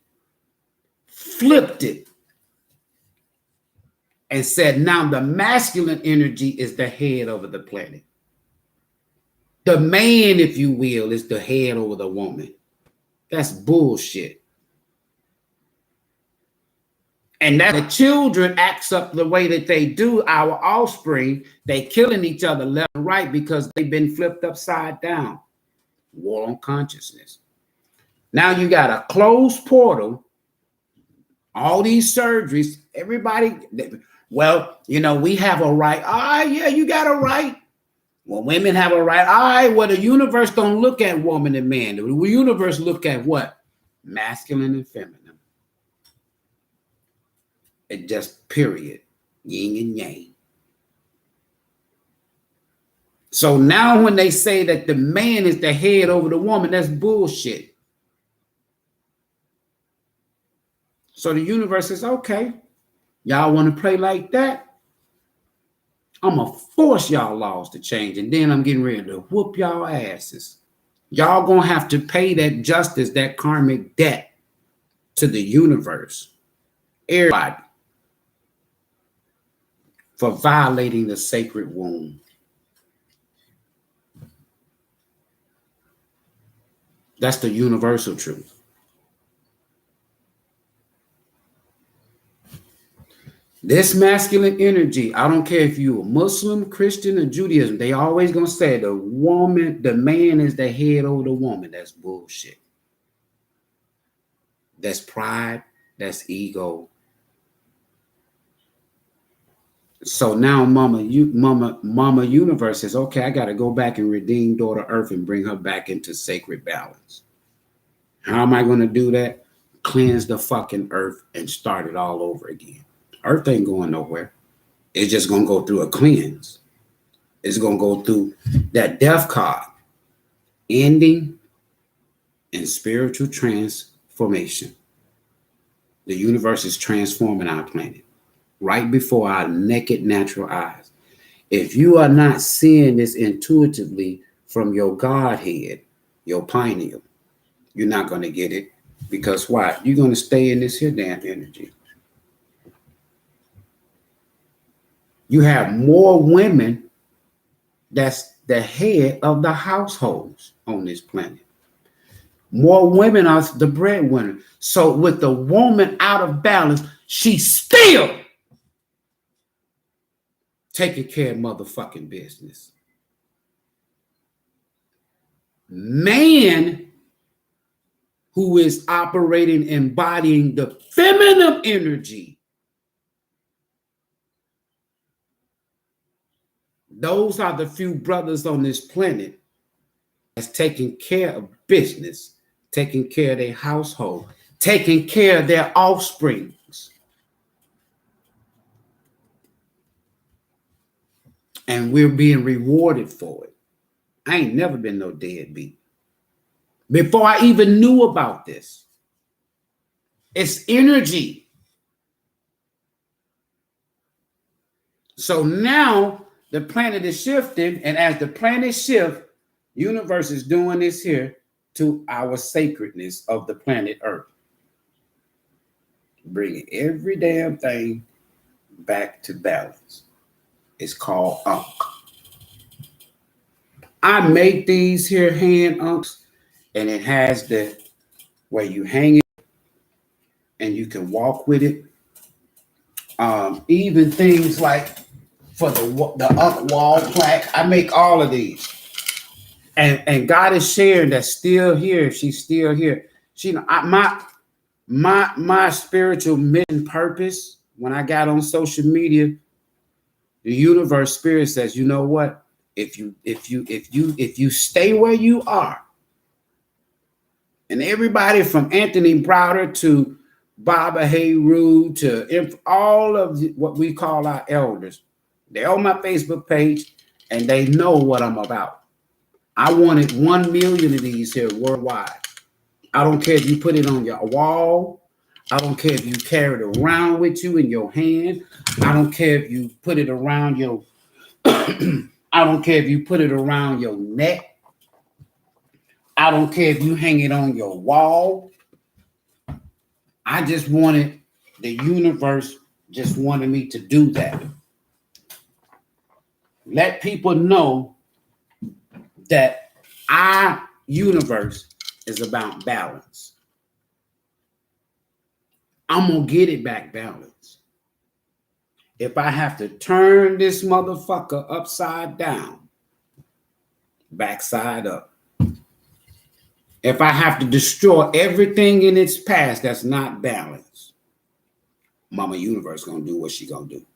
S1: flipped it, and said, now the masculine energy is the head over the planet. The man, if you will, is the head over the woman. That's bullshit. And that the children acts up the way that they do, our offspring, they killing each other left and right because they've been flipped upside down. War on consciousness. Now you got a closed portal, all these surgeries, everybody, well, you know, we have a right. Yeah, you got a right. Well, women have a right. Well, the universe don't look at woman and man. The universe look at what? Masculine and feminine. It just period. Yin and yang. So now when they say that the man is the head over the woman, that's bullshit. So the universe says, okay, y'all want to play like that? I'm going to force y'all laws to change, and then I'm getting ready to whoop y'all asses. Y'all going to have to pay that justice, that karmic debt to the universe. Everybody. For violating the sacred womb. That's the universal truth. This masculine energy, I don't care if you're a Muslim, Christian, or Judaism, they always gonna say the woman, the man is the head over the woman. That's bullshit. That's pride. That's ego. So now Mama Universe says, okay, I got to go back and redeem Daughter Earth and bring her back into sacred balance. How am I going to do that? cleanse the fucking earth and start it all over again. Earth ain't going nowhere. It's just going to go through a cleanse. It's going to go through that death card, ending and spiritual transformation. The universe is transforming our planet right before our naked natural eyes. If you are not seeing this intuitively from your Godhead, your pineal, you're not going to get it. Because why? You're going to stay in this here damn energy. You have more women that's the head of the households on this planet. More women are the breadwinner. So with the woman out of balance, she's still taking care of motherfucking business. Man who is operating, embodying the feminine energy, those are the few brothers on this planet that's taking care of business, taking care of their household, taking care of their offsprings. And we're being rewarded for it. I ain't never been no deadbeat. Before I even knew about this, it's energy. So now the planet is shifting, and as the planet shifts, universe is doing this here to our sacredness of the planet Earth. Bringing every damn thing back to balance. It's called Ankh. I make these here hand Ankhs, and it has the where you hang it and you can walk with it. Even things like for the Ankh wall plaque, I make all of these. And God is sharing that's still here. She's still here. My spiritual mission purpose when I got on social media, the universe spirit says, you know what? If you stay where you are, and everybody from Anthony Browder to Baba Heru to all of what we call our elders, they're on my Facebook page and they know what I'm about. I wanted 1 million of these here worldwide. I don't care if you put it on your wall. I don't care if you carry it around with you in your hand. I don't care if you put it around your I don't care if you put it around your neck. I don't care if you hang it on your wall. I just wanted, the universe just wanted me to do that. Let people know that our universe is about balance. I'm going to get it back balanced. If I have to turn this motherfucker upside down, backside up. If I have to destroy everything in its past that's not balanced, Mama Universe going to do what she going to do.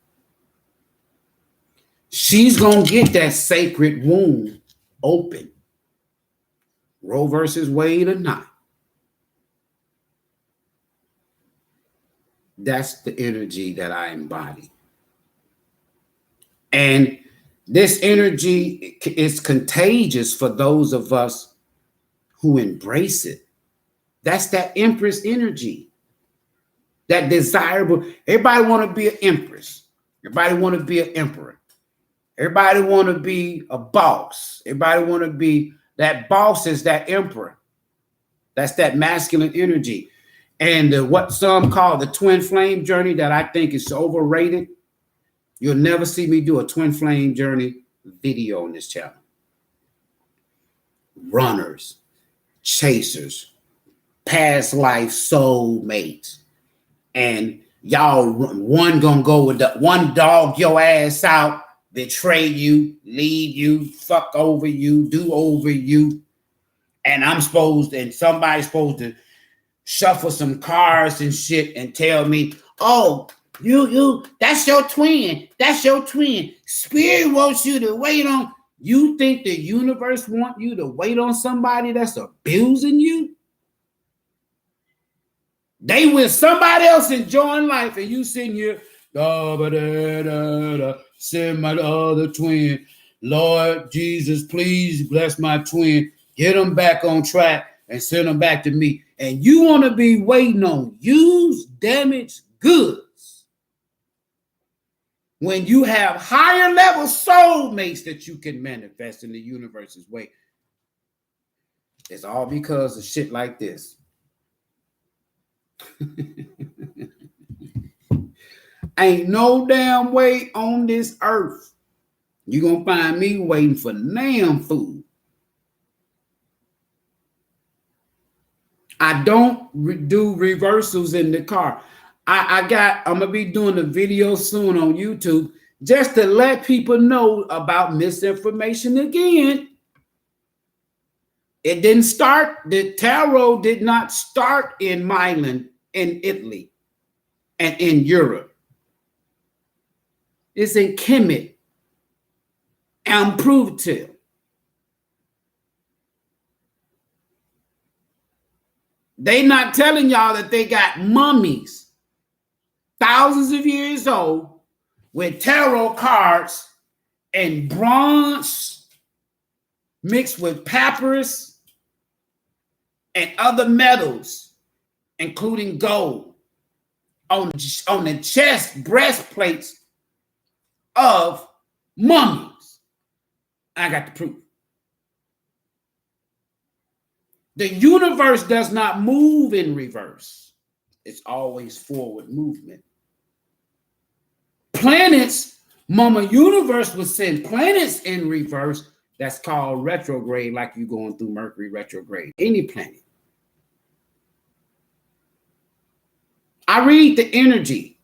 S1: She's going to get that sacred wound open. Roe versus Wade or not. That's the energy that I embody. And this energy is contagious for those of us who embrace it. That's that Empress energy. That desirable. Everybody want to be an empress. Everybody want to be an emperor. Everybody want to be a boss. Everybody want to be, that boss is that emperor. That's that masculine energy. And what some call the twin flame journey that I think is overrated. You'll never see me do a twin flame journey video on this channel. Runners, chasers, past life soulmates. And y'all, one gonna go with the one, dog your ass out, betray you, leave you, fuck over you, do over you. And I'm supposed, and somebody's supposed to shuffle some cards and shit and tell me, oh, you, that's your twin. That's your twin. Spirit wants you to wait on. You think the universe want you to wait on somebody that's abusing you? They with somebody else enjoying life, and you sitting here, send my other twin. Lord Jesus, please bless my twin. Get them back on track and send them back to me. And you want to be waiting on used, damaged goods when you have higher level soulmates that you can manifest in the universe's way. It's all because of shit like this. Ain't no damn way on this earth you gonna find me waiting for damn food. I don't do reversals in the car. I'm gonna be doing a video soon on YouTube just to let people know about misinformation again. It didn't start, the tarot did not start in Milan, in Italy, and in Europe. It's in Kemet and Provtil. They not telling y'all that they got mummies thousands of years old with tarot cards and bronze mixed with papyrus and other metals, including gold, on the chest breastplates of mummies. I got the proof. The universe does not move in reverse. It's always forward movement. Planets, Mama Universe would send planets in reverse. That's called retrograde, like you going through Mercury retrograde. Any planet. I read the energy.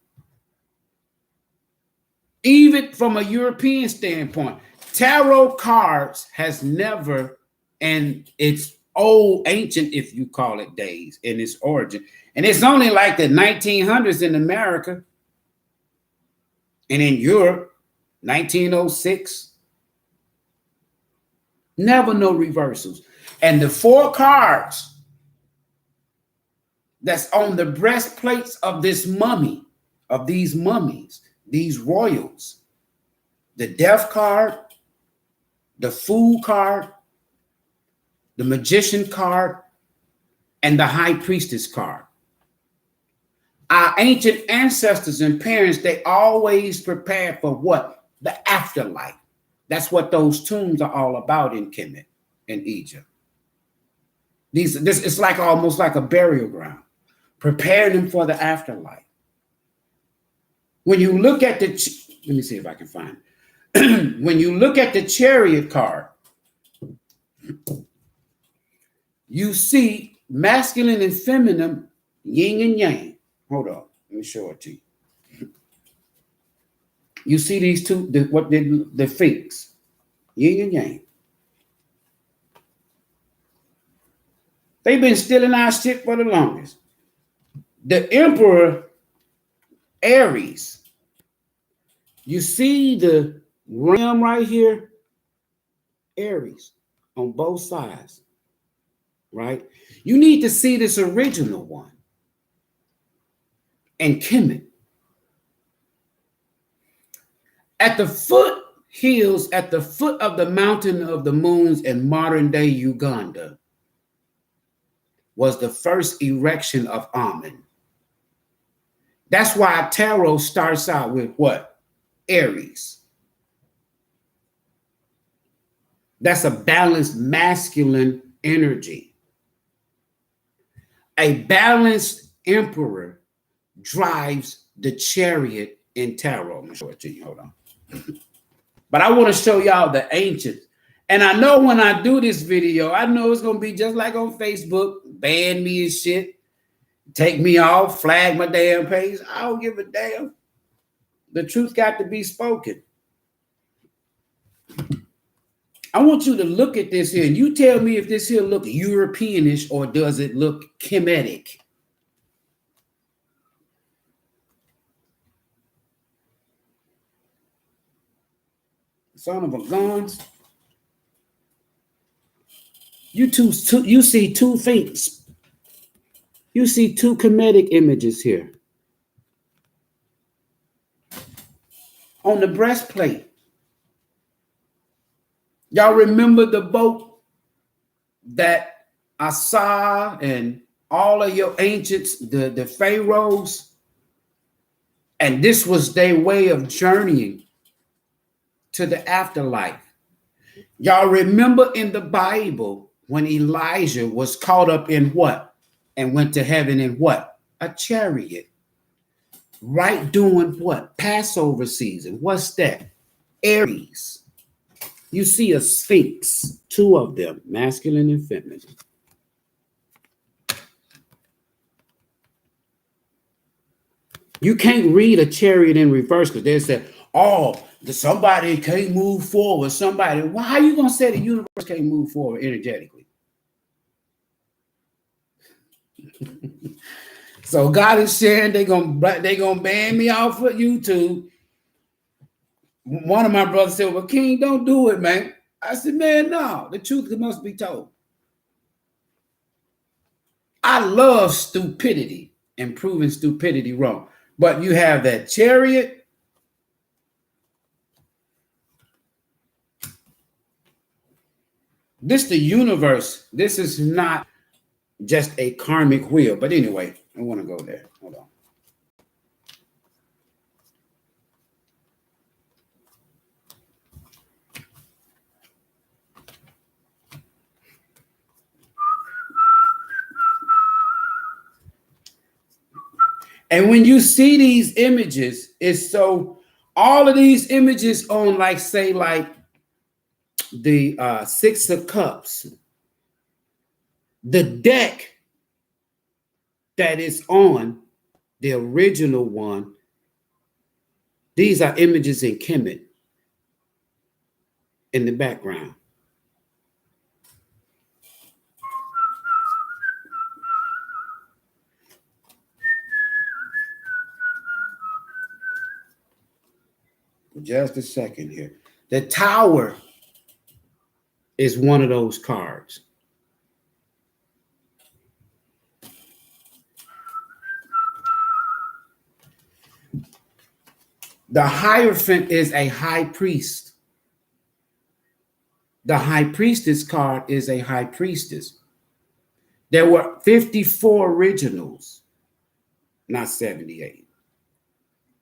S1: Even from a European standpoint, tarot cards has never, and it's old, ancient, if you call it, days in its origin. And it's only like the 1900s in America and in Europe, 1906. Never no reversals. And the 4 cards that's on the breastplates of this mummy, of these mummies, these royals, the death card, the fool card, the magician card, and the high priestess card. Our ancient ancestors and parents, they always prepared for what? The afterlife. That's what those tombs are all about in Kemet, in Egypt. This it's like almost like a burial ground. Prepare them for the afterlife. When you look at the, let me see if I can find it. When you look at the Chariot card, you see masculine and feminine, yin and yang. Hold on, let me show it to you. You see these two, the Sphinx, yin and yang. They've been stealing our shit for the longest. The Emperor, Aries. You see the ram right here? Aries on both sides, right? You need to see this original one. And Kemet. At the foot hills, at the foot of the mountain of the moons in modern day Uganda, was the first erection of Amen. That's why tarot starts out with what? Aries. That's a balanced masculine energy. A balanced emperor drives the chariot in tarot. I'm going to show it to you. Hold on. But I want to show y'all the ancients. And I know when I do this video, I know it's going to be just like on Facebook, ban me and shit, take me off, flag my damn page. I don't give a damn. The truth got to be spoken. I want you to look at this here, and you tell me if this here look Europeanish or does it look Kemetic. Son of a guns. You see two things. You see two comedic images here. On the breastplate. Y'all remember the boat that Asa and all of your ancients, the pharaohs, and this was their way of journeying to the afterlife. Y'all remember in the Bible when Elijah was caught up in what? And went to heaven in what? A chariot. Right during what? Passover season. What's that? Aries. You see a sphinx, two of them, masculine and feminine. You can't read a chariot in reverse because they said, oh, somebody can't move forward. Somebody, well, how are you going to say the universe can't move forward energetically? So God is saying they're gonna ban me off of YouTube. One of my brothers said, well, King, don't do it, man. I said, man, no, the truth must be told. I love stupidity and proving stupidity wrong. But you have that chariot. This the universe. This is not just a karmic wheel. But anyway, I want to go there. Hold on. And when you see these images, it's so all of these images on, like, say, like the Six of Cups, the deck that is on the original one, these are images in Kemet in the background. Just a second here. The Tower is one of those cards. The Hierophant is a high priest. The High Priestess card is a high priestess. There were 54 originals, not 78.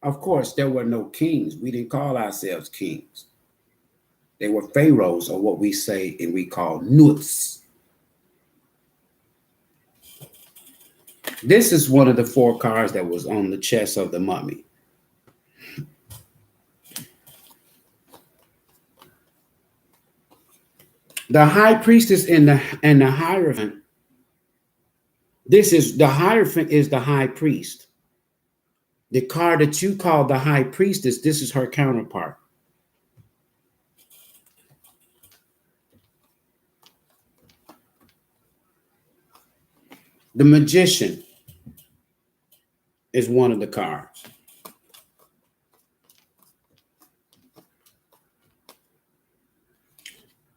S1: Of course, there were no kings. We didn't call ourselves kings. They were pharaohs, or what we say and we call nuts. This is one of the 4 cards that was on the chest of the mummy. The High Priestess and the Hierophant. The Hierophant is the High Priest. The card that you call the High Priestess, this is her counterpart. The Magician is one of the cards.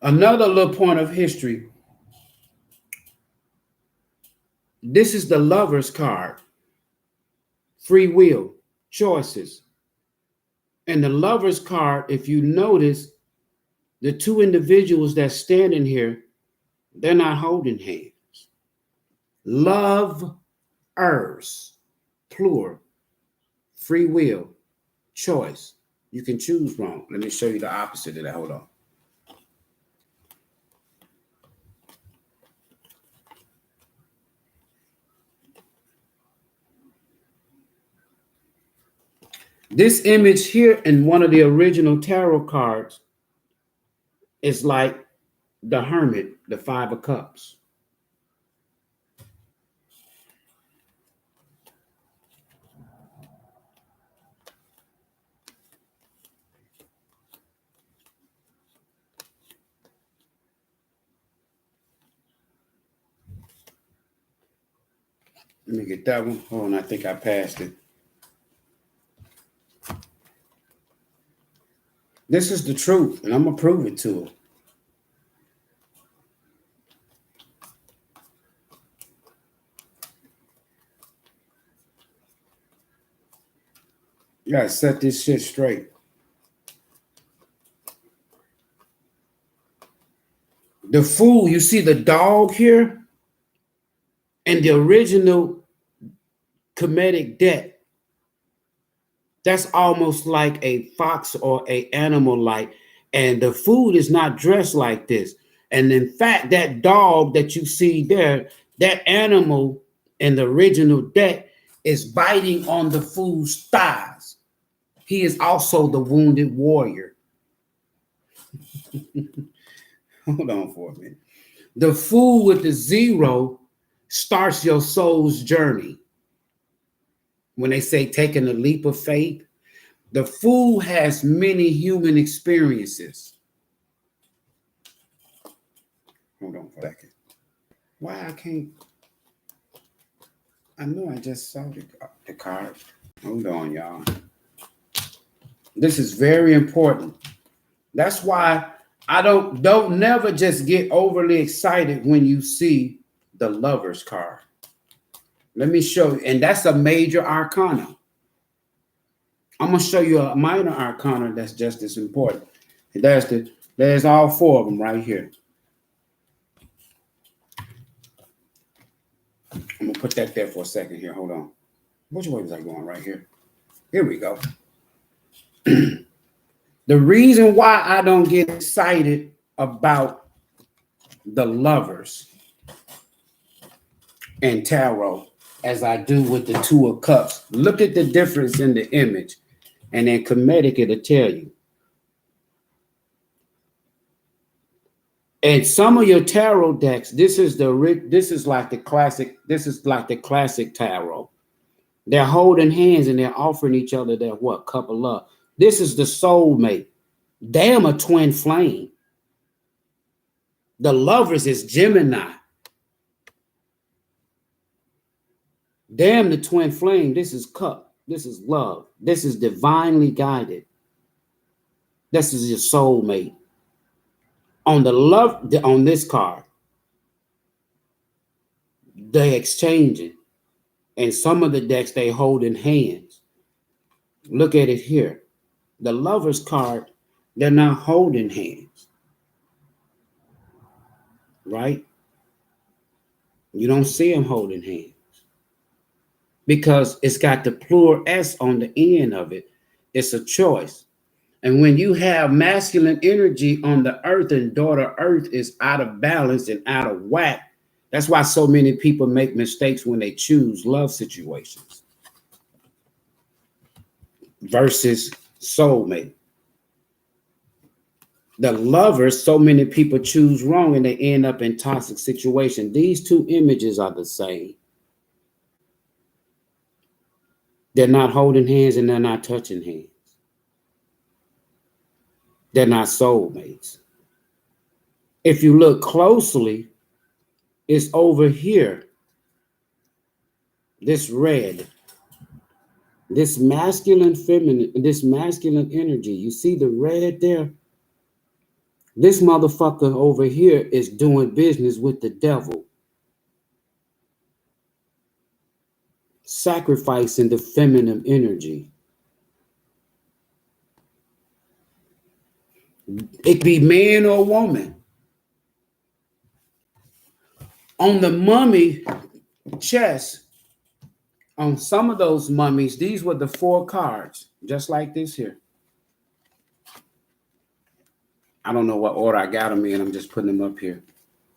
S1: Another little point of history. This is the Lover's card. Free will, choices. And the Lover's card, if you notice, the 2 individuals that's standing here, they're not holding hands. Lovers, plural, free will, choice. You can choose wrong. Let me show you the opposite of that. Hold on. This image here in one of the original tarot cards is like the Hermit, the 5 of Cups. Let me get that one. Hold on, I think I passed it. This is the truth, and I'm going to prove it to her. You gotta set this shit straight. The fool, you see the dog here? And the original comedic deck, that's almost like a fox or a animal like, and the food is not dressed like this. And in fact, that dog that you see there, that animal in the original deck is biting on the fool's thighs. He is also the wounded warrior. Hold on for a minute. The fool with the 0 starts your soul's journey. When they say taking a leap of faith, the fool has many human experiences. Hold on for a second. Why I can't? I know I just saw the card. Hold on, y'all. This is very important. That's why I don't never just get overly excited when you see the Lover's card. Let me show you, and that's a major arcana. I'm gonna show you a minor arcana that's just as important. There's all 4 of them right here. I'm gonna put that there for a second here. Hold on. Which way was I going? Right here. Here we go. The reason why I don't get excited about the Lovers and tarot as I do with the 2 of Cups. Look at the difference in the image, and then comedic it'll tell you. And some of your tarot decks, this is like the classic tarot. They're holding hands and they're offering each other their cup of love. This is the soulmate. Damn, a twin flame. The Lovers is Gemini. Damn, the twin flame. This is cup. This is love. This is divinely guided. This is your soulmate. On this card, they exchanging. And some of the decks they holding hands. Look at it here. The Lover's card, they're not holding hands. Right? You don't see them holding hands. Because it's got the plural S on the end of it. It's a choice. And when you have masculine energy on the earth and daughter earth is out of balance and out of whack, that's why so many people make mistakes when they choose love situations versus soulmate. The Lovers, so many people choose wrong and they end up in toxic situations. These 2 images are the same. They're not holding hands and they're not touching hands. They're not soulmates. If you look closely, it's over here. This red, this masculine feminine, this masculine energy. You see the red there? This motherfucker over here is doing business with the devil. Sacrificing the feminine energy. It be man or woman. On the mummy chest, on some of those mummies, these were the 4 cards, just like this here. I don't know what order I got them in. I'm just putting them up here.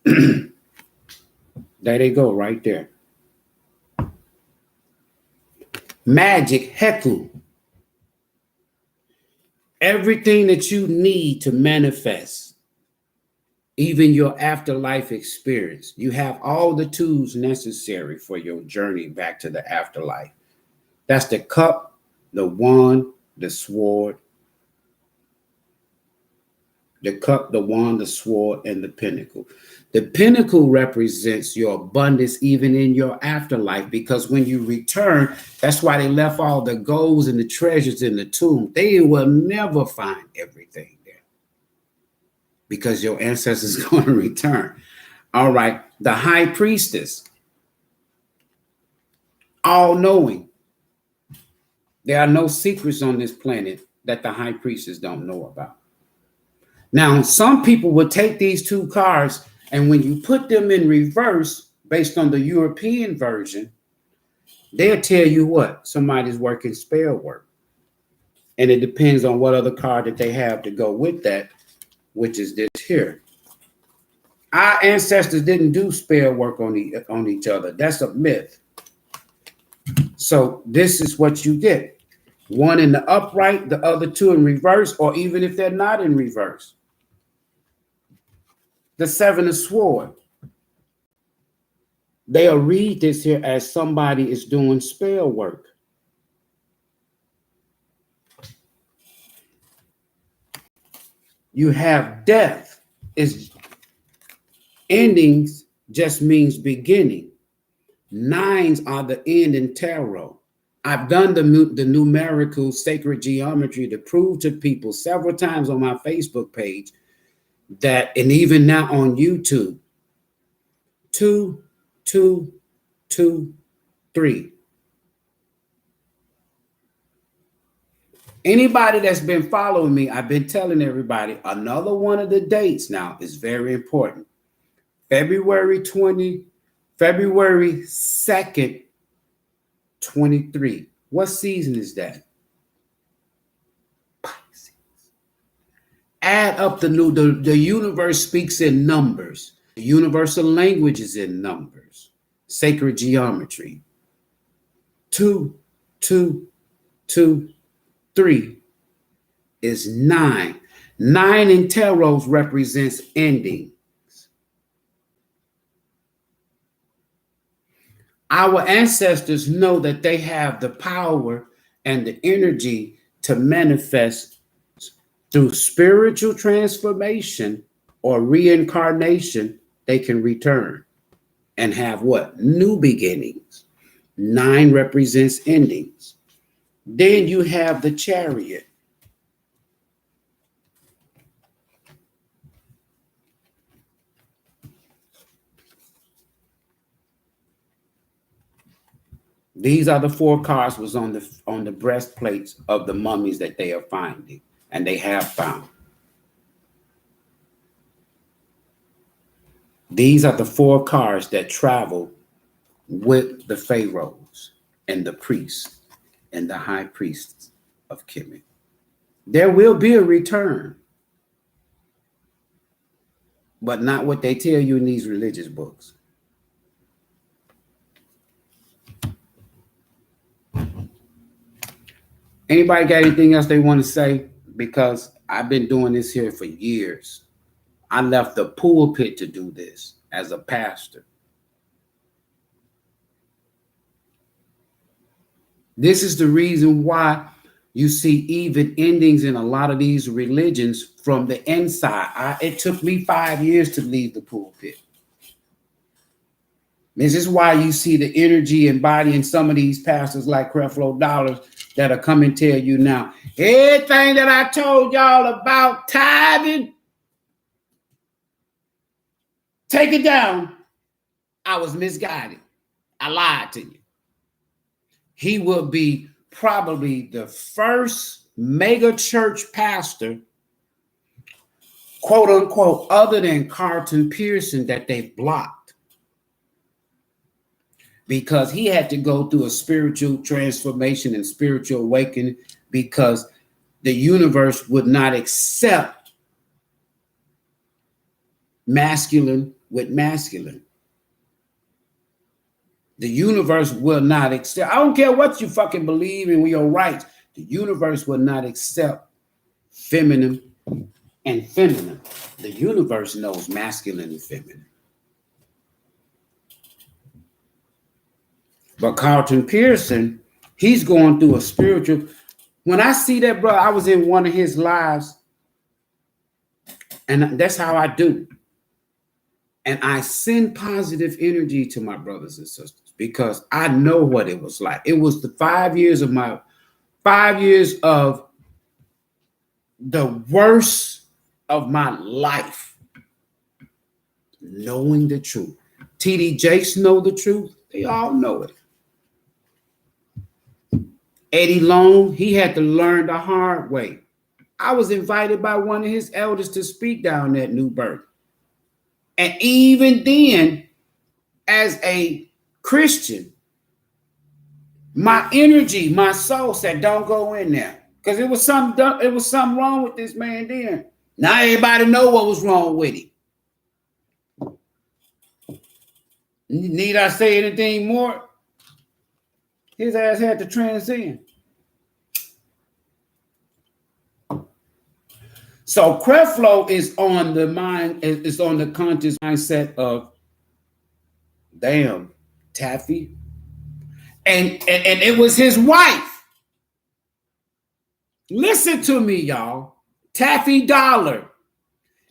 S1: There they go, right there. Magic, Heku. Everything that you need to manifest, even your afterlife experience. You have all the tools necessary for your journey back to the afterlife. That's the cup, the wand, the sword. The cup, the wand, the sword, and the pinnacle. The pinnacle represents your abundance even in your afterlife, because when you return, that's why they left all the golds and the treasures in the tomb. They will never find everything there because your ancestors are going to return. All right, the high priestess, all-knowing. There are no secrets on this planet that the high priestess don't know about. Now, some people will take these two cards, and when you put them in reverse, based on the European version, they'll tell you what? Somebody's working spell work. And it depends on what other card that they have to go with that, which is this here. Our ancestors didn't do spell work on each other. That's a myth. So this is what you get. One in the upright, the other two in reverse, or even if they're not in reverse. The Seven of Swords. They'll read this here as somebody is doing spell work. You have death. Is endings just means beginning. Nines are the end in tarot. I've done the numerical sacred geometry to prove to people several times on my Facebook page that, and even now on YouTube, 2, 2, 2, 3. Anybody that's been following me, I've been telling everybody another one of the dates now is very important. February 2nd, 23. What season is that? Pisces. Add up the universe speaks in numbers. The universal language is in numbers. Sacred geometry. 2, 2, 2, 3 is 9. 9 in tarot represents endings. Our ancestors know that they have the power and the energy to manifest through spiritual transformation or reincarnation. They can return and have what? New beginnings. 9 represents endings. Then you have the Chariot. These are the 4 cards was on the breastplates of the mummies that they are finding, and they have found. These are the 4 cards that travel with the pharaohs and the priests and the high priests of Kemet. There will be a return, but not what they tell you in these religious books. Anybody got anything else they want to say? Because I've been doing this here for years. I left the pulpit to do this as a pastor. This is the reason why you see even endings in a lot of these religions from the inside. It took me 5 years to leave the pulpit. This is why you see the energy and body in some of these pastors like Creflo Dollar that are coming tell you now, everything that I told y'all about tithing, take it down. I was misguided. I lied to you. He will be probably the first mega church pastor, quote unquote, other than Carlton Pearson that they blocked. Because he had to go through a spiritual transformation and spiritual awakening because the universe would not accept masculine with masculine. The universe will not accept. I don't care what you fucking believe in with your rights. The universe will not accept feminine and feminine. The universe knows masculine and feminine. But Carlton Pearson, he's going through a spiritual. When I see that, bro, I was in one of his lives, and that's how I do. And I send positive energy to my brothers and sisters because I know what it was like. It was the 5 years of the worst of my life, knowing the truth. TD Jakes know the truth. They all know it. Eddie Long, he had to learn the hard way. I was invited by one of his elders to speak down at New Birth. And even then, as a Christian, my energy, my soul said, don't go in there. Because it was something wrong with this man then. Now everybody know what was wrong with him. Need I say anything more? His ass had to transcend. So Creflo is on the mind, is on the conscious mindset of, damn, Taffy. And it was his wife. Listen to me, y'all. Taffy Dollar.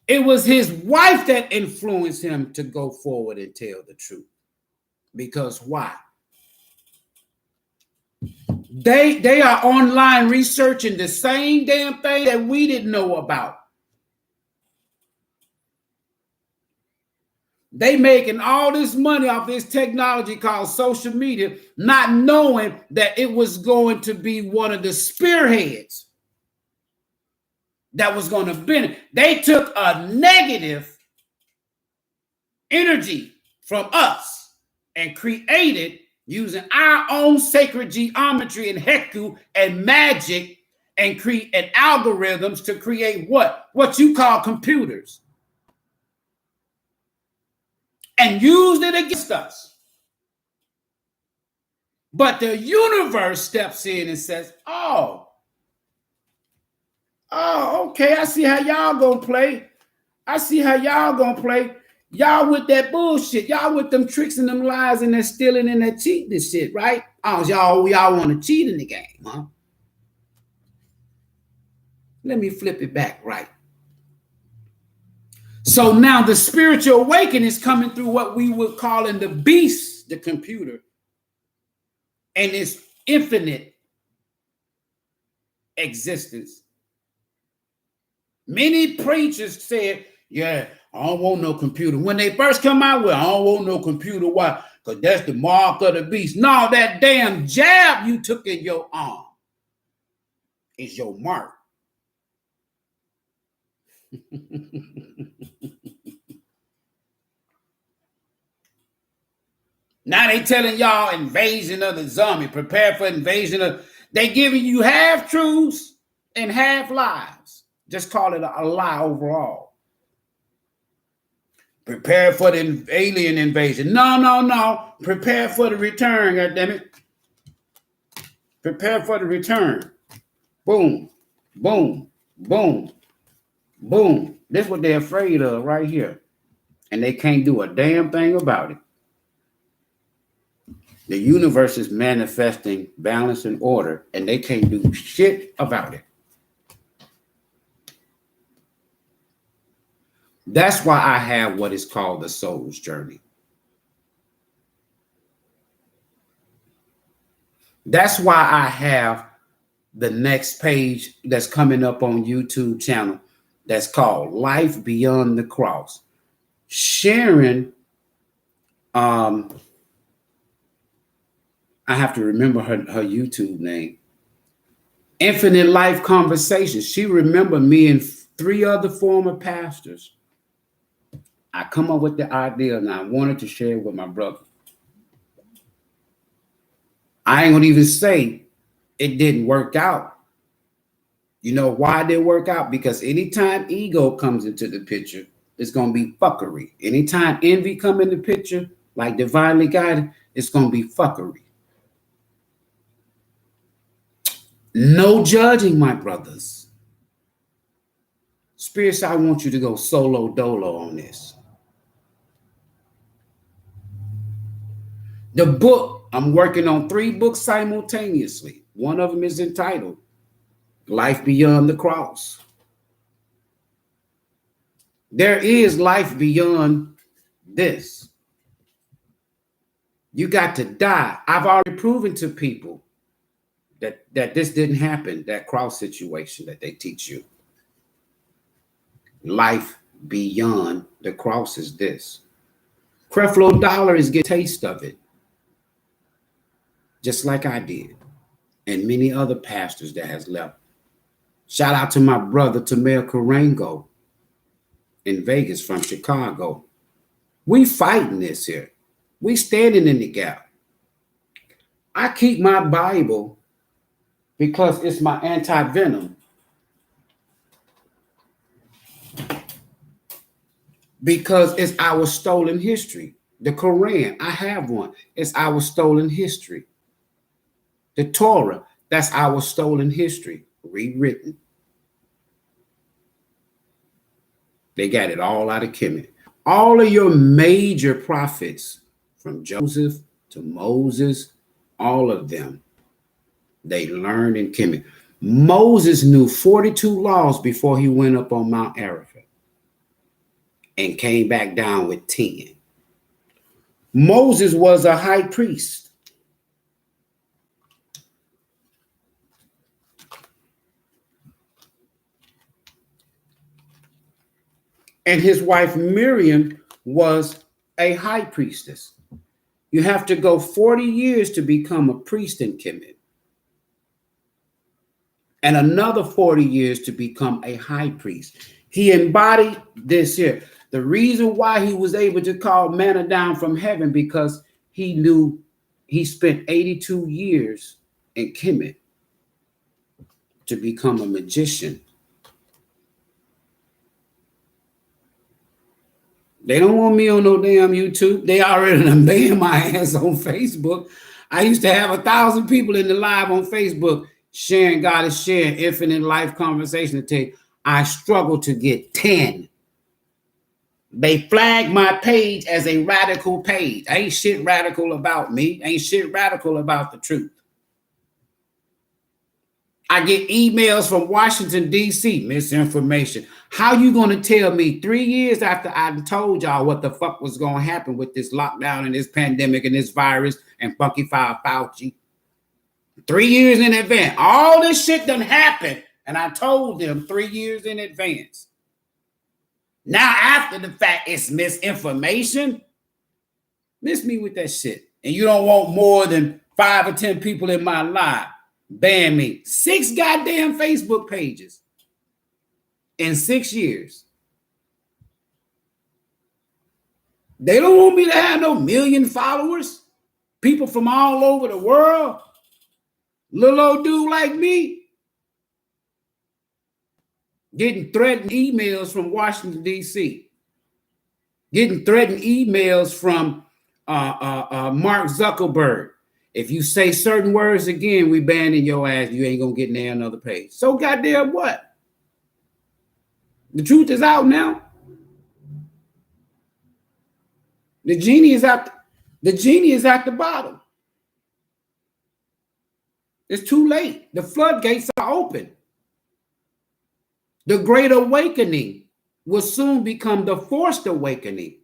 S1: It was his wife that influenced him to go forward and tell the truth. Because why? They are online researching the same damn thing that we didn't know about. They making all this money off this technology called social media, not knowing that it was going to be one of the spearheads that was going to benefit. They took a negative energy from us and created, using our own sacred geometry and Heku and magic and create algorithms to create what you call computers, and used it against us. But the universe steps in and says, oh, okay, I see how y'all gonna play. I see how y'all gonna play. Y'all with that bullshit. Y'all with them tricks and them lies and that stealing and that cheating and shit, right? Oh, y'all want to cheat in the game, huh? Let me flip it back, right? So now the spiritual awakening is coming through what we would call in the beast, the computer, and its infinite existence. Many preachers said, yeah, I don't want no computer. When they first come out with, I don't want no computer. Why? Because that's the mark of the beast. No, that damn jab you took in your arm is your mark. Now they telling y'all invasion of the zombie, prepare for invasion of, they giving you half truths and half lies. Just call it a lie overall. Prepare for the alien invasion. No. Prepare for the return, goddammit. Prepare for the return. Boom, boom, boom, boom. This is what they're afraid of right here. And they can't do a damn thing about it. The universe is manifesting balance and order, and they can't do shit about it. That's why I have what is called the soul's journey. That's why I have the next page that's coming up on YouTube channel that's called Life Beyond the Cross. Sharon, I have to remember her YouTube name. Infinite Life Conversations. She remembered me and 3 other former pastors. I come up with the idea and I wanted to share it with my brother. I ain't gonna even say it didn't work out. You know why it didn't work out? Because anytime ego comes into the picture, it's gonna be fuckery. Anytime envy come in the picture, like divinely guided, it's gonna be fuckery. No judging, my brothers. Spirits, I want you to go solo dolo on this. The book, I'm working on 3 books simultaneously. One of them is entitled Life Beyond the Cross. There is life beyond this. You got to die. I've already proven to people that this didn't happen, that cross situation that they teach you. Life beyond the cross is this. Creflo Dollar is getting a taste of it. Just like I did. and many other pastors that has left. Shout out to my brother Tamir Karango in Vegas from Chicago. We fighting this here. We standing in the gap. I keep my Bible because it's my anti-venom. Because it's our stolen history. The Quran, I have one. It's our stolen history. The Torah, that's our stolen history, rewritten. They got it all out of Kemet. All of your major prophets, from Joseph to Moses, all of them, they learned in Kemet. Moses knew 42 laws before he went up on Mount Ararat and came back down with 10. Moses was a high priest. And his wife Miriam was a high priestess. You have to go 40 years to become a priest in Kemet. And another 40 years to become a high priest. He embodied this here. The reason why he was able to call manna down from heaven, because he knew he spent 82 years in Kemet to become a magician. They don't want me on no damn YouTube. They already done banned my ass on Facebook. I used to have 1,000 people in the live on Facebook sharing God is sharing infinite life conversation today. I struggle to get 10. They flagged my page as a radical page. Ain't shit radical about me. Ain't shit radical about the truth. I get emails from Washington, D.C., misinformation. How you going to tell me 3 years after I told y'all what the fuck was going to happen with this lockdown and this pandemic and this virus and Funky Fauci? 3 years in advance. All this shit done happened, and I told them 3 years in advance. Now, after the fact, it's misinformation. Miss me with that shit. And you don't want more than 5 or 10 people in my live. Ban me. 6 goddamn Facebook pages in 6 years. They don't want me to have no million followers. People from all over the world. Little old dude like me. Getting threatened emails from Washington, D.C. Getting threatened emails from Mark Zuckerberg. If you say certain words again, we banning your ass. You ain't going to get near another page. So goddamn what? The truth is out now. The genie is out. The genie is at the bottom. It's too late. The floodgates are open. The Great Awakening will soon become the Forced Awakening.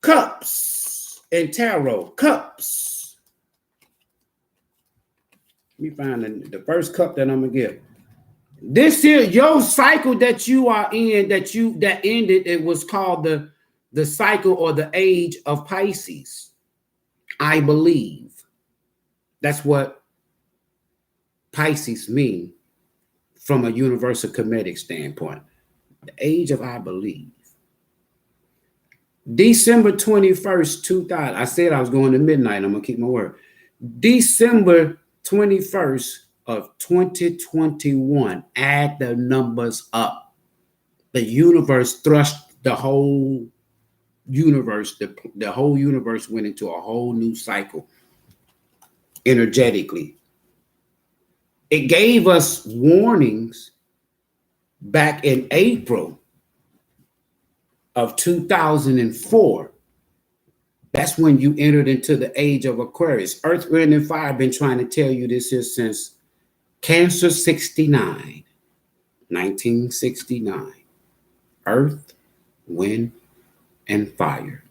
S1: Cups and tarot. Cups. Let me find the first cup that I'm going to give. This here, your cycle that you are in, that ended, it was called the cycle or the age of Pisces. I believe. That's what Pisces mean from a universal comedic standpoint. The age of I believe. December 21st, 2000. I said I was going to midnight. I'm going to keep my word. December 21st of 2021. Add the numbers up. The universe thrust the whole universe. The whole universe went into a whole new cycle energetically. It gave us warnings back in April of 2004. That's when you entered into the age of Aquarius. Earth, Wind, and Fire have been trying to tell you this here since Cancer 69, 1969. Earth, Wind, and Fire.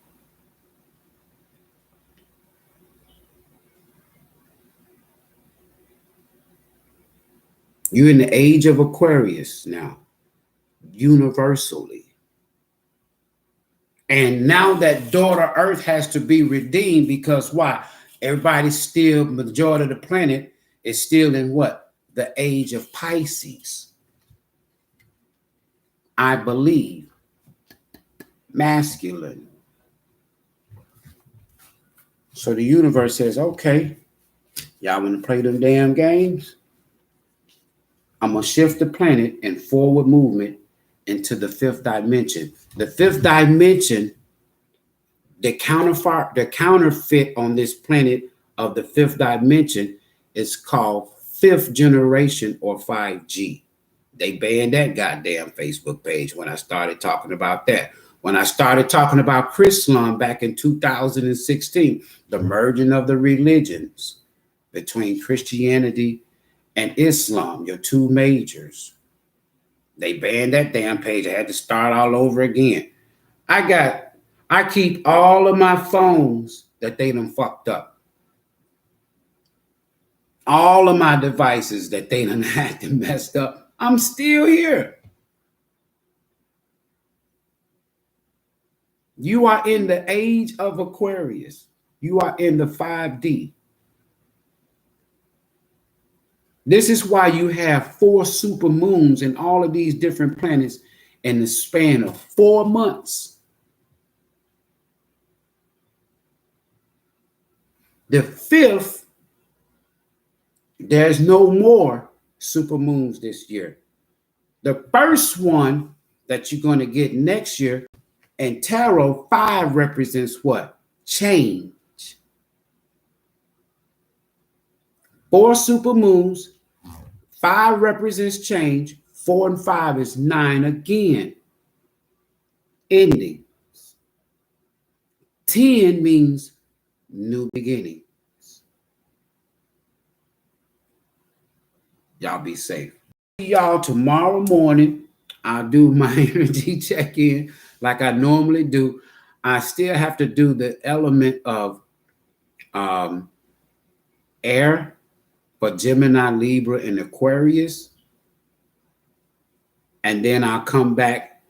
S1: You're in the age of Aquarius now, universally. And now that daughter Earth has to be redeemed because why? Everybody's still, majority of the planet is still in what? The age of Pisces. I believe. Masculine. So the universe says, okay, y'all want to play them damn games? I'm going to shift the planet in forward movement into the fifth dimension. The fifth dimension, the counterfeit on this planet of the fifth dimension is called fifth generation or 5G. They banned that goddamn Facebook page when I started talking about that. When I started talking about Chrislam back in 2016, the merging of the religions between Christianity and Islam, your two majors. They banned that damn page. I had to start all over again. I keep all of my phones that they done fucked up. All of my devices that they done had to messed up. I'm still here. You are in the age of Aquarius. You are in the 5D. This is why you have 4 super moons and all of these different planets in the span of 4 months. The 5th, there's no more super moons this year. The first one that you're going to get next year, and tarot, 5 represents what? Change. 4 super moons, 5 represents change, 4 and 5 is 9 again. Endings. 10 means new beginnings. Y'all be safe. Y'all tomorrow morning, I'll do my energy check-in like I normally do. I still have to do the element of air for Gemini, Libra, and Aquarius. And then I'll come back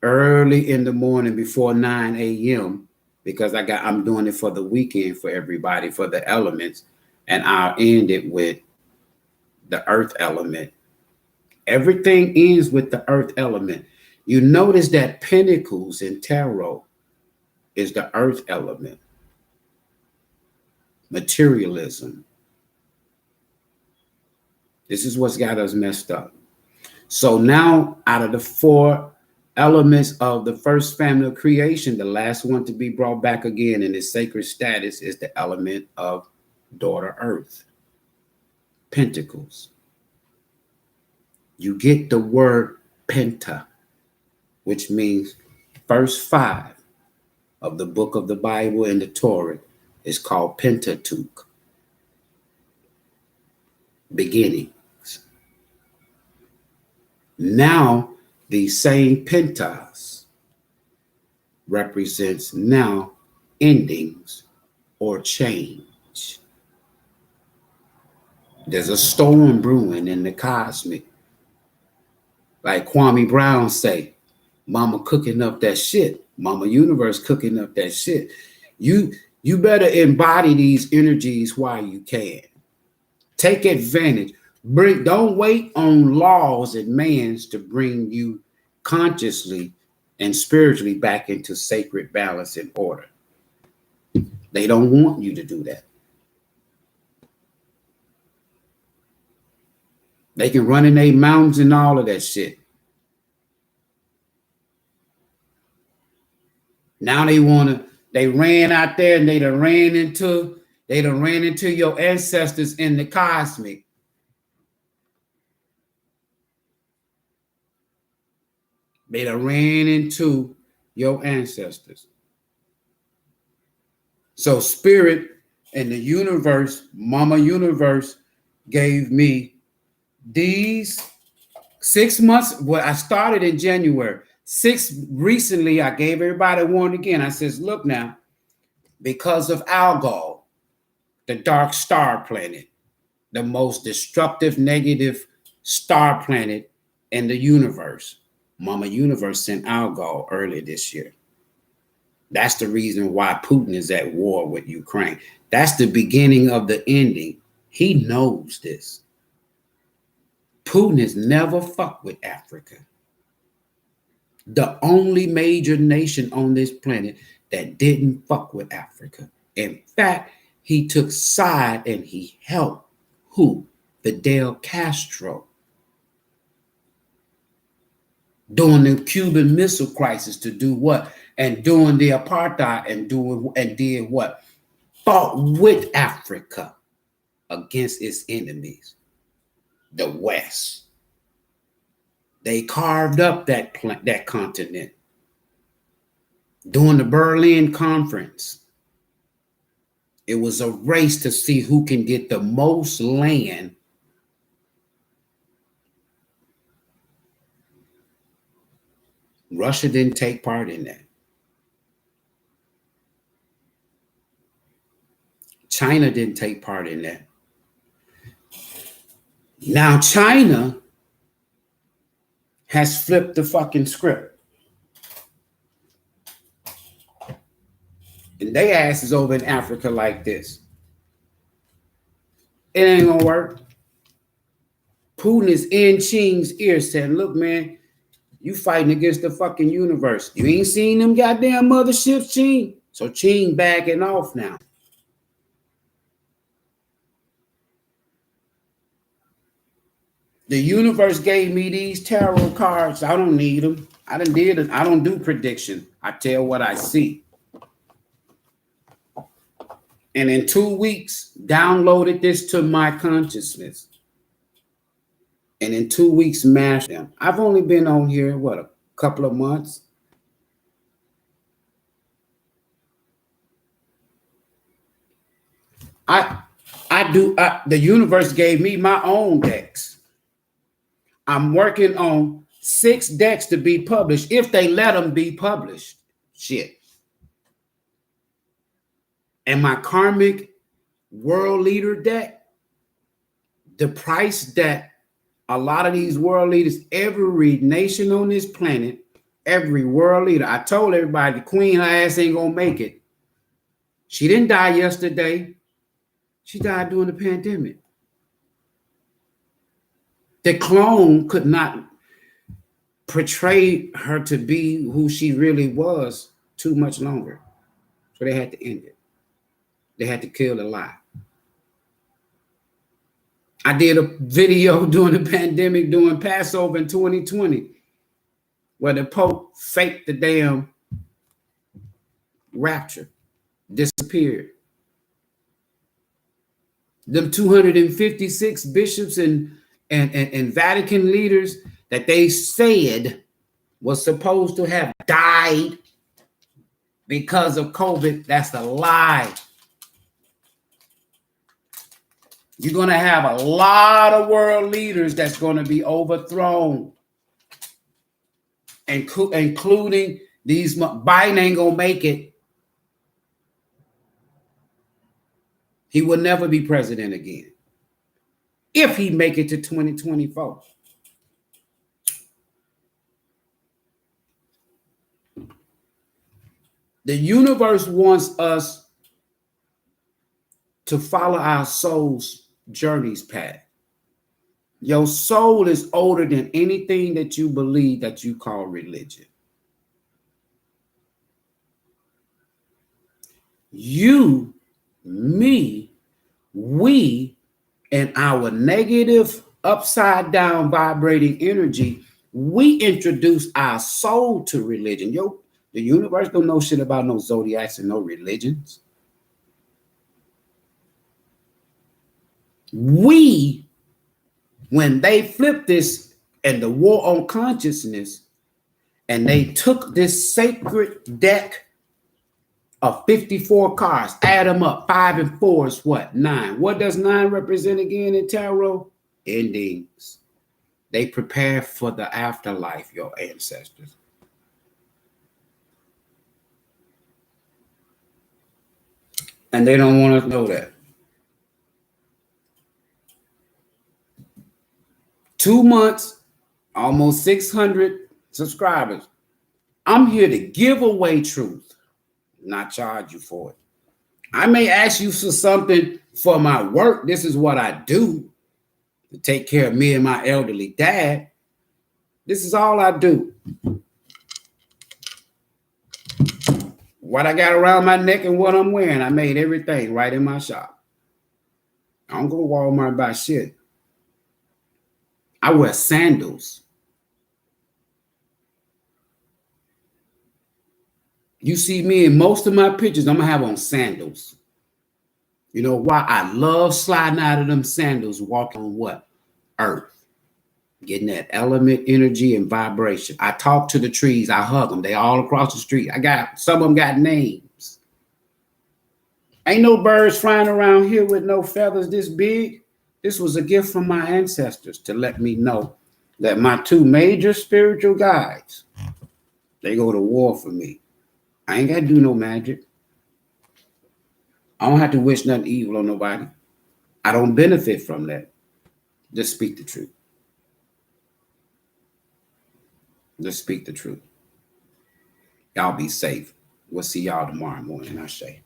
S1: early in the morning before 9 a.m. because I'm doing it for the weekend for everybody, for the elements. And I'll end it with the earth element. Everything ends with the earth element. You notice that Pentacles in tarot is the earth element. Materialism. This is what's got us messed up. So now, out of the 4 elements of the first family of creation, the last one to be brought back again in its sacred status is the element of daughter earth. Pentacles. You get the word penta, which means first 5 of the book of the Bible and the Torah is called Pentateuch. Beginnings. Now, the same pentas represents now endings or change. There's a storm brewing in the cosmic. Like Kwame Brown say, mama cooking up that shit. Mama Universe cooking up that shit. You better embody these energies while you can. Take advantage. Don't wait on laws and mans to bring you consciously and spiritually back into sacred balance and order. They don't want you to do that. They can run in their mountains and all of that shit. Now they ran out there and they done ran into your ancestors in the cosmic. They done ran into your ancestors. So spirit and the universe, Mama Universe, gave me these 6 months. Well, I started in January. Recently, I gave everybody a warning again. I says, look now, because of Algol, the dark star planet, the most destructive, negative star planet in the universe, Mama Universe sent Algol earlier this year. That's the reason why Putin is at war with Ukraine. That's the beginning of the ending. He knows this. Putin has never fucked with Africa. The only major nation on this planet that didn't fuck with Africa. In fact, he took side and he helped who? Fidel Castro. During the Cuban Missile Crisis to do what? And during the apartheid and did what? Fought with Africa against its enemies, the West. They carved up that continent during the Berlin Conference. It was a race to see who can get the most land Russia didn't take part in that. China didn't take part in that. Now China has flipped the fucking script. And they asses over in Africa like this. It ain't gonna work. Putin is in Qing's ear saying, look, man, you fighting against the fucking universe. You ain't seen them goddamn motherships, Qing. So Qing backing off now. The universe gave me these tarot cards. I don't need them. I don't do prediction. I tell what I see. And in 2 weeks, downloaded this to my consciousness. And in 2 weeks, mashed them. I've only been on here, a couple of months. The universe gave me my own decks. I'm working on 6 decks to be published if they let them be published. Shit. And my karmic world leader deck, the price that a lot of these world leaders, every nation on this planet, every world leader, I told everybody the queen, her ass ain't gonna make it. She didn't die yesterday. She died during the pandemic. The clone could not portray her to be who she really was too much longer. So they had to end it. They had to kill the lie. I did a video during the pandemic, doing Passover in 2020, where the Pope faked the damn rapture, disappeared. Them 256 bishops and Vatican leaders that they said was supposed to have died because of COVID, that's a lie. You're going to have a lot of world leaders that's going to be overthrown, including these. Biden ain't going to make it. He will never be president again if he make it to 2024. The universe wants us to follow our soul's journey's path. Your soul is older than anything that you believe that you call religion. You, me, we, and our negative upside down vibrating energy, we introduce our soul to religion. The universe don't know shit about no zodiacs and no religions. We, when they flipped this and the war on consciousness, and they took this sacred deck of 54 cards, add them up, 5 and 4 is what? 9. What does 9 represent again in tarot? Endings. They prepare for the afterlife, your ancestors. And they don't want to know that. 2 months, almost 600 subscribers. I'm here to give away truth, not charge you for it. I may ask you for something for my work. This is what I do to take care of me and my elderly dad. This is all I do. What I got around my neck and what I'm wearing, I made everything right in my shop. I don't go to Walmart and buy shit. I wear sandals. You see me in most of my pictures, I'm going to have on sandals. You know why? I love sliding out of them sandals, walking on what? Earth. Getting that element, energy, and vibration. I talk to the trees. I hug them. They all across the street. Some of them got names. Ain't no birds flying around here with no feathers this big. This was a gift from my ancestors to let me know that my two major spiritual guides, they go to war for me. I ain't got to do no magic. I don't have to wish nothing evil on nobody. I don't benefit from that. Just speak the truth. Just speak the truth. Y'all be safe. We'll see y'all tomorrow morning, I say.